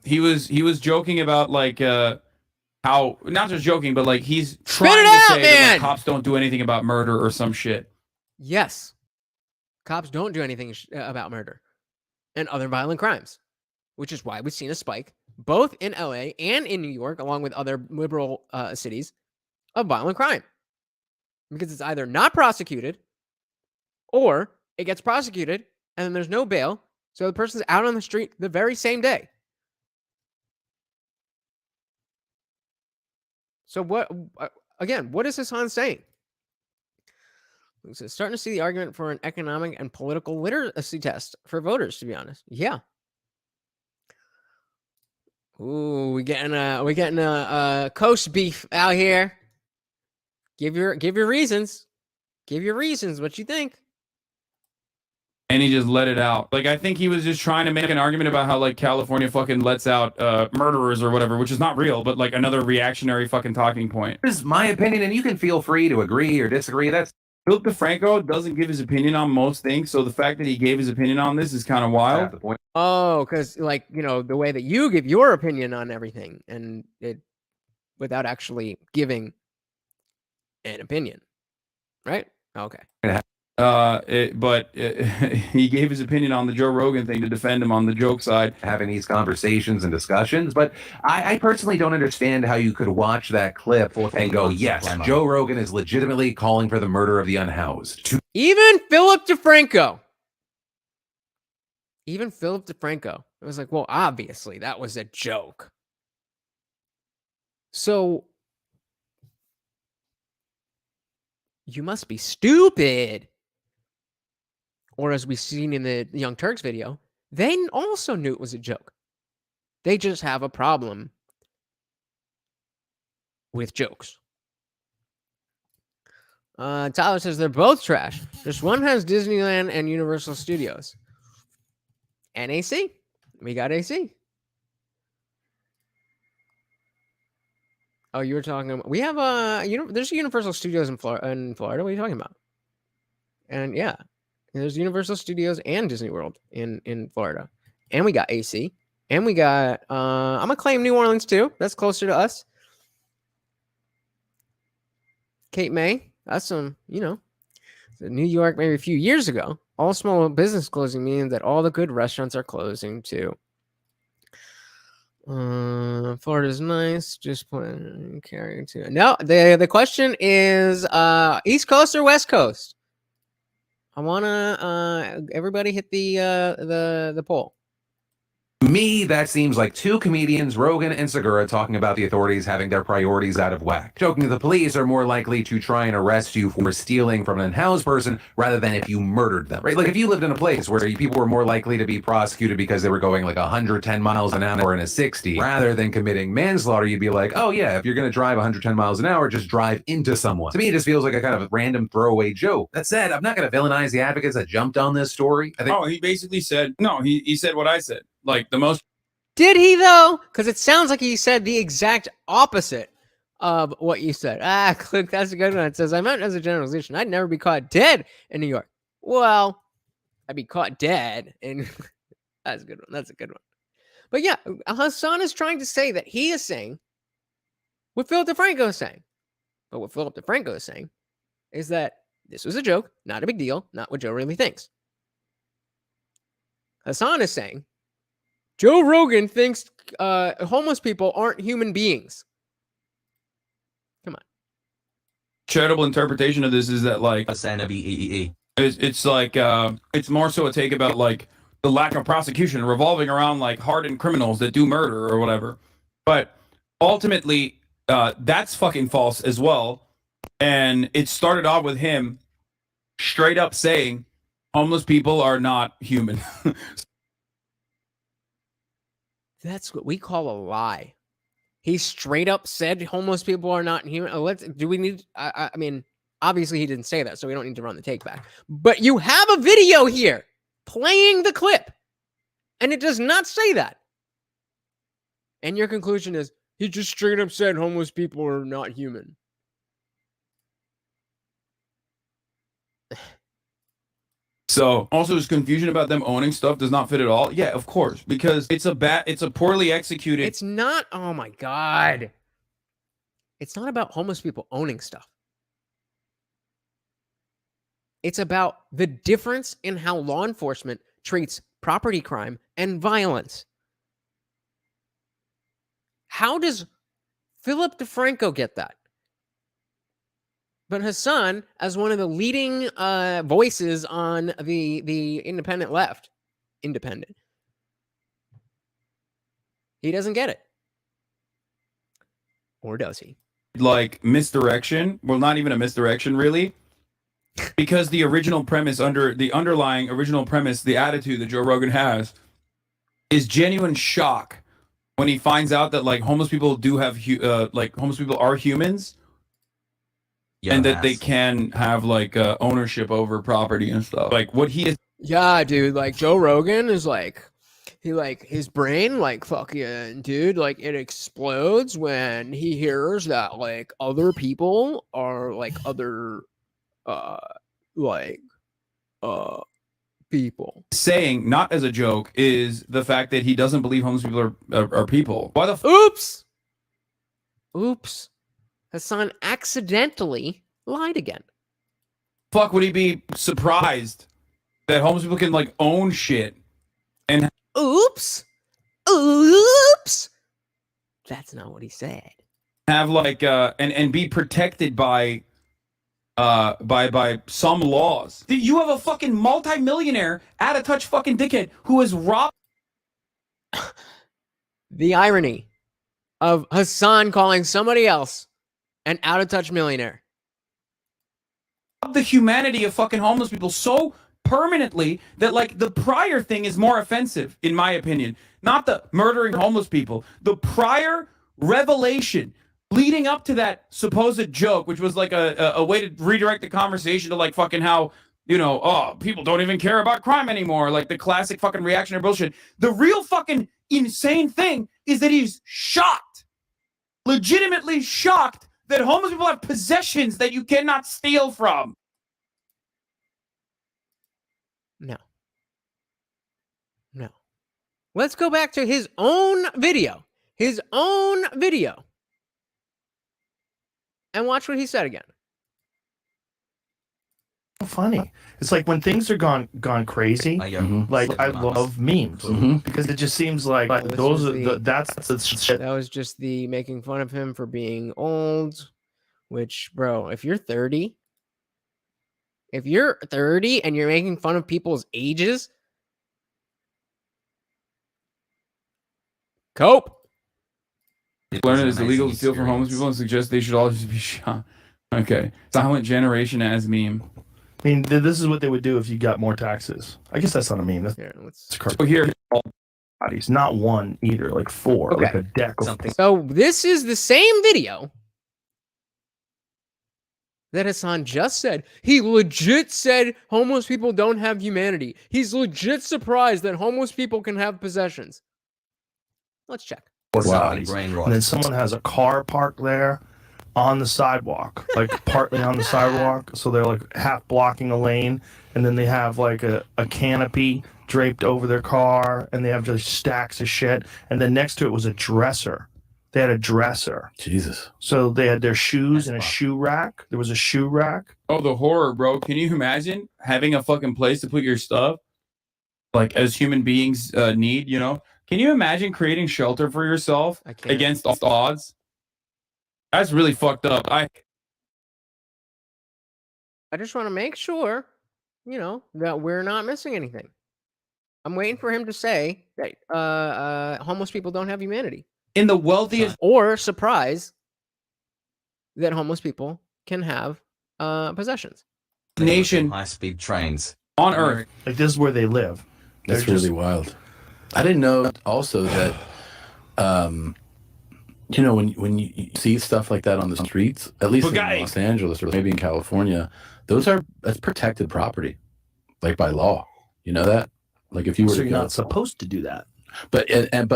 he was joking about like how, not just joking, but like he's trying to say that like, cops don't do anything about murder or some shit. Yes. Cops don't do anything about murder and other violent crimes, which is why we've seen a spike both in LA and in New York, along with other liberal cities, of violent crime. Because it's either not prosecuted or it gets prosecuted and then there's no bail. So the person's out on the street the very same day. So what, again, what is Hassan saying? So starting to see the argument for an economic and political literacy test for voters, to be honest. Yeah. Ooh, we getting a coast beef out here. Give your reasons. Give your reasons. What you think? And he just let it out. Like, I think he was just trying to make an argument about how, like, California fucking lets out murderers or whatever, which is not real, but, like, another reactionary fucking talking point. This is my opinion, and you can feel free to agree or disagree. That's Philip DeFranco doesn't give his opinion on most things, so the fact that he gave his opinion on this is kind of wild. Oh, because, like, you know, the way that you give your opinion on everything, and it without actually giving an opinion, right? Okay. He gave his opinion on the Joe Rogan thing to defend him on the joke side. having these conversations and discussions, but I personally don't understand how you could watch that clip and go, yes, Joe Rogan is legitimately calling for the murder of the unhoused. Even Philip DeFranco. Even Philip DeFranco. It was like, well, obviously, that was a joke. So, you must be stupid. Or as we've seen in the Young Turks video, they also knew it was a joke. They just have a problem with jokes. Tyler says they're both trash. Just one has Disneyland and Universal Studios. And AC. We got AC. Oh, you were talking about... We have there's Universal Studios in Florida. What are you talking about? And yeah. There's Universal Studios and Disney World in Florida. And we got AC. And we got... I'm going to claim New Orleans, too. That's closer to us. Cape May. That's some, you know... New York, maybe a few years ago. All small business closing means that all the good restaurants are closing, too. Florida's nice. Just carrying to... No, the question is East Coast or West Coast? I want to everybody hit the poll. To me, that seems like two comedians, Rogan and Segura, talking about the authorities having their priorities out of whack. Joking that the police are more likely to try and arrest you for stealing from an unhoused person rather than if you murdered them, right? Like if you lived in a place where people were more likely to be prosecuted because they were going like 110 miles an hour in a 60 rather than committing manslaughter, you'd be like, oh yeah, if you're going to drive 110 miles an hour, just drive into someone. To me, it just feels like a kind of a random throwaway joke. That said, I'm not going to villainize the advocates that jumped on this story. I think he basically said, no, he said what I said. Like the most Did he though? Because it sounds like he said the exact opposite of what you said. Click, that's a good one. It says, I meant as a generalization, I'd never be caught dead in New York. Well, I'd be caught dead in... That's a good one. That's a good one. But yeah, Hassan is trying to say that he is saying what Philip DeFranco is saying. But what Philip DeFranco is saying is that this was a joke, not a big deal, not what Joe really thinks. Hassan is saying Joe Rogan thinks homeless people aren't human beings. Come on. Charitable interpretation of this is that like it's like it's more so a take about like the lack of prosecution revolving around like hardened criminals that do murder or whatever. But ultimately, that's fucking false as well. And it started off with him straight up saying homeless people are not human. That's what we call a lie. He straight up said homeless people are not human. Do we need... I mean, obviously he didn't say that, so we don't need to run the take back. But you have a video here playing the clip, and it does not say that. And your conclusion is, he just straight up said homeless people are not human. So also his confusion about them owning stuff does not fit at all. Yeah, of course, because it's a poorly executed. It's not, oh my God. It's not about homeless people owning stuff. It's about the difference in how law enforcement treats property crime and violence. How does Philip DeFranco get that? But Hassan, as one of the leading voices on the independent left, independent, he doesn't get it. Or does he? Like misdirection. Well, not even a misdirection, really. Because the original premise, the underlying original premise, the attitude that Joe Rogan has is genuine shock when he finds out that like homeless people do have like homeless people are humans. Yeah, and that they can have like ownership over property and stuff. Like what he is. Yeah, dude. Like Joe Rogan is like, he like his brain like fucking dude like it explodes when he hears that like other people are like other people. Saying not as a joke is the fact that he doesn't believe homeless people are people. Why the Oops. Hassan accidentally lied again. Fuck would he be surprised that homeless people can like own shit and oops that's not what he said. Have like and be protected by some laws. You have a fucking multi-millionaire out of touch fucking dickhead who has robbed. The irony of Hassan calling somebody else an out-of-touch millionaire. The humanity of fucking homeless people so permanently that like the prior thing is more offensive, in my opinion. Not the murdering homeless people. The prior revelation leading up to that supposed joke, which was like a way to redirect the conversation to like fucking how, you know, oh, people don't even care about crime anymore. Like the classic fucking reactionary bullshit. The real fucking insane thing is that he's shocked. Legitimately shocked that homeless people have possessions that you cannot steal from. No. Let's go back to his own video. And watch what he said again. Funny. It's like when things are gone crazy. Like I love memes because it just seems like those are that's the shit. That was just the making fun of him for being old. Which, bro, if you're 30 and you're making fun of people's ages, cope. Learn it is illegal to steal from homeless people and suggest they should all just be shot. Okay. Silent generation as meme. I mean, this is what they would do if you got more taxes. I guess that's not a meme. That's so here, bodies, not one either, like four, like a deck of something. So this is the same video that Hassan just said. He legit said homeless people don't have humanity. He's legit surprised that homeless people can have possessions. Let's check. Bodies. And then someone has a car parked there on the sidewalk, like partly on the sidewalk, so they're like half blocking a lane, and then they have like a canopy draped over their car, and they have just stacks of shit, and then next to it was a dresser. They had a dresser. Jesus. So they had their shoes in a shoe rack. There was a shoe rack. Oh, the horror, bro. Can you imagine having a fucking place to put your stuff? Like, as human beings need, you know? Can you imagine creating shelter for yourself against all odds? That's really fucked up. I just want to make sure, you know, that we're not missing anything. I'm waiting for him to say that homeless people don't have humanity. In the wealthiest... Or surprise that homeless people can have possessions. Nation... High-speed trains. On Earth. Like, this is where they live. That's really wild. I didn't know also that, you know, when you see stuff like that on the streets, at least in Los Angeles or maybe in California, that's protected property, like by law. You know that? Like if you were so you're not supposed to do that. But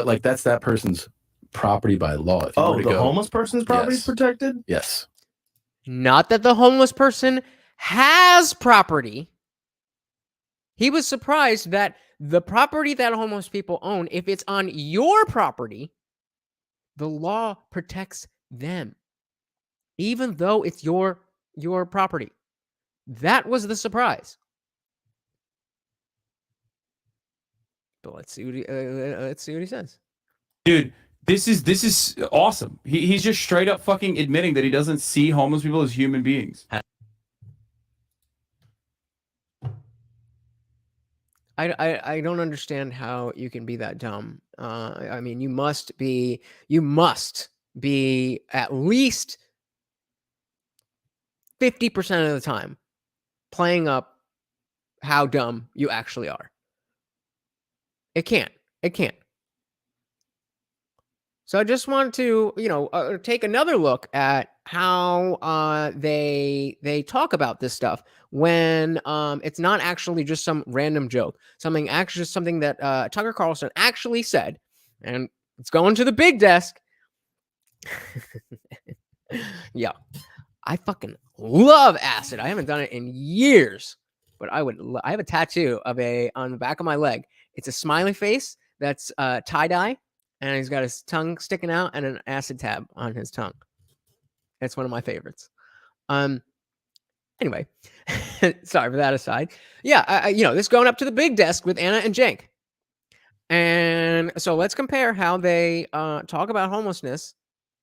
like that's that person's property by law. If you were to the homeless person's property is protected? Yes. Not that the homeless person has property. He was surprised that the property that homeless people own, if it's on your property, the law protects them, even though it's your property. That was the surprise. But let's see what he says. Dude, this is awesome. He's just straight up fucking admitting that he doesn't see homeless people as human beings. I don't understand how you can be that dumb. I mean, you must be at least 50% of the time playing up how dumb you actually are. It can't. So I just want to, you know, take another look at how they talk about this stuff when it's not actually just some random joke, something that Tucker Carlson actually said, and it's going to the big desk. Yeah, I fucking love acid. I haven't done it in years, but I have a tattoo on the back of my leg. It's a smiley face that's tie-dye, and he's got his tongue sticking out and an acid tab on his tongue. It's one of my favorites. Anyway, sorry for that aside. Yeah, you know, this going up to the big desk with Anna and Cenk. And so let's compare how they talk about homelessness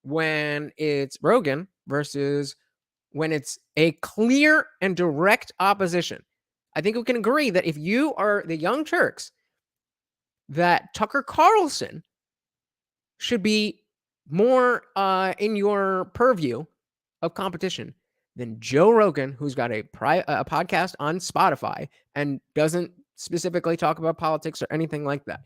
when it's Rogan versus when it's a clear and direct opposition. I think we can agree that if you are the Young Turks, that Tucker Carlson should be more in your purview of competition than Joe Rogan, who's got a podcast on Spotify and doesn't specifically talk about politics or anything like that.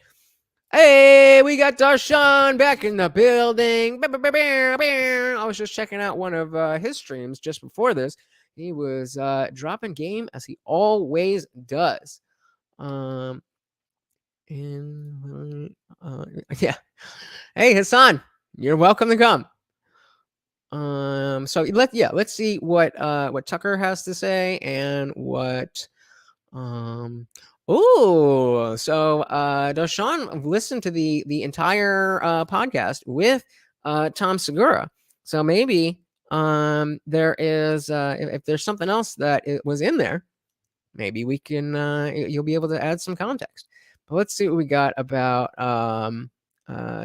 Hey, we got Darshan back in the building. I was just checking out one of his streams just before this. He was dropping game as he always does. Yeah. Hey, Hassan, you're welcome to come. So let's see what Tucker has to say and what Darshan listened to the entire podcast with Tom Segura. So maybe there is if there's something else that was in there, maybe we can you'll be able to add some context. But let's see what we got about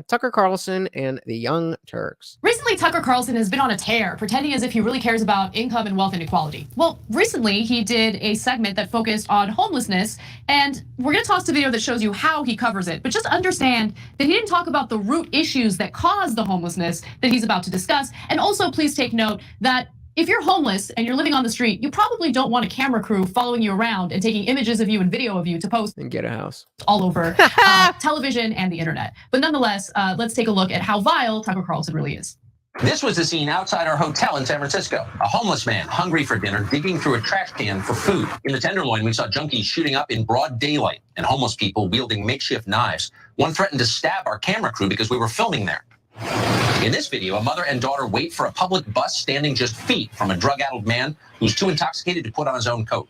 Tucker Carlson and the Young Turks. Recently, Tucker Carlson has been on a tear, pretending as if he really cares about income and wealth inequality. Well, recently he did a segment that focused on homelessness, and we're gonna toss the video that shows you how he covers it. But just understand that he didn't talk about the root issues that cause the homelessness that he's about to discuss. And also, please take note that if you're homeless and you're living on the street, you probably don't want a camera crew following you around and taking images of you and video of you to post and get a house all over television and the internet. But nonetheless, let's take a look at how vile Tucker Carlson really is. This was the scene outside our hotel in San Francisco. A homeless man, hungry for dinner, digging through a trash can for food. In the Tenderloin, we saw junkies shooting up in broad daylight and homeless people wielding makeshift knives. One threatened to stab our camera crew because we were filming there. In this video, a mother and daughter wait for a public bus standing just feet from a drug-addled man who's too intoxicated to put on his own coat.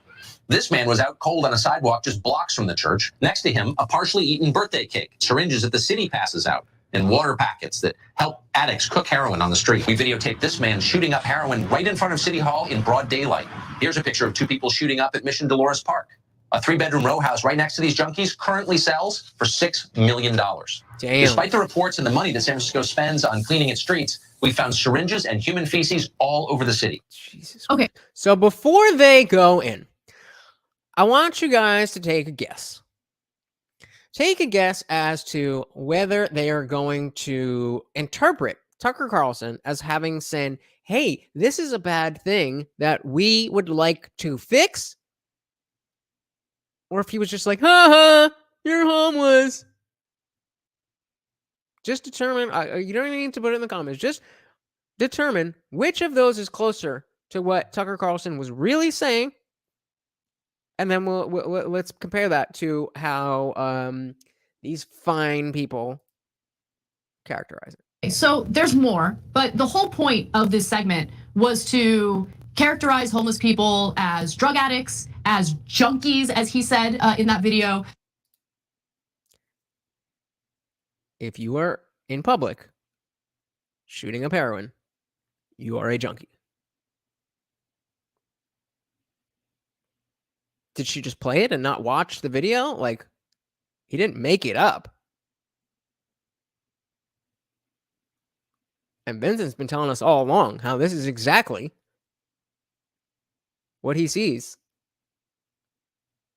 This man was out cold on a sidewalk just blocks from the church. Next to him, a partially eaten birthday cake, syringes that the city passes out, and water packets that help addicts cook heroin on the street. We videotaped this man shooting up heroin right in front of City Hall in broad daylight. Here's a picture of two people shooting up at Mission Dolores Park. A 3-bedroom row house right next to these junkies currently sells for $6 million. Damn. Despite the reports and the money that San Francisco spends on cleaning its streets, we found syringes and human feces all over the city. Jesus. Okay. So before they go in, I want you guys to take a guess. Take a guess as to whether they are going to interpret Tucker Carlson as having said, hey, this is a bad thing that we would like to fix. Or if he was just like, ha, you're homeless. Just determine, you don't even need to put it in the comments. Just determine which of those is closer to what Tucker Carlson was really saying. And then let's compare that to how these fine people characterize it. So there's more, but the whole point of this segment was to characterize homeless people as drug addicts, as junkies, as he said in that video. If you are in public shooting up heroin, you are a junkie. Did she just play it and not watch the video? Like, he didn't make it up. And Vincent's been telling us all along how this is exactly what he sees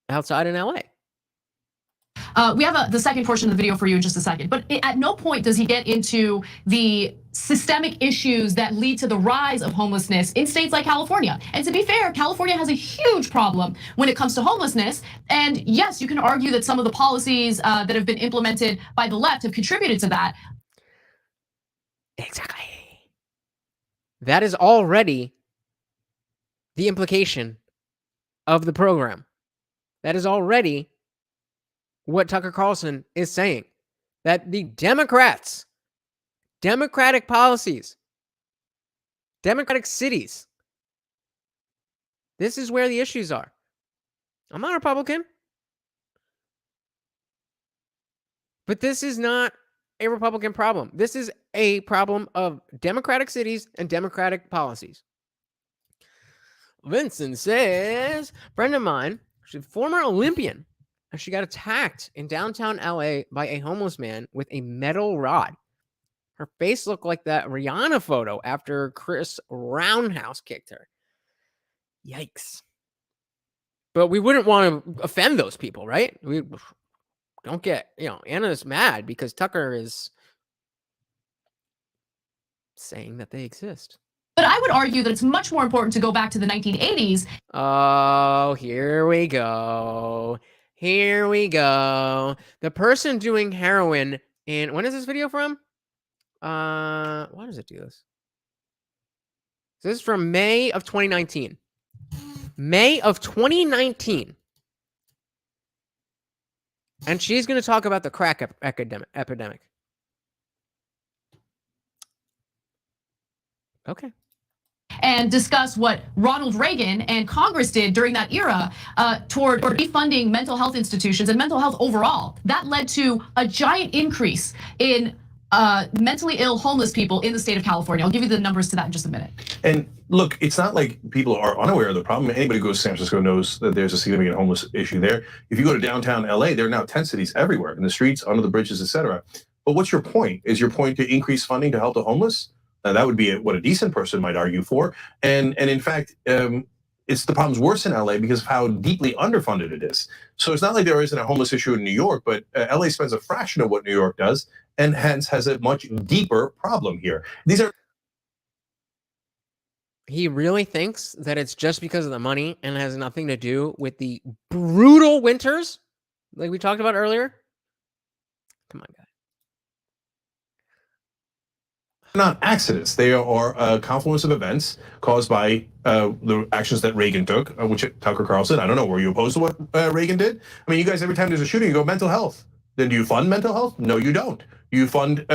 outside in LA. We have the second portion of the video for you in just a second, but at no point does he get into the systemic issues that lead to the rise of homelessness in states like California. And to be fair, California has a huge problem when it comes to homelessness. And yes, you can argue that some of the policies that have been implemented by the left have contributed to that. Exactly. That is already the implication of the program. That is already what Tucker Carlson is saying. That the Democrats, democratic policies, democratic cities, this is where the issues are. I'm not a Republican, but this is not a Republican problem. This is a problem of democratic cities and democratic policies. Vincent says, friend of mine, she's a former Olympian, and she got attacked in downtown LA by a homeless man with a metal rod. Her face looked like that Rihanna photo after Chris Roundhouse kicked her. Yikes. But we wouldn't want to offend those people, right? We don't get, Anna's mad because Tucker is saying that they exist. But I would argue that it's much more important to go back to the 1980s. Oh, here we go. Here we go. The person doing heroin in, when is this video from? Why does it do this? This is from May of 2019. May of 2019. And she's going to talk about the crack epidemic. Okay. And discuss what Ronald Reagan and Congress did during that era toward defunding mental health institutions and mental health overall. That led to a giant increase in mentally ill homeless people in the state of California. I'll give you the numbers to that in just a minute. And look, it's not like people are unaware of the problem. Anybody who goes to San Francisco knows that there's a significant homeless issue there. If you go to downtown LA, there are now tent cities everywhere, in the streets, under the bridges, etc. But what's your point? Is your point to increase funding to help the homeless? That would be what a decent person might argue for. And in fact, it's the problem's worse in LA because of how deeply underfunded it is. So it's not like there isn't a homeless issue in New York, but LA spends a fraction of what New York does, and hence has a much deeper problem here. These are. He really thinks that it's just because of the money and has nothing to do with the brutal winters like we talked about earlier. Come on, guys. not accidents. They are a confluence of events caused by the actions that Reagan took, which Tucker Carlson, I don't know, were you opposed to what Reagan did? I mean, you guys, every time there's a shooting, you go mental health. Then do you fund mental health? No, you don't. Do you fund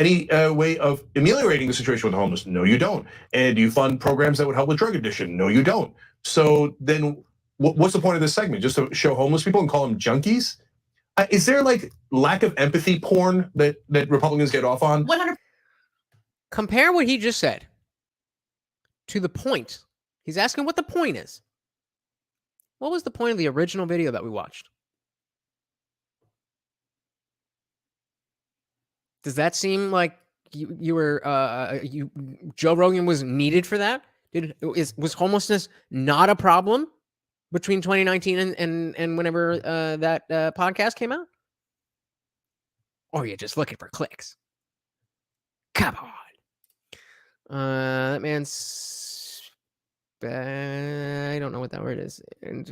any way of ameliorating the situation with the homeless? No, you don't. And do you fund programs that would help with drug addiction? No, you don't. So then what's the point of this segment? Just to show homeless people and call them junkies? Is there like lack of empathy porn that Republicans get off on? 100. Compare what he just said to the point. He's asking what the point is. What was the point of the original video that we watched? Does that seem like Joe Rogan was needed for that? Was homelessness not a problem between 2019 and whenever that podcast came out? Or are you just looking for clicks? Come on. That man's, I don't know what that word is, and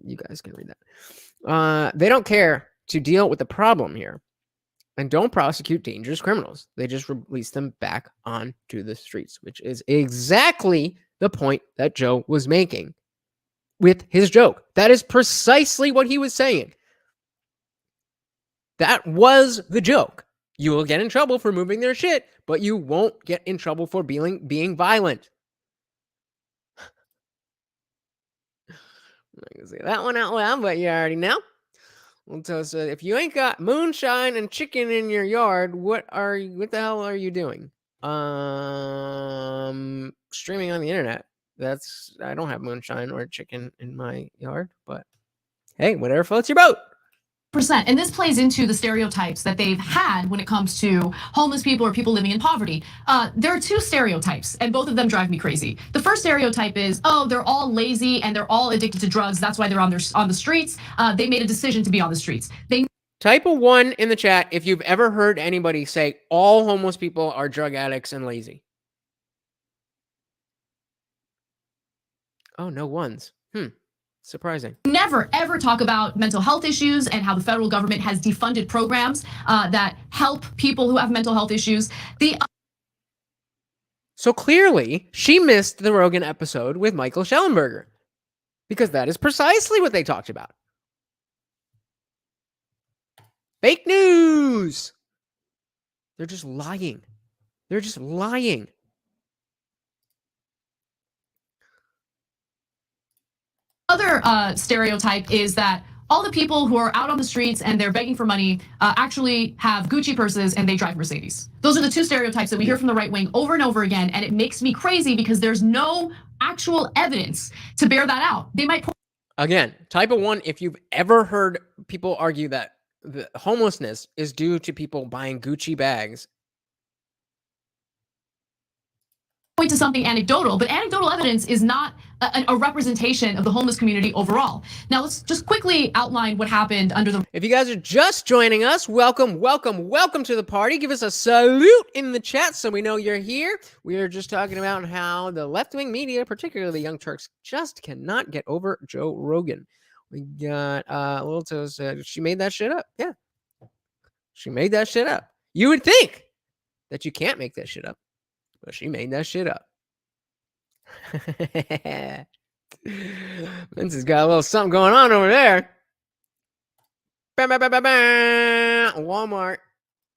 you guys can read that. They don't care to deal with the problem here, and don't prosecute dangerous criminals. They just release them back onto the streets, which is exactly the point that Joe was making with his joke. That is precisely what he was saying. That was the joke. You will get in trouble for moving their shit, but you won't get in trouble for being violent. I'm not gonna say that one out loud, but you already know. So if you ain't got moonshine and chicken in your yard, what the hell are you doing? Streaming on the internet. I don't have moonshine or chicken in my yard, but hey, whatever floats your boat. And this plays into the stereotypes that they've had when it comes to homeless people or people living in poverty. There are two stereotypes, and both of them drive me crazy. The first stereotype is, oh, they're all lazy and they're all addicted to drugs. That's why they're on the streets. They made a decision to be on the streets. Type a 1 in the chat if you've ever heard anybody say all homeless people are drug addicts and lazy. Oh, no ones. Surprising. Never, ever talk about mental health issues and how the federal government has defunded programs that help people who have mental health issues. So clearly, she missed the Rogan episode with Michael Schellenberger, because that is precisely what they talked about. Fake news! They're just lying. They're just lying. Other stereotype is that all the people who are out on the streets and they're begging for money actually have Gucci purses and they drive Mercedes. Those are the two stereotypes that we hear from the right wing over and over again, and it makes me crazy because there's no actual evidence to bear that out. They might Again, type a 1 if you've ever heard people argue that the homelessness is due to people buying Gucci bags. Point to something anecdotal, but anecdotal evidence is not a representation of the homeless community overall. Now let's just quickly outline what happened under the. If you guys are just joining us, welcome to the party. Give us a salute in the chat so we know you're here. We are just talking about how the left-wing media, particularly the Young Turks, just cannot get over Joe Rogan. We got Little Toes said she made that shit up. Yeah, she made that shit up. You would think that you can't make that shit up. But she made that shit up. Vince has got a little something going on over there. Walmart.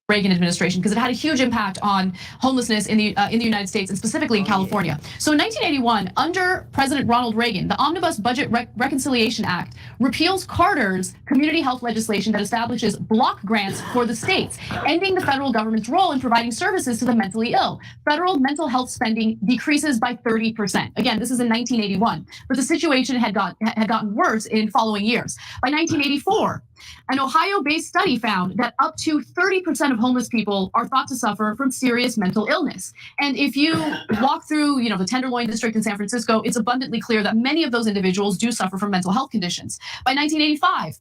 Reagan administration, because it had a huge impact on homelessness in the United States and specifically in California. So in 1981, under President Ronald Reagan, the Omnibus Budget Reconciliation Act repeals Carter's community health legislation that establishes block grants for the states, ending the federal government's role in providing services to the mentally ill. Federal mental health spending decreases by 30%. Again, this is in 1981, but the situation had gotten worse in following years. By 1984, an Ohio-based study found that up to 30% of homeless people are thought to suffer from serious mental illness. And if you walk through, the Tenderloin district in San Francisco, it's abundantly clear that many of those individuals do suffer from mental health conditions. By 1985,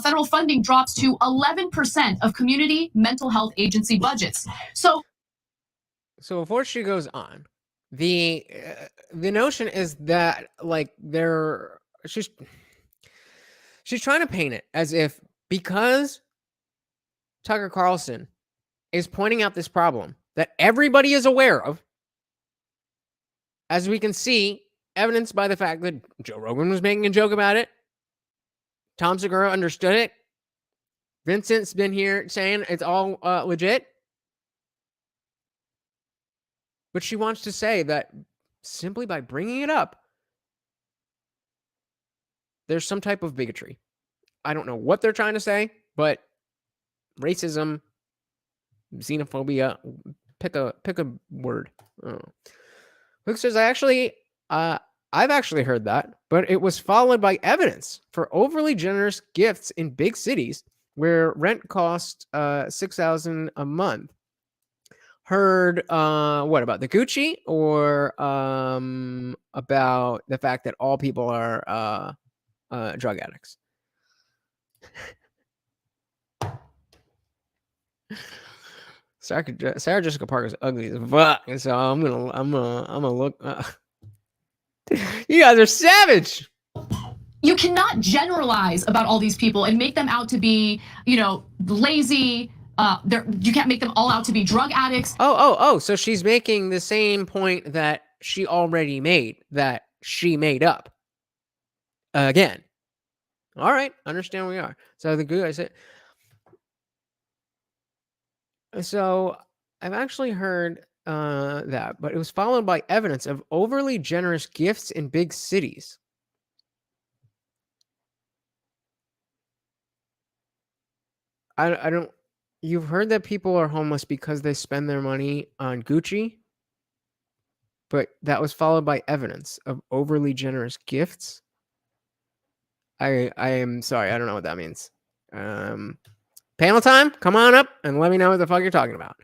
federal funding drops to 11% of community mental health agency budgets. So before she goes on, the notion is that she's trying to paint it as if because Tucker Carlson is pointing out this problem that everybody is aware of, as we can see, evidenced by the fact that Joe Rogan was making a joke about it. Tom Segura understood it. Vincent's been here saying it's all legit. But she wants to say that simply by bringing it up, there's some type of bigotry. I don't know what they're trying to say, but racism, xenophobia, pick a word. Luke says, I've actually heard that, but it was followed by evidence for overly generous gifts in big cities where rent cost $6,000 a month. Heard what about the Gucci, or about the fact that all people are drug addicts? Sarah Jessica Parker's ugly as fuck, so I'm gonna look. You guys are savage. You cannot generalize about all these people and make them out to be, lazy. You can't make them all out to be drug addicts. Oh! So she's making the same point that she already made, that she made up. Again. All right, understand where we are. So the good, I said. So I've actually heard that, but it was followed by evidence of overly generous gifts in big cities. I don't. You've heard that people are homeless because they spend their money on Gucci, but that was followed by evidence of overly generous gifts. I am sorry, I don't know what that means. Panel time, come on up and let me know what the fuck you're talking about.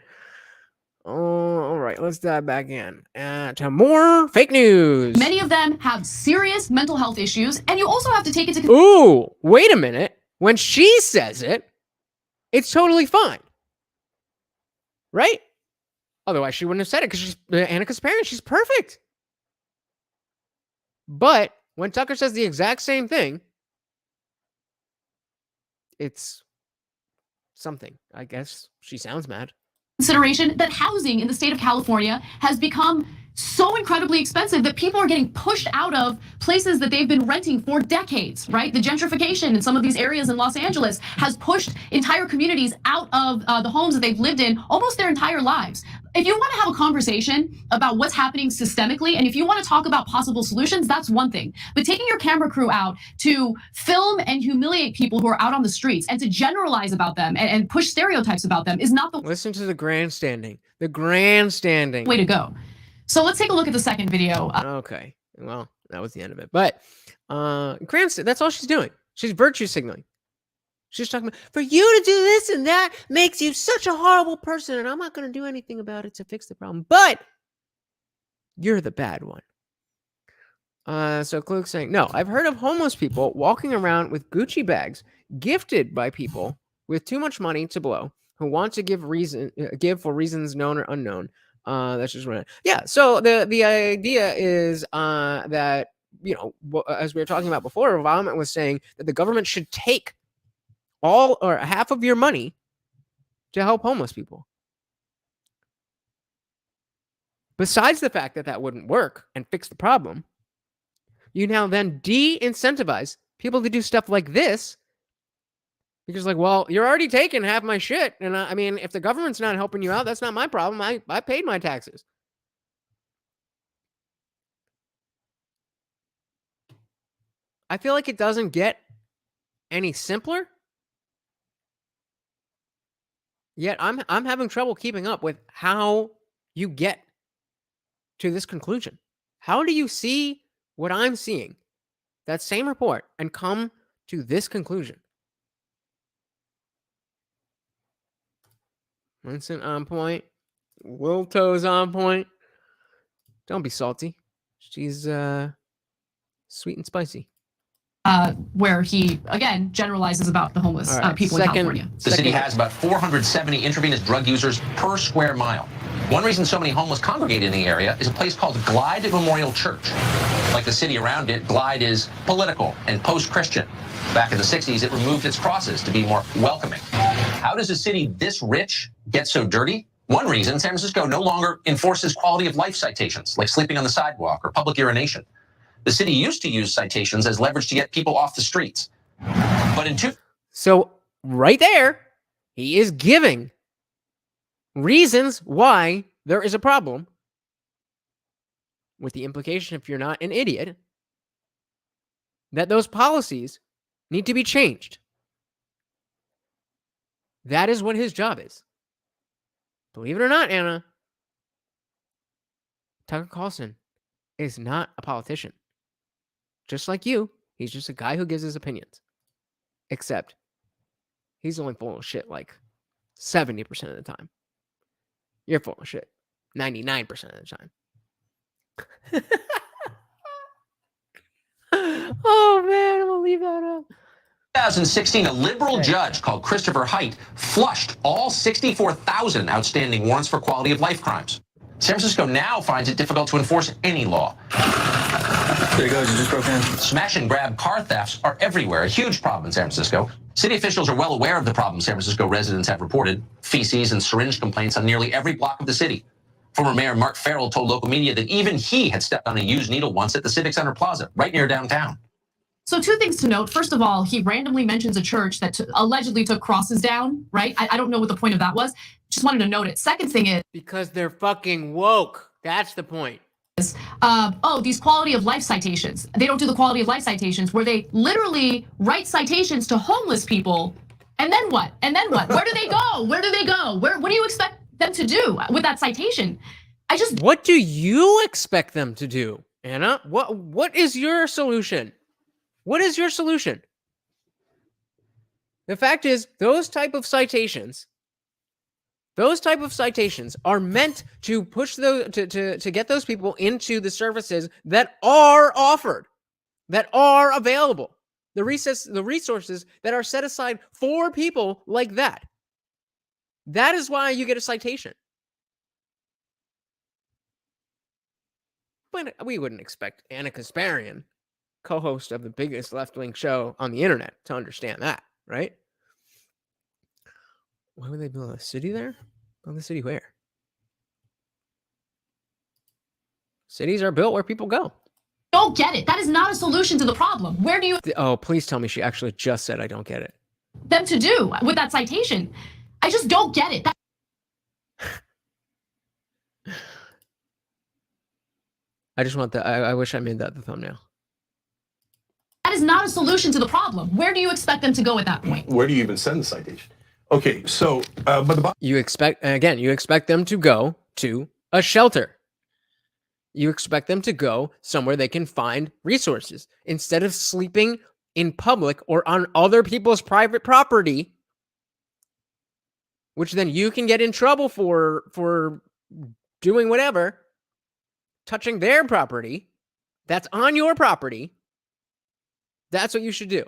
All right, let's dive back in to more fake news. Many of them have serious mental health issues, and you also have to take into Ooh, wait a minute. When she says it, it's totally fine. Right? Otherwise, she wouldn't have said it because she's Annika's parent. She's perfect. But when Tucker says the exact same thing, it's something. I guess she sounds mad. Consideration that housing in the state of California has become so incredibly expensive that people are getting pushed out of places that they've been renting for decades, right? The gentrification in some of these areas in Los Angeles has pushed entire communities out of the homes that they've lived in almost their entire lives. If you want to have a conversation about what's happening systemically, and if you want to talk about possible solutions, that's one thing. But taking your camera crew out to film and humiliate people who are out on the streets and to generalize about them and push stereotypes about them is not the Listen to the grandstanding. The grandstanding. way to go. So let's take a look at the second video. Okay. Well, that was the end of it. But grandstand, that's all she's doing. She's virtue signaling. She's talking about, for you to do this and that makes you such a horrible person, and I'm not going to do anything about it to fix the problem. But you're the bad one. So Kluge's saying, no, I've heard of homeless people walking around with Gucci bags gifted by people with too much money to blow who want to give for reasons known or unknown. That's just what. Yeah. So the idea is that, as we were talking about before, Obama was saying that the government should take all or half of your money to help homeless people. Besides the fact that that wouldn't work and fix the problem, you now then de-incentivize people to do stuff like this. Because, like, well, you're already taking half my shit. And I mean, if the government's not helping you out, that's not my problem. I paid my taxes. I feel like it doesn't get any simpler. Yet I'm having trouble keeping up with how you get to this conclusion. How do you see what I'm seeing, that same report, and come to this conclusion? Vincent on point. Wilto's on point. Don't be salty. She's sweet and spicy. Where he, again, generalizes about the homeless people in California. The city has about 470 intravenous drug users per square mile. One reason so many homeless congregate in the area is a place called Glide Memorial Church. Like the city around it, Glide is political and post-Christian. Back in the 60s, it removed its crosses to be more welcoming. How does a city this rich get so dirty? One reason, San Francisco no longer enforces quality of life citations, like sleeping on the sidewalk or public urination. The city used to use citations as leverage to get people off the streets. But So right there, he is giving reasons why there is a problem, with the implication, if you're not an idiot, that those policies need to be changed. That is what his job is. Believe it or not, Anna, Tucker Carlson is not a politician. Just like you, he's just a guy who gives his opinions. Except he's only full of shit like 70% of the time. You're full of shit 99% of the time. Oh man, I'm gonna leave that up. 2016, a liberal judge called Christopher Haidt flushed all 64,000 outstanding warrants for quality of life crimes. San Francisco now finds it difficult to enforce any law. There you go, you just broke in. Smash and grab car thefts are everywhere, a huge problem in San Francisco. City officials are well aware of the problem San Francisco residents have reported, feces and syringe complaints on nearly every block of the city. Former Mayor Mark Farrell told local media that even he had stepped on a used needle once at the Civic Center Plaza, right near downtown. So 2 things to note. First of all, he randomly mentions a church that allegedly took crosses down, right? I don't know what the point of that was. Just wanted to note it. Second thing is, because they're fucking woke. That's the point. Oh, these quality of life citations. They don't do the quality of life citations where they literally write citations to homeless people. And then what? And then what? Where do they go? Where do they go? What do you expect them to do with that citation? What do you expect them to do, Anna? What is your solution? What is your solution? The fact is, those type of citations are meant to push those to get those people into the services that are offered, that are available, the resources that are set aside for people like that. That is why you get a citation. But we wouldn't expect Anna Kasparian, co-host of the biggest left-wing show on the internet, to understand that, right? Why would they build a city there? Build a city where? Cities are built where people go. Don't get it. That is not a solution to the problem. Where do you Oh, please tell me she actually just said, I don't get it. them to do with that citation? I just don't get it. I just want that. I wish I made that the thumbnail. That is not a solution to the problem. Where do you expect them to go at that point? Where do you even send the citation? Okay, so you expect them to go to a shelter. You expect them to go somewhere they can find resources instead of sleeping in public or on other people's private property, which then you can get in trouble for doing whatever, touching their property that's on your property. That's what you should do.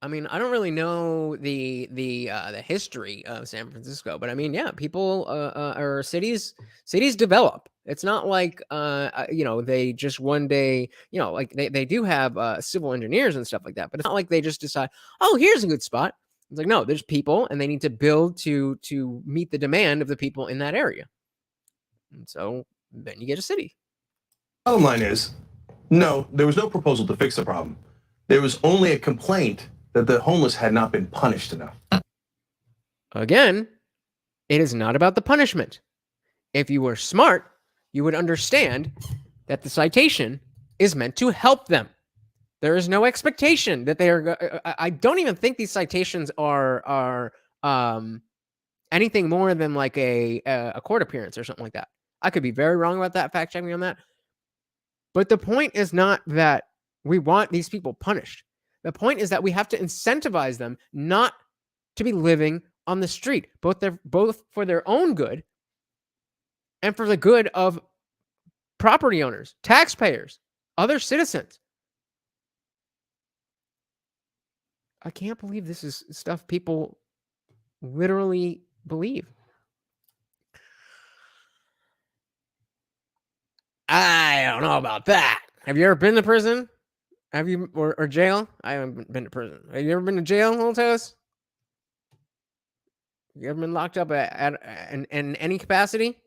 I mean, I don't really know the history of San Francisco, but I mean, yeah, people or cities develop. It's not like they just one day, like they do have civil engineers and stuff like that, but it's not like they just decide, oh, here's a good spot. It's like, no, there's people and they need to build to meet the demand of the people in that area. And so then you get a city. Bottom line is, no, there was no proposal to fix the problem. There was only a complaint that the homeless had not been punished enough. Again, it is not about the punishment. If you were smart, you would understand that the citation is meant to help them. There is no expectation that they are. I don't even think these citations are anything more than like a court appearance or something like that. I could be very wrong about that. Fact check me on that. But the point is not that we want these people punished. The point is that we have to incentivize them not to be living on the street, both for their own good and for the good of property owners, taxpayers, other citizens. I can't believe this is stuff people literally believe. I don't know about that. Have you ever been to prison? Have you or jail? I haven't been to prison. Have you ever been to jail, Little Toes? You ever been locked up in any capacity?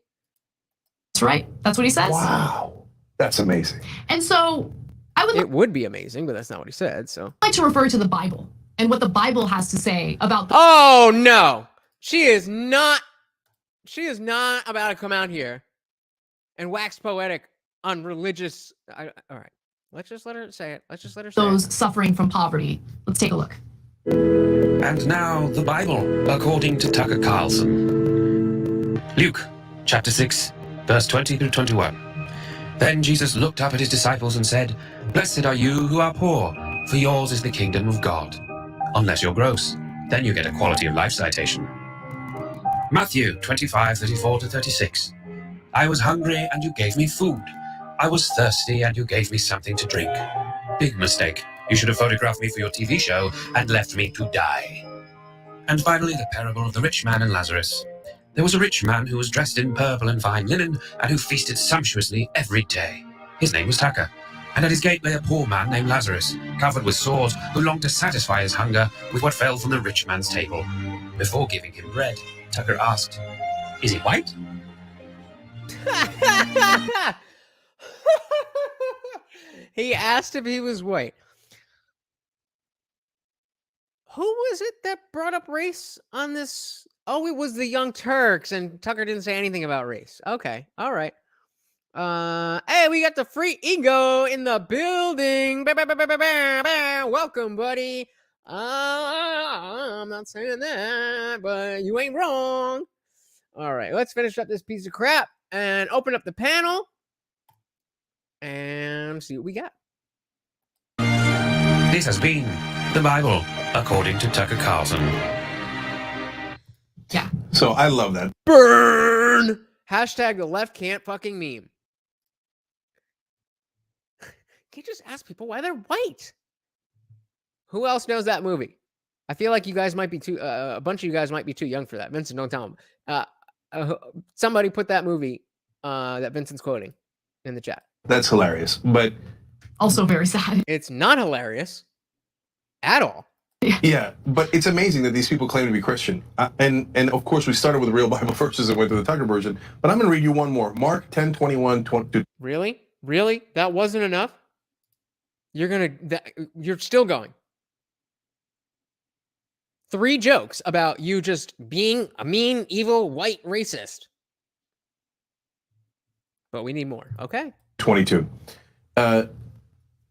That's right. That's what he says. Wow, that's amazing. And so I would It would be amazing, but that's not what he said. So like to refer to the Bible and what the Bible has to say about the Oh no. She is not about to come out here and wax poetic on religious all right. Let's just let her say it. Let's just let her say those it. suffering from poverty. Let's take a look. And now the Bible, according to Tucker Carlson. Luke, chapter 6, verse 20 through 21. Then Jesus looked up at his disciples and said, "Blessed are you who are poor, for yours is the kingdom of God. Unless you're gross, then you get a quality of life citation." Matthew 25, 34 to 36. I was hungry and you gave me food. I was thirsty and you gave me something to drink. Big mistake. You should have photographed me for your TV show and left me to die. And finally, the parable of the rich man and Lazarus. There was a rich man who was dressed in purple and fine linen and who feasted sumptuously every day. His name was Tucker. And at his gate lay a poor man named Lazarus, covered with sores, who longed to satisfy his hunger with what fell from the rich man's table. Before giving him bread, Tucker asked, "Is he white?" He asked if he was white. Who was it that brought up race on this? Oh, it was the Young Turks, and Tucker didn't say anything about race. Okay, all right. Hey, we got the free ego in the building. Welcome, buddy. I'm not saying that, but you ain't wrong. All right, let's finish up this piece of crap and open up the panel and see what we got. This has been the Bible, according to Tucker Carlson. Yeah. So I love that. Burn! Hashtag the left can't fucking meme. Can you just ask people why they're white? Who else knows that movie? I feel like you guys might be too, a bunch of you guys might be too young for that. Vincent, don't tell them. Somebody put that movie that Vincent's quoting in the chat. That's hilarious, but also very sad. It's not hilarious at all. Yeah, but it's amazing that these people claim to be Christian. And of course, we started with real Bible verses and went to the Tucker version. But I'm going to read you one more. Mark 10:21-22. Really? Really? That wasn't enough? You're still going. 3 jokes about you just being a mean, evil, white racist. But we need more. Okay. 22. A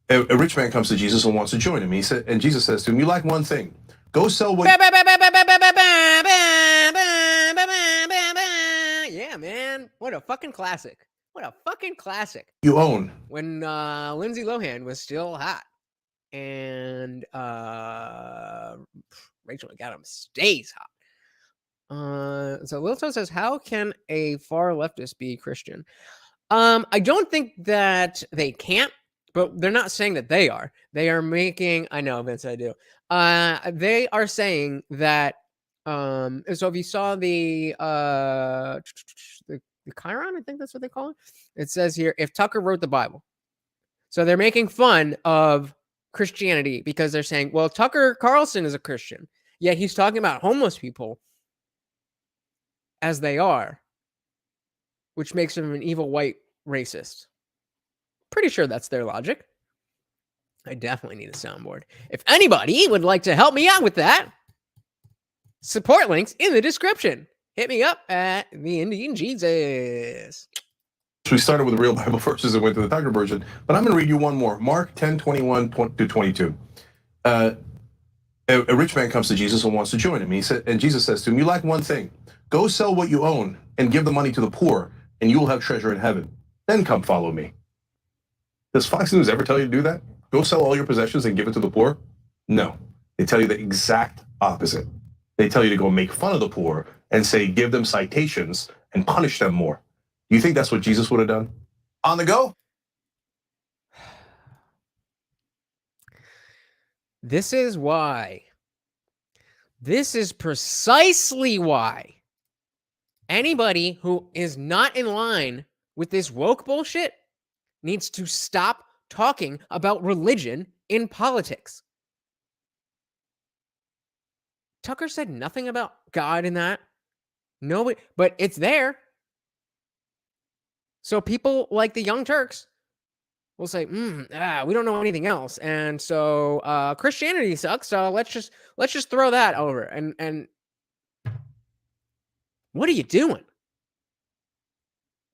rich man comes to Jesus and wants to join him. He said, and Jesus says to him, "You lack one thing. Go sell what." Yeah, man. What a fucking classic. What a fucking classic. You own. When Lindsay Lohan was still hot. And Rachel McAdams stays hot. So Lilto says, how can a far leftist be Christian? I don't think that they can't, but they're not saying that they are. They are making, I know, Vince, I do. They are saying that, so if you saw the Chiron, I think that's what they call it. It says here, if Tucker wrote the Bible. So they're making fun of Christianity because they're saying, well, Tucker Carlson is a Christian, yet he's talking about homeless people as they are, which makes him an evil white racist. Pretty sure that's their logic. I definitely need a soundboard. If anybody would like to help me out with that, support links in the description. Hit me up at TheIndianJesus. We started with real Bible verses and went to the Tucker version, but I'm going to read you one more. Mark 10:21-22. A rich man comes to Jesus and wants to join him. He said, and Jesus says to him, "You lack one thing. Go sell what you own and give the money to the poor, and you will have treasure in heaven. Then come follow me." Does Fox News ever tell you to do that? Go sell all your possessions and give it to the poor? No. They tell you the exact opposite. They tell you to go make fun of the poor and say, give them citations and punish them more. Do you think that's what Jesus would have done? On the go? This is why. This is precisely why anybody who is not in line with this woke bullshit needs to stop talking about religion in politics. Tucker said nothing about God in that. Nobody, but it's there. So people like the Young Turks will say, we don't know anything else. And so Christianity sucks. So let's just throw that over. And what are you doing?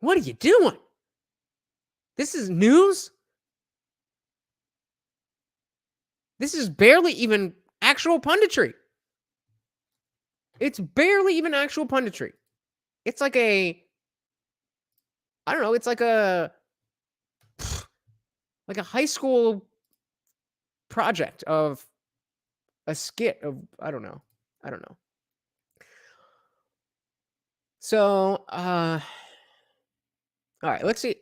What are you doing? This is news. This is barely even actual punditry. It's barely even actual punditry. It's like it's like a high school project of a skit of, I don't know. So, all right, let's see.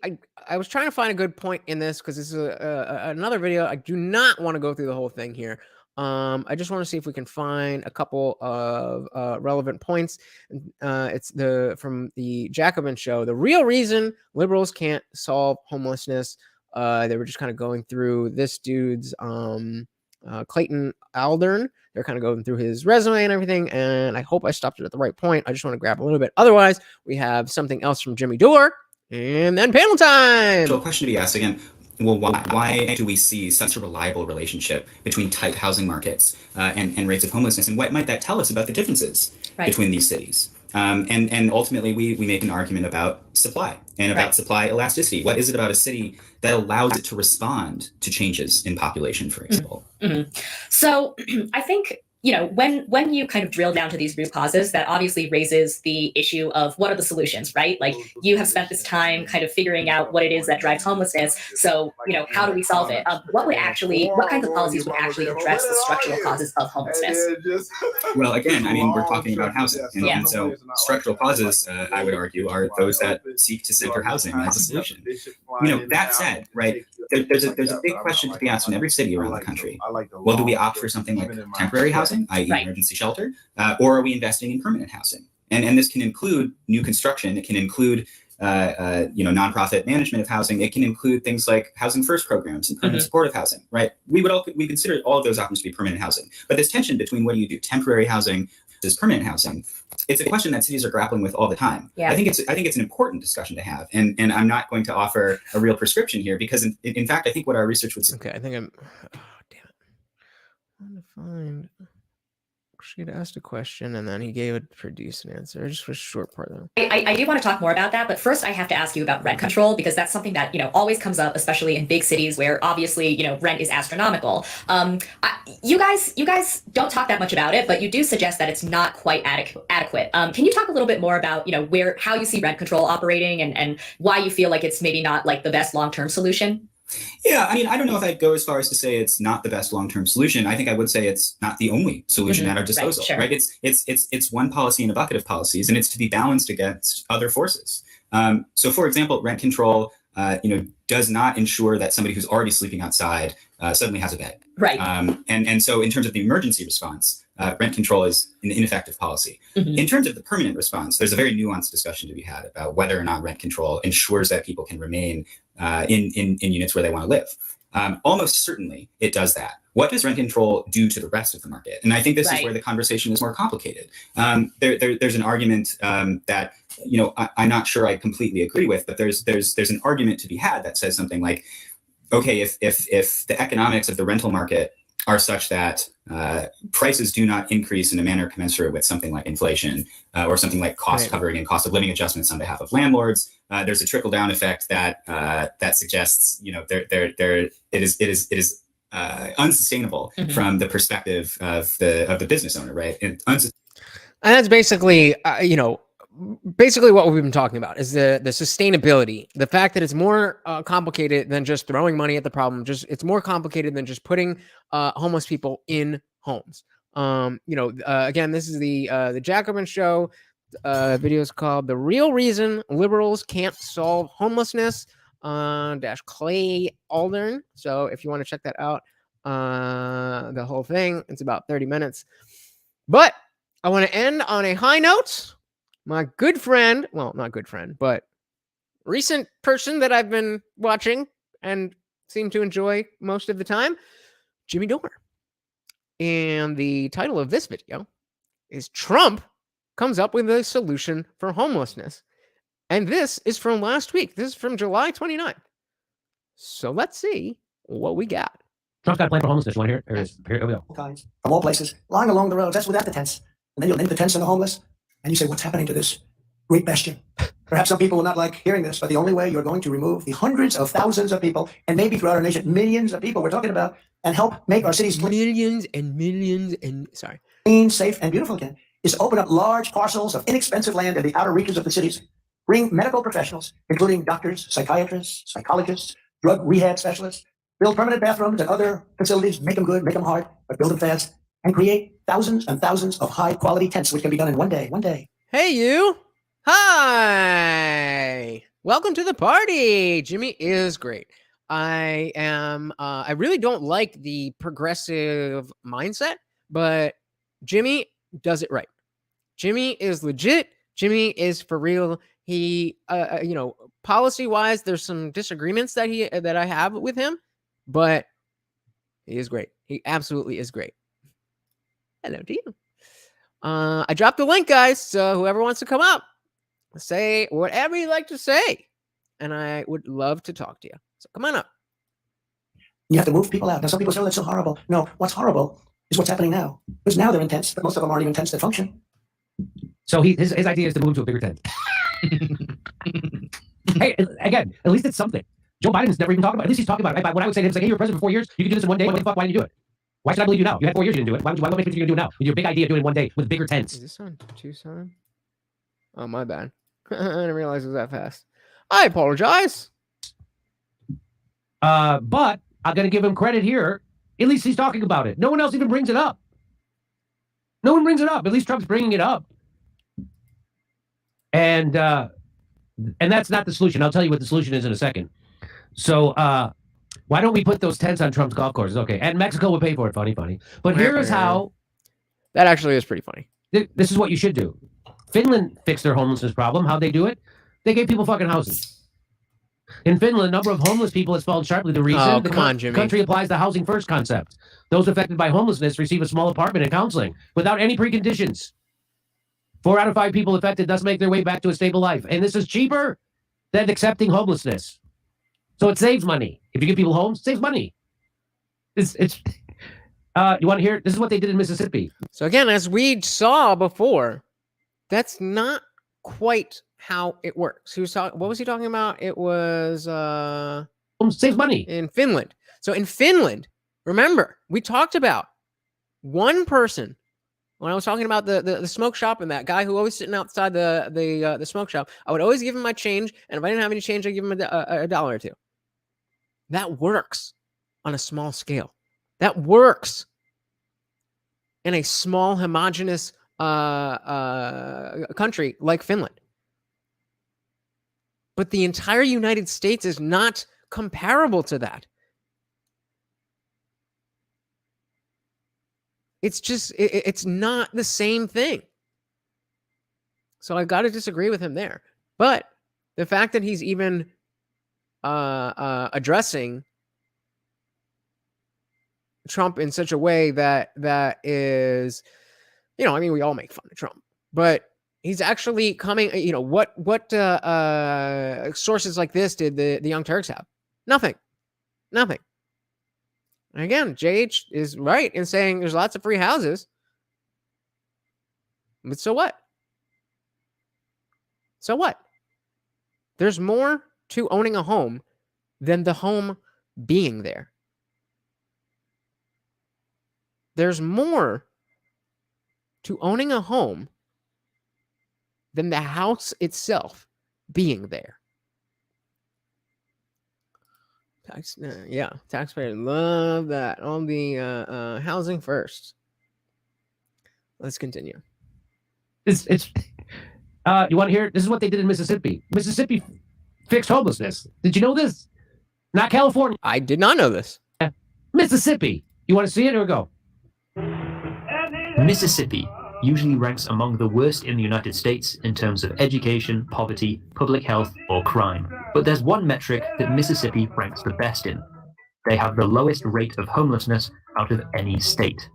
I was trying to find a good point in this because this is another video. I do not want to go through the whole thing here. I just want to see if we can find a couple of relevant points. It's from the Jacobin show. The real reason liberals can't solve homelessness. They were just kind of going through this dude's Clayton Aldern. They're kind of going through his resume and everything, and I hope I stopped it at the right point. I just want to grab a little bit. Otherwise, we have something else from Jimmy Dore, and then panel time. So a question to be asked again. Well, why do we see such a reliable relationship between tight housing markets and rates of homelessness, and what might that tell us about the differences between these cities? And ultimately, we make an argument about supply and about supply elasticity. What is it about a city that allows it to respond to changes in population, for example? So I think, when you kind of drill down to these root causes, that obviously raises the issue of what are the solutions, right? Like, you have spent this time kind of figuring out what it is that drives homelessness. So, how do we solve it? What kinds of policies would actually address the structural causes of homelessness? Well, again, I mean, we're talking about housing. And so structural causes, I would argue, are those that seek to center housing as a solution. That said, right, there's a big question to be asked in every city around the country. Well, do we opt for something like temporary housing, i.e. emergency shelter, or are we investing in permanent housing? And this can include new construction. It can include, nonprofit management of housing. It can include things like housing first programs and permanent supportive housing, right? We consider all of those options to be permanent housing. But this tension between what do you do, temporary housing versus permanent housing, it's a question that cities are grappling with all the time. I think it's an important discussion to have. And I'm not going to offer a real prescription here because in fact, I think what our research would say. Okay, I think I'm damn it. I'm trying to find. She had asked a question and then he gave a pretty decent answer. Just for a short part though. I do want to talk more about that, but first I have to ask you about rent control, because that's something that always comes up, especially in big cities where obviously rent is astronomical. You guys don't talk that much about it, but you do suggest that it's not quite adequate. Can you talk a little bit more about how you see rent control operating and why you feel like it's maybe not like the best long-term solution? Yeah, I mean, I don't know if I'd go as far as to say it's not the best long-term solution. I think I would say it's not the only solution at our disposal, right? It's one policy in a bucket of policies, and it's to be balanced against other forces. So, for example, rent control, does not ensure that somebody who's already sleeping outside suddenly has a bed. Right. And so, in terms of the emergency response, rent control is an ineffective policy. In terms of the permanent response, there's a very nuanced discussion to be had about whether or not rent control ensures that people can remain in units where they want to live. Almost certainly it does that. What does rent control do to the rest of the market? And I think this is where the conversation is more complicated. There's an argument that I'm not sure I completely agree with, but there's an argument to be had that says something like, okay, if the economics of the rental market are such that prices do not increase in a manner commensurate with something like inflation or something like cost covering and cost of living adjustments on behalf of landlords, there's a trickle down effect that suggests it is unsustainable from the perspective of the business owner, right? And that's basically basically what we've been talking about is the sustainability, the fact that it's more complicated than just throwing money at the problem. It's more complicated than just putting homeless people in homes. Again, this is the Jacobin show. Video is called "The Real Reason Liberals Can't Solve Homelessness." Dash Clay Aldern. So if you want to check that out, the whole thing, it's about 30 minutes. But I want to end on a high note. My good friend, well, not good friend, but recent person that I've been watching and seem to enjoy most of the time, Jimmy Dore. And the title of this video is Trump comes up with a solution for homelessness. And this is from last week. This is from July 29th. So let's see what we got. Trump's got a plan for homelessness. You want to hear it? Here it is. Here we go. Kinds from all places, lying along the roads. That's without the tents. And then you'll name the tents and the homeless. And you say, what's happening to this great bastion? Perhaps some people will not like hearing this, but the only way you're going to remove the hundreds of thousands of people, and maybe throughout our nation, millions of people we're talking about, and help make our cities millions and clean, safe, and beautiful again, is open up large parcels of inexpensive land in the outer reaches of the cities. Bring medical professionals, including doctors, psychiatrists, psychologists, drug rehab specialists, build permanent bathrooms and other facilities, make them good, make them hard, but build them fast, and create thousands and thousands of high-quality tents, which can be done in one day. Hey, you. Hi. Welcome to the party. Jimmy is great. I really don't like the progressive mindset, but Jimmy does it right. Jimmy is legit. Jimmy is for real. He, policy-wise, there's some disagreements that I have with him, but he is great. He absolutely is great. Hello to you. I dropped the link, guys, so whoever wants to come up, say whatever you like to say, and I would love to talk to you. So come on up. You have to move people out. Now, some people say, oh, that's so horrible. No, what's horrible is what's happening now. Because now they're in tents, but most of them aren't even tents that function. So his idea is to move to a bigger tent. Hey, again, at least it's something. Joe Biden's never even talked about it. At least he's talking about it. When I would say to him, it's like, hey, you were president for 4 years. You can do this in one day. What the fuck? Why didn't you do it? Why should I believe you now? You had 4 years, you didn't do it. Why would make me think you're going to do it now? With your big idea of doing it in one day with bigger tents. Is this on Tucson? Oh, my bad. I didn't realize it was that fast. I apologize. But I'm going to give him credit here. At least he's talking about it. No one else even brings it up. No one brings it up. At least Trump's bringing it up. And that's not the solution. I'll tell you what the solution is in a second. So why don't we put those tents on Trump's golf courses? Okay, and Mexico will pay for it. Funny. But here is how. That actually is pretty funny. This is what you should do. Finland fixed their homelessness problem. How'd they do it? They gave people fucking houses. In Finland, the number of homeless people has fallen sharply. The reason the country applies the housing first concept. Those affected by homelessness receive a small apartment and counseling without any preconditions. 4 out of 5 people affected thus make their way back to a stable life. And this is cheaper than accepting homelessness. So it saves money. If you give people homes, it saves money. You want to hear? This is what they did in Mississippi. So again, as we saw before, that's not quite how it works. What was he talking about? It was saves money in Finland. So in Finland, remember, we talked about one person when I was talking about the smoke shop and that guy who always sitting outside the smoke shop. I would always give him my change, and if I didn't have any change, I'd give him a dollar or two. That works on a small scale. That works in a small, homogenous country like Finland. But the entire United States is not comparable to that. It's just, it's not the same thing. So I got to disagree with him there. But the fact that he's even addressing Trump in such a way that is, we all make fun of Trump, but he's actually coming, what sources like this did the Young Turks have? Nothing. And again, JH is right in saying there's lots of free houses. But so what? There's more to owning a home than the home being there. There's more to owning a home than the house itself being there. Taxpayers love that. On the housing first. Let's continue. You want to hear? This is what they did in Mississippi. Mississippi fixed homelessness. Did you know this? Not California. I did not know this. Mississippi. You want to see it? Here we go. Mississippi usually ranks among the worst in the United States in terms of education, poverty, public health, or crime. But there's one metric that Mississippi ranks the best in. They have the lowest rate of homelessness out of any state.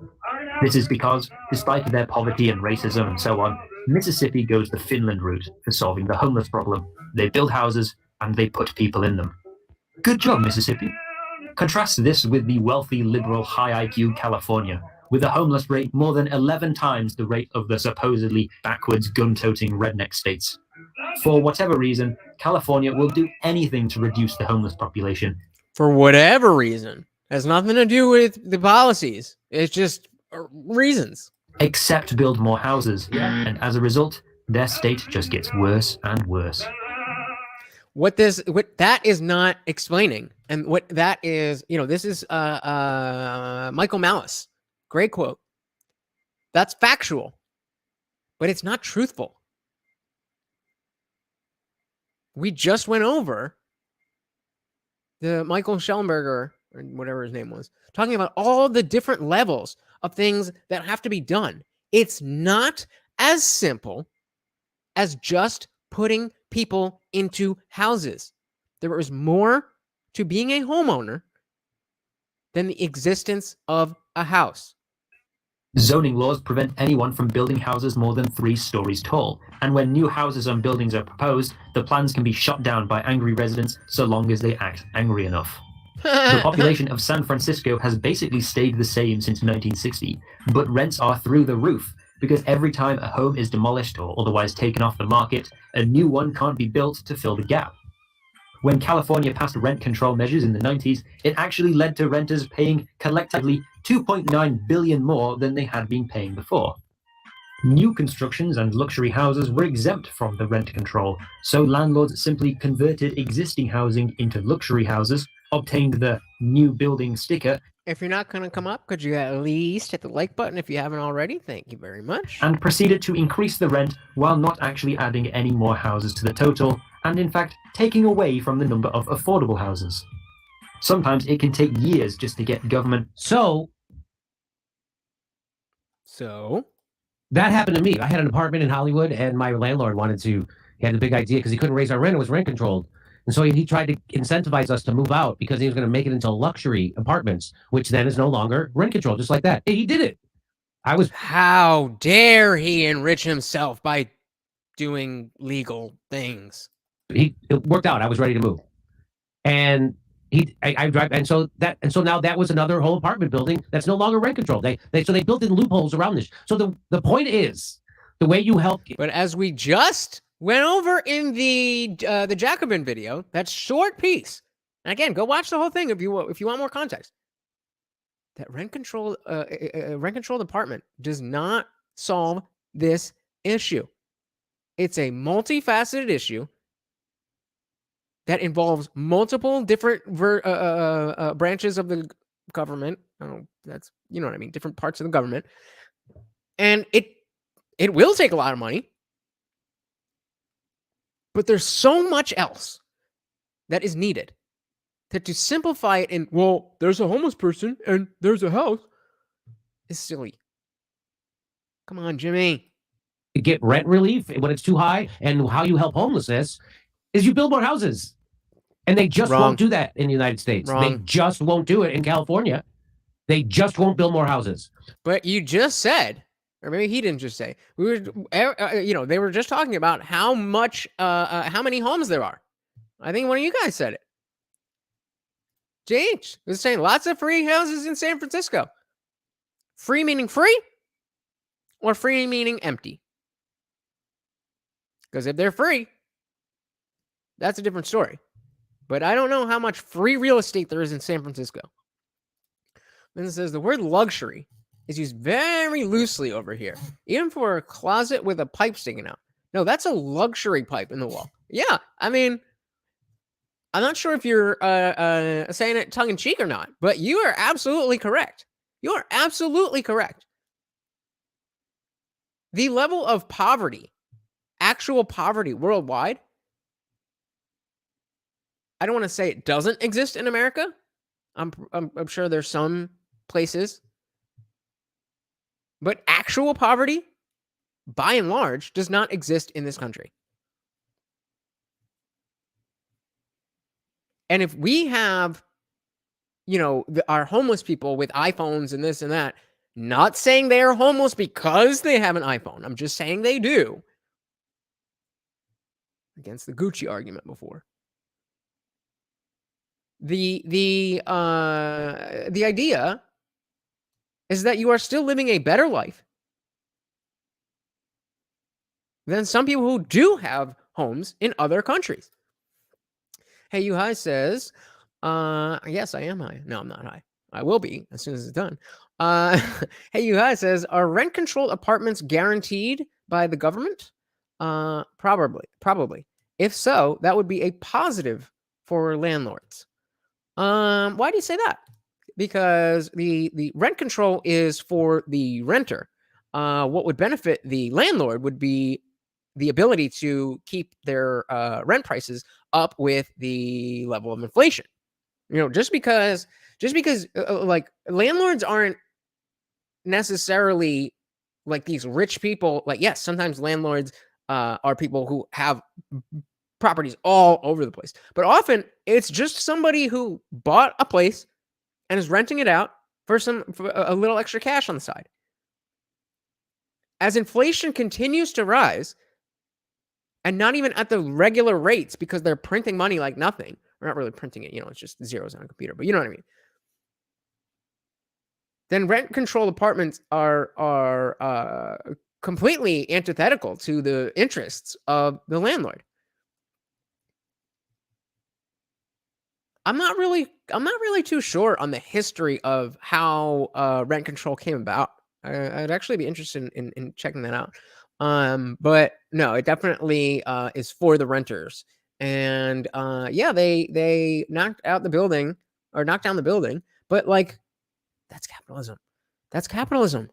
This is because, despite their poverty and racism and so on, Mississippi goes the Finland route for solving the homeless problem. They build houses and they put people in them. Good job, Mississippi. Contrast this with the wealthy, liberal, high IQ California, with a homeless rate more than 11 times the rate of the supposedly backwards gun-toting redneck states. For whatever reason, California will do anything to reduce the homeless population. For whatever reason. Has nothing to do with the policies. It's just reasons. Except build more houses. And as a result, their state just gets worse and worse. What that is not explaining, and what that is, this is Michael Malice. Great quote. That's factual, but it's not truthful. We just went over the Michael Schellenberger, or whatever his name was, talking about all the different levels of things that have to be done. It's not as simple as just putting people into houses. There is more to being a homeowner than the existence of a house. Zoning laws prevent anyone from building houses more than 3 stories tall, and when new houses and buildings are proposed, the plans can be shot down by angry residents so long as they act angry enough. The population of San Francisco has basically stayed the same since 1960, but rents are through the roof, because every time a home is demolished or otherwise taken off the market, a new one can't be built to fill the gap. When California passed rent control measures in the 90s, it actually led to renters paying collectively $2.9 billion more than they had been paying before. New constructions and luxury houses were exempt from the rent control, so landlords simply converted existing housing into luxury houses, obtained the new building sticker. If you're not going to come up, could you at least hit the like button if you haven't already? Thank you very much. And proceeded to increase the rent while not actually adding any more houses to the total, and in fact taking away from the number of affordable houses. Sometimes it can take years just to get government. So that happened to me. I had an apartment in Hollywood, and my landlord he had the big idea because he couldn't raise our rent. It was rent controlled. And so he tried to incentivize us to move out because he was going to make it into luxury apartments, which then is no longer rent controlled, just like that. He did it. How dare he enrich himself by doing legal things? It worked out. I was ready to move. And I drive, and so now that was another whole apartment building that's no longer rent controlled. So they built in loopholes around this. So the point is, the way you help. But as we just went over in the Jacobin video, that short piece, and again, go watch the whole thing if you want more context. That rent controlled apartment does not solve this issue. It's a multifaceted issue that involves multiple different branches of the government. Oh, that's, you know what I mean, different parts of the government. And it will take a lot of money. But there's so much else that is needed that to simplify it in, well, there's a homeless person and there's a house, is silly. Come on, Jimmy. Get rent relief when it's too high, and how you help homelessness is you build more houses. And they just won't do that in the United States. They just won't do it in California. They just won't build more houses. But you just said, or maybe he didn't just say, they were just talking about how many homes there are. I think one of you guys said it. JH was saying lots of free houses in San Francisco. Free meaning free, or free meaning empty? Because if they're free, that's a different story. But I don't know how much free real estate there is in San Francisco. Then it says the word luxury is used very loosely over here, even for a closet with a pipe sticking out. No, that's a luxury pipe in the wall. Yeah, I mean, I'm not sure if you're saying it tongue-in-cheek or not, but you are absolutely correct. You are absolutely correct. The level of poverty, actual poverty worldwide, I don't want to say it doesn't exist in America. I'm sure there's some places. But actual poverty, by and large, does not exist in this country. And if we have our homeless people with iPhones and this and that. Not saying they are homeless because they have an iPhone. I'm just saying they do. Against the Gucci argument before. The idea is that you are still living a better life than some people who do have homes in other countries. Hey, you high says, yes, I am high. No, I'm not high. I will be as soon as it's done. Hey, you high says, are rent-controlled apartments guaranteed by the government? Probably. If so, that would be a positive for landlords. Why do you say that? Because the rent control is for the renter. What would benefit the landlord would be the ability to keep their rent prices up with the level of inflation. Just because like landlords aren't necessarily like these rich people. Like, yes, sometimes landlords are people who have properties all over the place, but often it's just somebody who bought a place and is renting it out for a little extra cash on the side. As inflation continues to rise, and not even at the regular rates because they're printing money like nothing. We're not really printing it, it's just zeros on a computer, but you know what I mean. Then rent-controlled apartments are completely antithetical to the interests of the landlord. I'm not really too sure on the history of how rent control came about. I'd actually be interested in checking that out. But no, it definitely is for the renters. And yeah, they knocked down the building, but like that's capitalism. That's capitalism.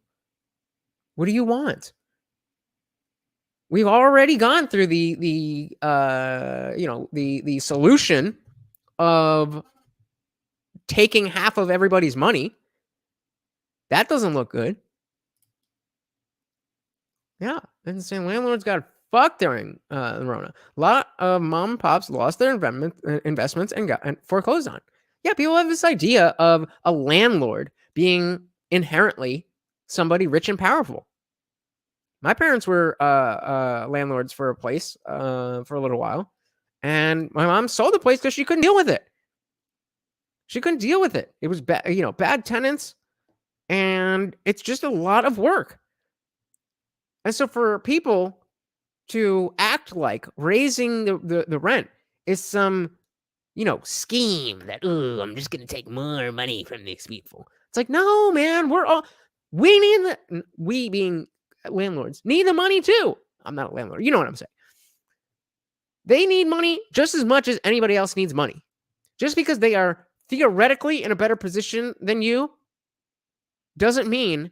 What do you want? We've already gone through the solution of taking half of everybody's money. That doesn't look good. Yeah, and saying landlords got fucked during the Rona. A lot of mom and pops lost their investments and got foreclosed on. Yeah, people have this idea of a landlord being inherently somebody rich and powerful. My parents were landlords for a place for a little while, and my mom sold the place because she couldn't deal with it. She couldn't deal with it. It was bad tenants, and it's just a lot of work. And so for people to act like raising the rent is some, scheme that, I'm just going to take more money from these people. It's like, no, man, we being landlords need the money too. I'm not a landlord. You know what I'm saying? They need money just as much as anybody else needs money. Just because they are theoretically in a better position than you doesn't mean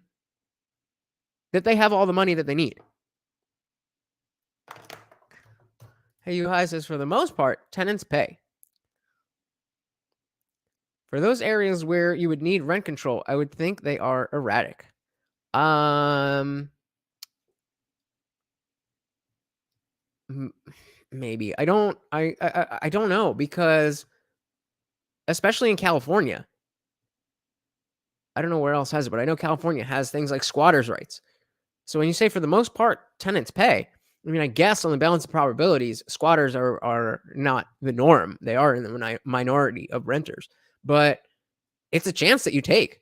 that they have all the money that they need. Hey, you high says, for the most part, tenants pay. For those areas where you would need rent control, I would think they are erratic. Maybe. I don't know, because especially in California, I don't know where else has it, but I know California has things like squatters' rights. So when you say for the most part, tenants pay, I mean, I guess on the balance of probabilities, squatters are not the norm. They are in the minority of renters, but it's a chance that you take.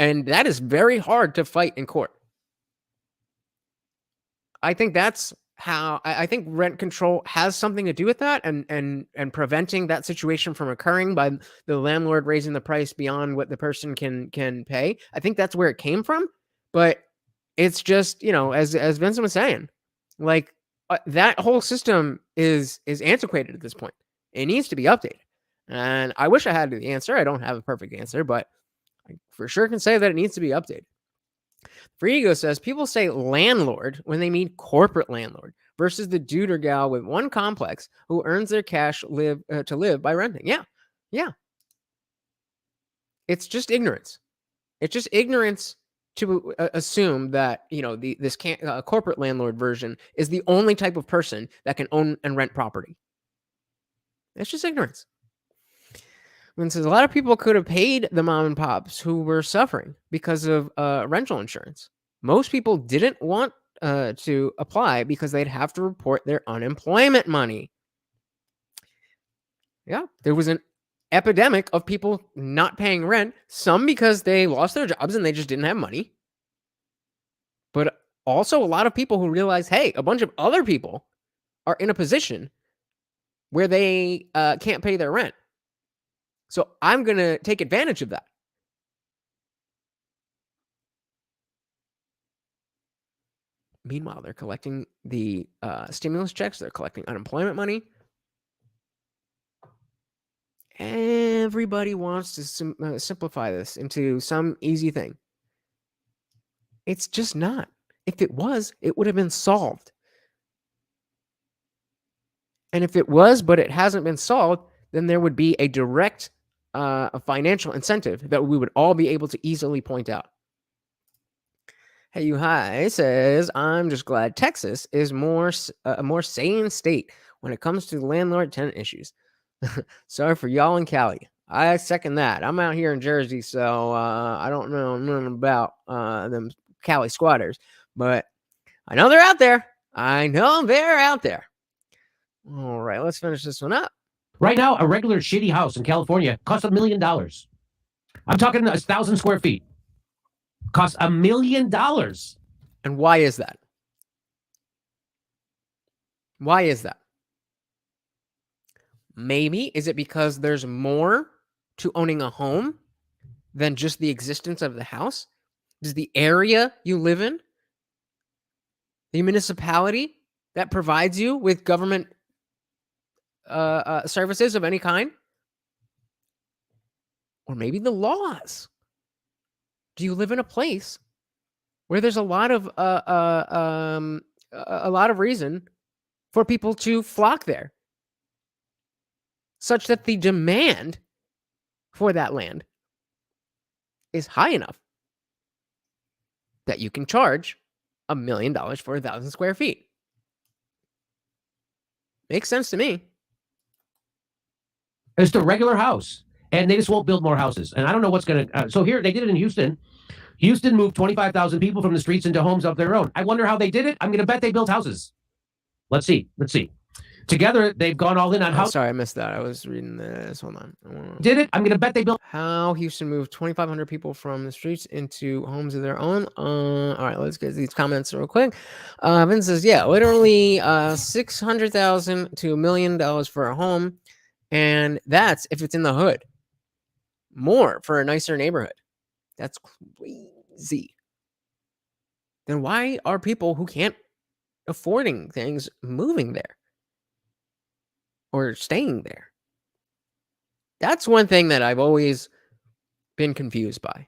And that is very hard to fight in court. I think that's how I think rent control has something to do with that, and preventing that situation from occurring by the landlord raising the price beyond what the person can pay. I think that's where it came from, but it's just, as Vincent was saying, like that whole system is antiquated at this point. It needs to be updated. And I wish I had the answer. I don't have a perfect answer, but I for sure can say that it needs to be updated. Free Ego says, people say landlord when they mean corporate landlord versus the dude or gal with one complex who earns their cash to live by renting. Yeah. It's just ignorance. It's just ignorance to assume that, this corporate landlord version is the only type of person that can own and rent property. It's just ignorance. And says a lot of people could have paid the mom and pops who were suffering because of rental insurance. Most people didn't want to apply because they'd have to report their unemployment money. Yeah, there was an epidemic of people not paying rent, some because they lost their jobs and they just didn't have money. But also a lot of people who realized, hey, a bunch of other people are in a position where they can't pay their rent. So I'm going to take advantage of that. Meanwhile, they're collecting the stimulus checks. They're collecting unemployment money. Everybody wants to simplify this into some easy thing. It's just not. If it was, it would have been solved. And if it was, but it hasn't been solved, then there would be a direct a financial incentive that we would all be able to easily point out. Hey, you hi says, I'm just glad Texas is a more sane state when it comes to landlord-tenant issues. Sorry for y'all in Cali. I second that. I'm out here in Jersey, so I don't know nothing about them Cali squatters, but I know they're out there. I know they're out there. All right, let's finish this one up. Right now, a regular shitty house in California costs $1 million. I'm talking 1,000 square feet. Costs $1 million. And why is that? Why is that? Maybe, is it because there's more to owning a home than just the existence of the house? Does the area you live in, the municipality that provides you with government services of any kind? Or maybe the laws. Do you live in a place where there's a lot of reason for people to flock there, such that the demand for that land is high enough that you can charge $1 million for 1,000 square feet? Makes sense to me. It's a regular house, and they just won't build more houses. And I don't know what's going to... so here, they did it in Houston. Houston moved 25,000 people from the streets into homes of their own. I wonder how they did it. I'm going to bet they built houses. Let's see. Together, they've gone all in on house. Sorry, I missed that. I was reading this. Hold on. Did it? I'm going to bet they built... How Houston moved 2,500 people from the streets into homes of their own. All right, let's get these comments real quick. Vince says, yeah, literally $600,000 to $1 million for a home. And that's if it's in the hood. More for a nicer neighborhood. That's crazy. Then why are people who can't affording things moving there or staying there? That's one thing that I've always been confused by.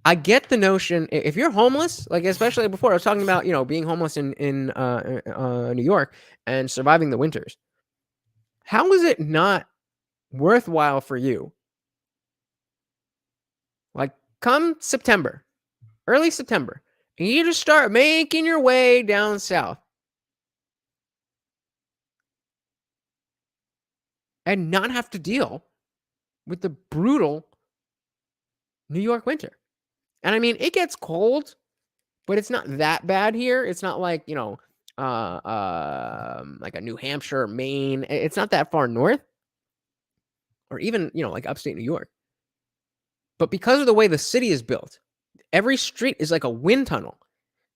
I get the notion, if you're homeless, like especially before I was talking about, being homeless in New York and surviving the winters. How is it not worthwhile for you? Like come September, early September, and you just start making your way down south and not have to deal with the brutal New York winter. And I mean, it gets cold, but it's not that bad here. It's not like, like a New Hampshire or Maine. It's not that far north. Or even, like upstate New York. But because of the way the city is built, every street is like a wind tunnel.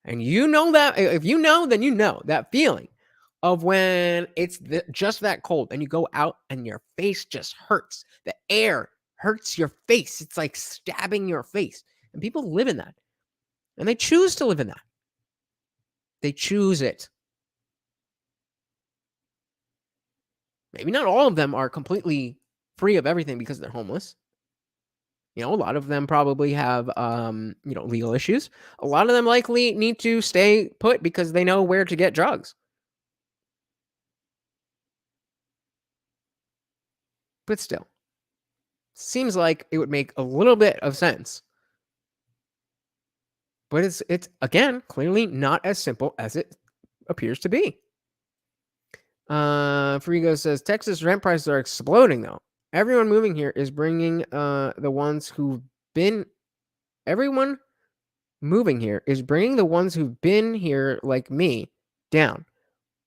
And you know that, if you know, then you know that feeling of when it's just that cold and you go out and your face just hurts. The air hurts your face. It's like stabbing your face. And people live in that. And they choose to live in that. They choose it. Maybe not all of them are completely free of everything because they're homeless. A lot of them probably have, legal issues. A lot of them likely need to stay put because they know where to get drugs. But still, seems like it would make a little bit of sense. But it's again, clearly not as simple as it appears to be. Frigo says, Texas rent prices are exploding, though. Everyone moving here is bringing the ones who've been. Everyone moving here is bringing the ones who've been here, like me, down.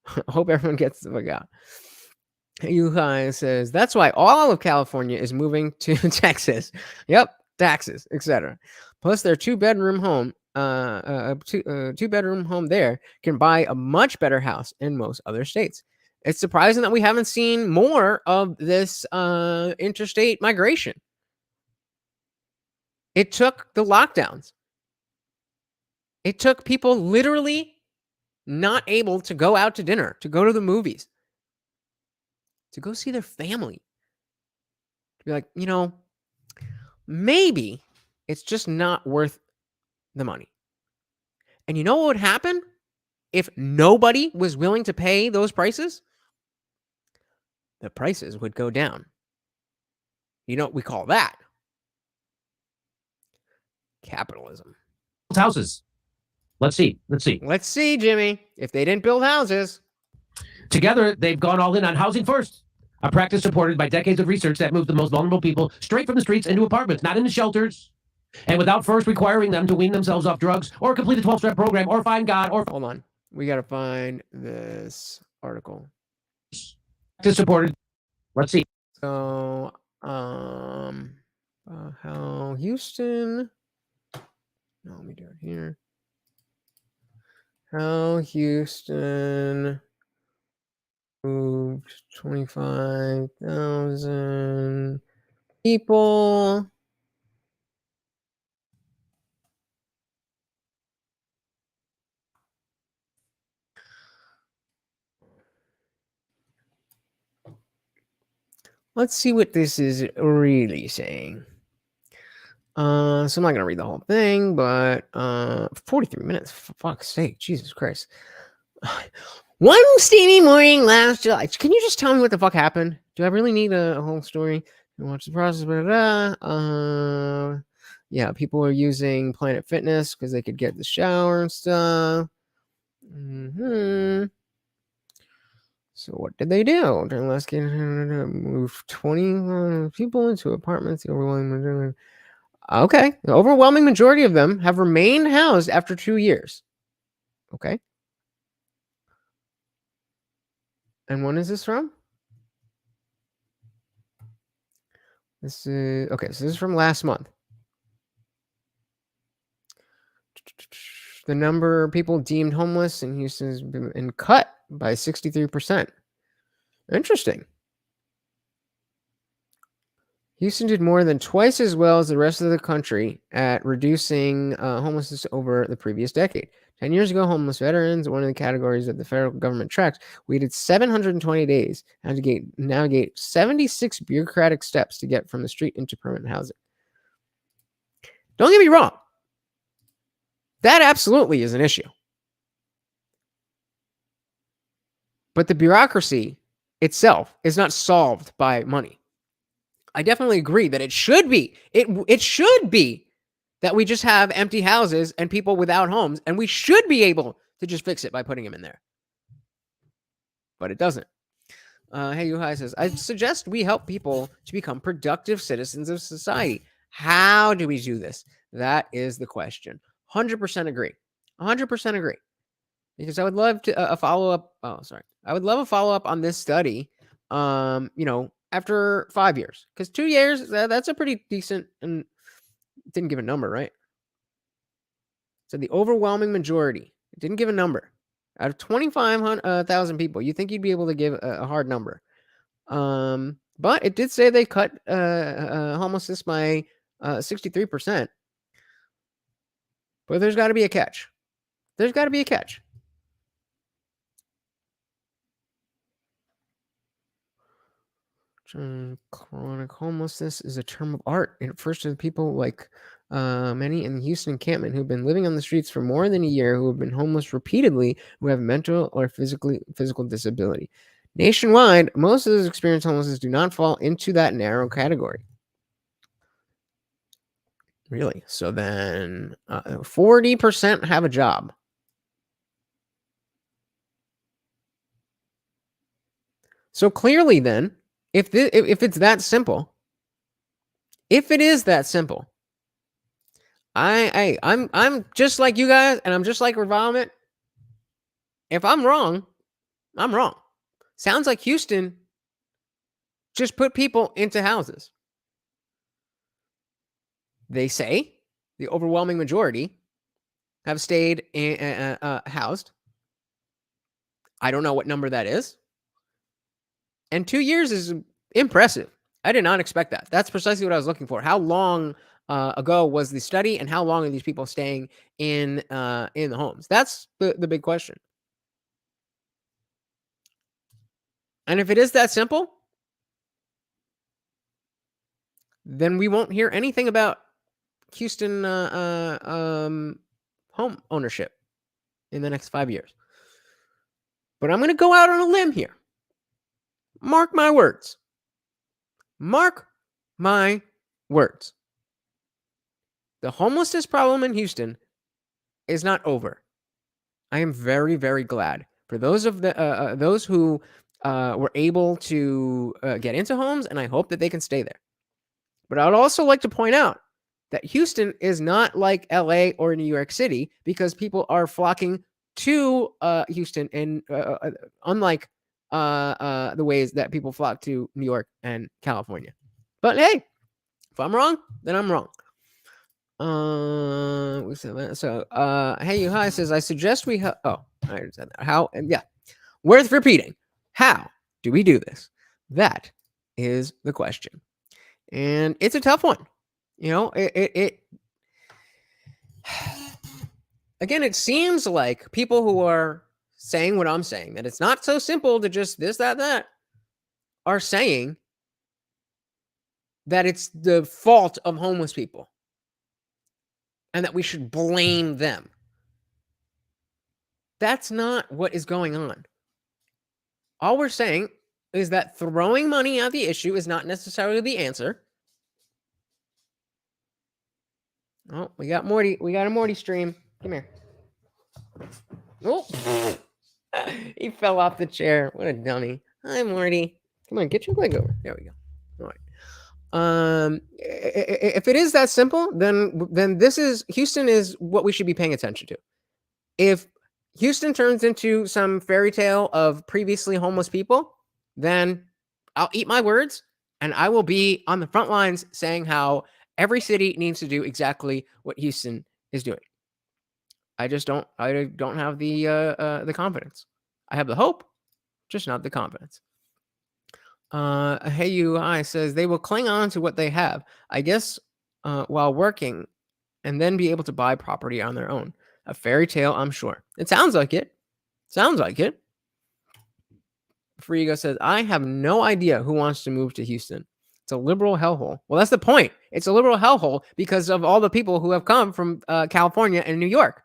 I hope everyone gets the fuck out. Yuhai says that's why all of California is moving to Texas. Yep, taxes, etc. Plus, their two-bedroom home, two-bedroom home there can buy a much better house in most other states. It's surprising that we haven't seen more of this interstate migration. It took the lockdowns. It took people literally not able to go out to dinner, to go to the movies, to go see their family. To be like, maybe it's just not worth the money. And you know what would happen if nobody was willing to pay those prices? The prices would go down. You know what we call that? Capitalism. Houses. Let's see. Let's see, Jimmy. If they didn't build houses. Together, they've gone all in on housing first. A practice supported by decades of research that moved the most vulnerable people straight from the streets into apartments, not into shelters. And without first requiring them to wean themselves off drugs or complete a 12-step program or find God or... Hold on. We got to find this article. Practice supported. Let's see. So, how Houston... No, let me do it here. How Houston moved 25,000 people. Let's see what this is really saying. So I'm not going to read the whole thing, but 43 minutes, for fuck's sake, Jesus Christ. One steamy morning last July. Can you just tell me what the fuck happened? Do I really need a whole story? Watch the process, yeah, people are using Planet Fitness because they could get the shower and stuff. So what did they do? During the last game, move 20 people into apartments. Okay. The overwhelming majority of them have remained housed after 2 years. Okay. And when is this from? This is okay. So this is from last month. The number of people deemed homeless in Houston has been cut by 63%. Interesting. Houston did more than twice as well as the rest of the country at reducing homelessness over the previous decade. 10 years ago, homeless veterans, one of the categories that the federal government tracks, waited 720 days and had to navigate 76 bureaucratic steps to get from the street into permanent housing. Don't get me wrong. That absolutely is an issue. But the bureaucracy itself is not solved by money. I definitely agree that it should be. It should be that we just have empty houses and people without homes, and we should be able to just fix it by putting them in there. But it doesn't. Hey, Yuhai says, I suggest we help people to become productive citizens of society. How do we do this? That is the question. 100% agree. 100% agree. Because I would love to a follow-up. Oh, sorry. I would love a follow-up on this study. After 5 years, because 2 years, that's a pretty decent, and didn't give a number, right? So the overwhelming majority, it didn't give a number. Out of 25,000 people, you think you'd be able to give a hard number. But it did say they cut homelessness by 63%. But there's got to be a catch. There's got to be a catch. Chronic homelessness is a term of art. It refers to people like many in the Houston encampment who've been living on the streets for more than a year, who have been homeless repeatedly, who have mental or physical disability. Nationwide, most of those experienced homelessness do not fall into that narrow category. Really? So then 40% have a job. So clearly then, if it's that simple, if it is that simple, I'm just like you guys, and I'm just like Revolvement. If I'm wrong, I'm wrong. Sounds like Houston just put people into houses. They say the overwhelming majority have stayed housed. I don't know what number that is. And 2 years is impressive. I did not expect that. That's precisely what I was looking for. How long ago was the study, and how long are these people staying in the homes? That's the big question. And if it is that simple, then we won't hear anything about Houston home ownership in the next 5 years. But I'm going to go out on a limb here. Mark my words. Mark my words. The homelessness problem in Houston is not over. I am very, very glad for those of those who were able to get into homes, and I hope that they can stay there. But I would also like to point out that Houston is not like LA or New York City, because people are flocking to Houston, and unlike the ways that people flock to New York and California. But hey, if I'm wrong, then I'm wrong. We said that. So Hey You Hi says, I suggest we I already said that. How? And yeah, worth repeating. How do we do this? That is the question. And it's a tough one. You know, again, it seems like people who are saying what I'm saying, that it's not so simple to just this, that, are saying that it's the fault of homeless people and that we should blame them. That's not what is going on. All we're saying is that throwing money at the issue is not necessarily the answer. Oh, we got Morty. We got a Morty stream. Come here. Oh, he fell off the chair. What a dummy. Hi, Morty. Come on, get your leg over. There we go. All right. If it is that simple, then Houston is what we should be paying attention to. If Houston turns into some fairy tale of previously homeless people, then I'll eat my words, and I will be on the front lines saying how every city needs to do exactly what Houston is doing. I don't have the confidence. I have the hope, just not the confidence. Hey You Hi says they will cling on to what they have, I guess, while working, and then be able to buy property on their own. A fairy tale, I'm sure. It sounds like it. Sounds like it. Free Ego says, I have no idea who wants to move to Houston. It's a liberal hellhole. Well, that's the point. It's a liberal hellhole because of all the people who have come from California and New York.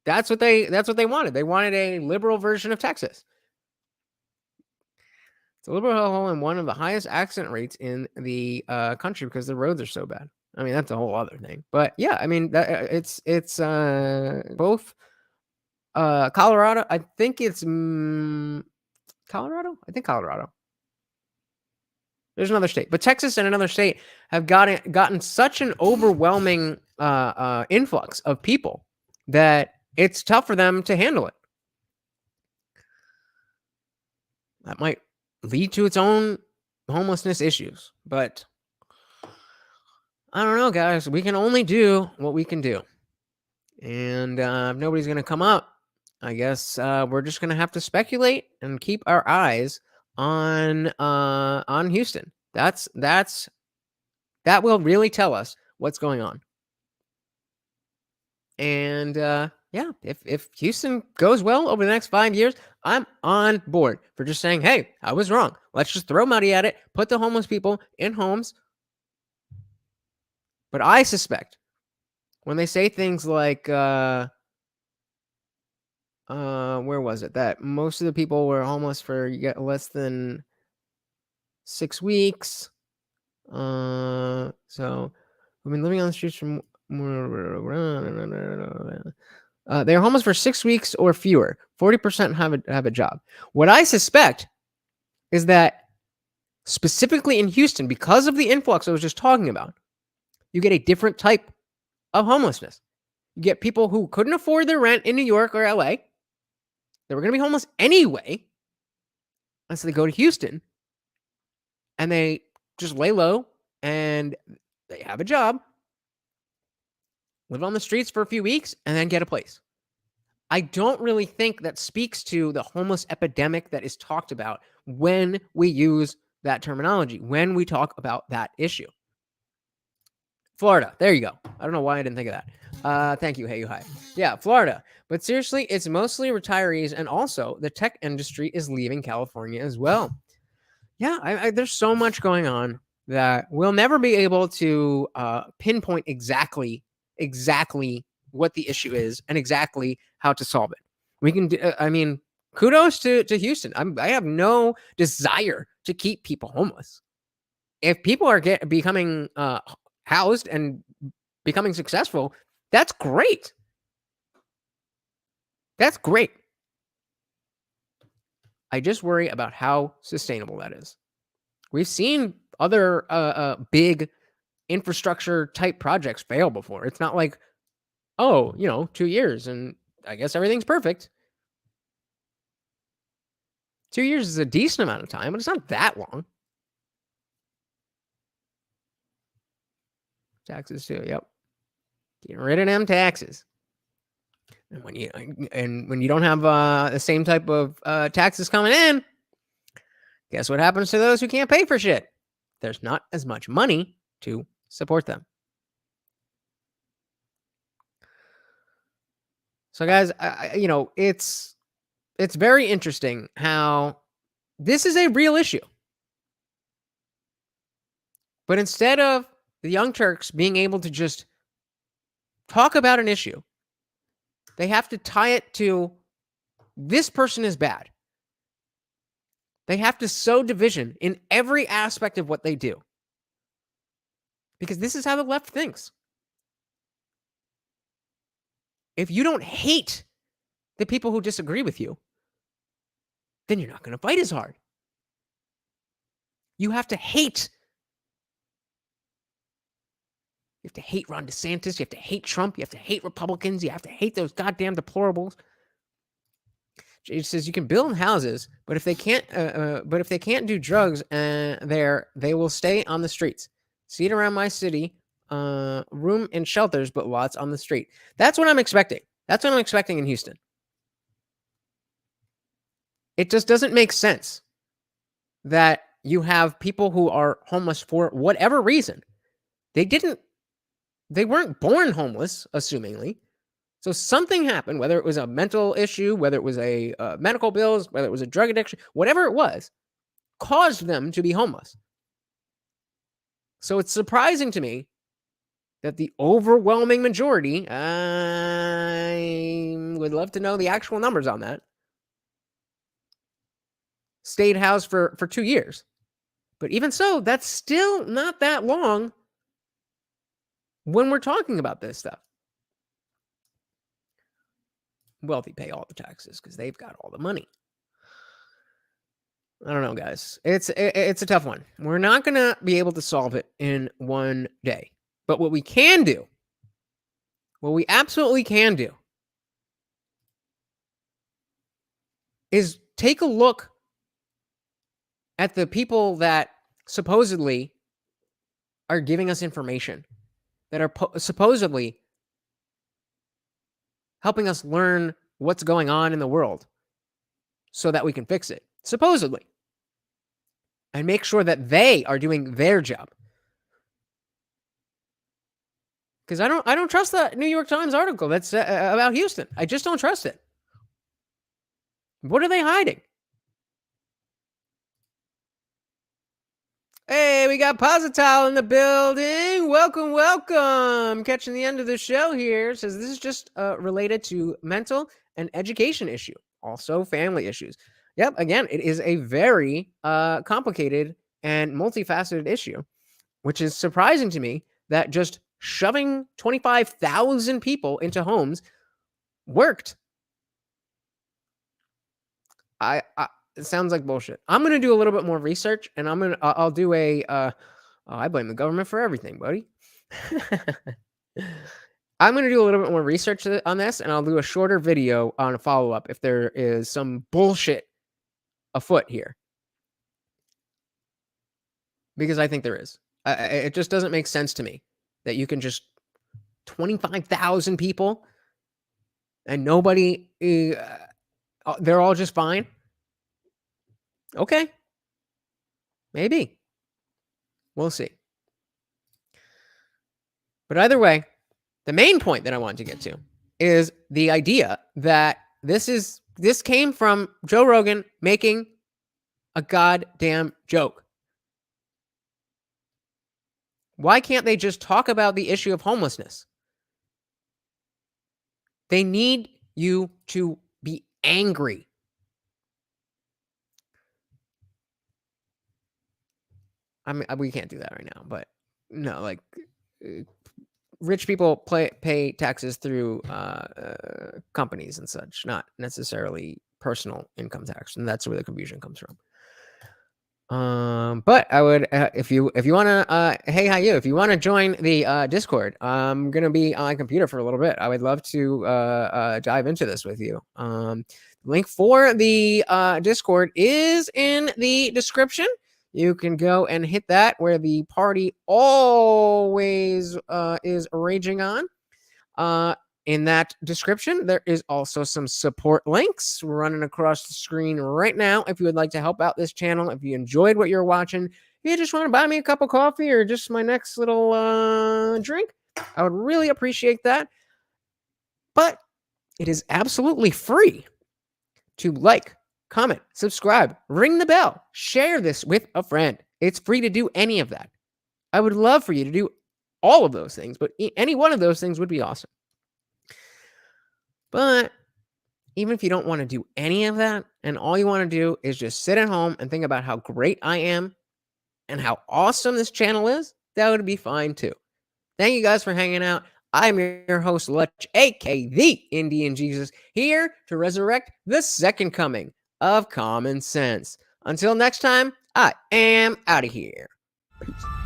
That's what they wanted. They wanted a liberal version of Texas. It's a liberal hellhole and one of the highest accident rates in the country because the roads are so bad. I mean, that's a whole other thing. But yeah, I mean, it's both Colorado. I think it's Colorado. I think Colorado. There's another state, but Texas and another state have gotten such an overwhelming influx of people that it's tough for them to handle it. That might lead to its own homelessness issues, but I don't know, guys. We can only do what we can do, and if nobody's going to come up, I guess we're just going to have to speculate and keep our eyes on Houston. That will really tell us what's going on. And yeah, if Houston goes well over the next 5 years, I'm on board for just saying, hey, I was wrong. Let's just throw money at it, put the homeless people in homes. But I suspect when they say things like, where was it? That most of the people were homeless for less than 6 weeks. So we've been living on the streets from they're homeless for 6 weeks or fewer. 40% have a job. What I suspect is that specifically in Houston, because of the influx I was just talking about, you get a different type of homelessness. You get people who couldn't afford their rent in New York or LA. They were going to be homeless anyway. And so they go to Houston and they just lay low and they have a job, live on the streets for a few weeks, and then get a place. I don't really think that speaks to the homeless epidemic that is talked about when we use that terminology, when we talk about that issue. Florida. There you go. I don't know why I didn't think of that. Thank you. Hey, you hi. Yeah, Florida. But seriously, it's mostly retirees, and also the tech industry is leaving California as well. Yeah, there's so much going on that we'll never be able to pinpoint exactly what the issue is and exactly how to solve it. We can do, I mean, kudos to Houston. I have no desire to keep people homeless. If people are becoming housed and becoming successful, that's great. That's great. I just worry about how sustainable that is. We've seen other big infrastructure type projects fail before. It's not like, oh, 2 years and I guess everything's perfect. 2 years is a decent amount of time, but it's not that long. Taxes too, yep. Getting rid of them taxes. And when you don't have the same type of taxes coming in, guess what happens to those who can't pay for shit? There's not as much money to support them. So guys, it's very interesting how this is a real issue. But instead of the Young Turks being able to just talk about an issue, they have to tie it to this person is bad. They have to sow division in every aspect of what they do. Because this is how the left thinks. If you don't hate the people who disagree with you, then you're not going to fight as hard. You have to hate. You have to hate Ron DeSantis. You have to hate Trump. You have to hate Republicans. You have to hate those goddamn deplorables. It says you can build houses, but if they can't do drugs, they will stay on the streets. See it around my city. Room in shelters, but lots on the street. That's what I'm expecting. That's what I'm expecting in Houston. It just doesn't make sense that you have people who are homeless for whatever reason. They weren't born homeless, assumingly. So something happened, whether it was a mental issue, whether it was a medical bills, whether it was a drug addiction, whatever it was, caused them to be homeless. So it's surprising to me that the overwhelming majority, I would love to know the actual numbers on that, stayed housed for 2 years. But even so, that's still not that long when we're talking about this stuff. Wealthy pay all the taxes because they've got all the money. I don't know, guys. It's a tough one. We're not going to be able to solve it in one day. But what we can do, what we absolutely can do, is take a look at the people that supposedly are giving us information, that are supposedly helping us learn what's going on in the world so that we can fix it, supposedly, and make sure that they are doing their job. Because I don't trust the New York Times article that's about Houston. I just don't trust it. What are they hiding? Hey, we got Positile in the building. Welcome, welcome. Catching the end of the show here. It says this is just related to mental and education issue. Also family issues. Yep, again, it is a very complicated and multifaceted issue, which is surprising to me that just shoving 25,000 people into homes worked. sounds like bullshit. I'm gonna do a little bit more research, and I'll do a. I blame the government for everything, buddy. I'm gonna do a little bit more research on this, and I'll do a shorter video on a follow up if there is some bullshit afoot here, because I think there is. It just doesn't make sense to me that you can just 25,000 people and nobody. They're all just fine. Okay. Maybe. We'll see. But either way, the main point that I wanted to get to is the idea that this came from Joe Rogan making a goddamn joke. Why can't they just talk about the issue of homelessness? They need you to be angry. I mean, we can't do that right now, but no, like rich people pay taxes through companies and such, not necessarily personal income tax, and that's where the confusion comes from. But I would, if you want to, hey, how you? If you want to join the Discord, I'm gonna be on my computer for a little bit. I would love to dive into this with you. Link for the Discord is in the description. You can go and hit that where the party always is raging on. In that description, there is also some support links running across the screen right now. If you would like to help out this channel, if you enjoyed what you're watching, if you just want to buy me a cup of coffee or just my next little drink, I would really appreciate that. But it is absolutely free to like, comment, subscribe, ring the bell, share this with a friend. It's free to do any of that. I would love for you to do all of those things, but any one of those things would be awesome. But even if you don't want to do any of that, and all you want to do is just sit at home and think about how great I am and how awesome this channel is, that would be fine too. Thank you guys for hanging out. I'm your host, Lutch, aka the Indian Jesus, here to resurrect the second coming of common sense. Until next time, I am out of here. Peace.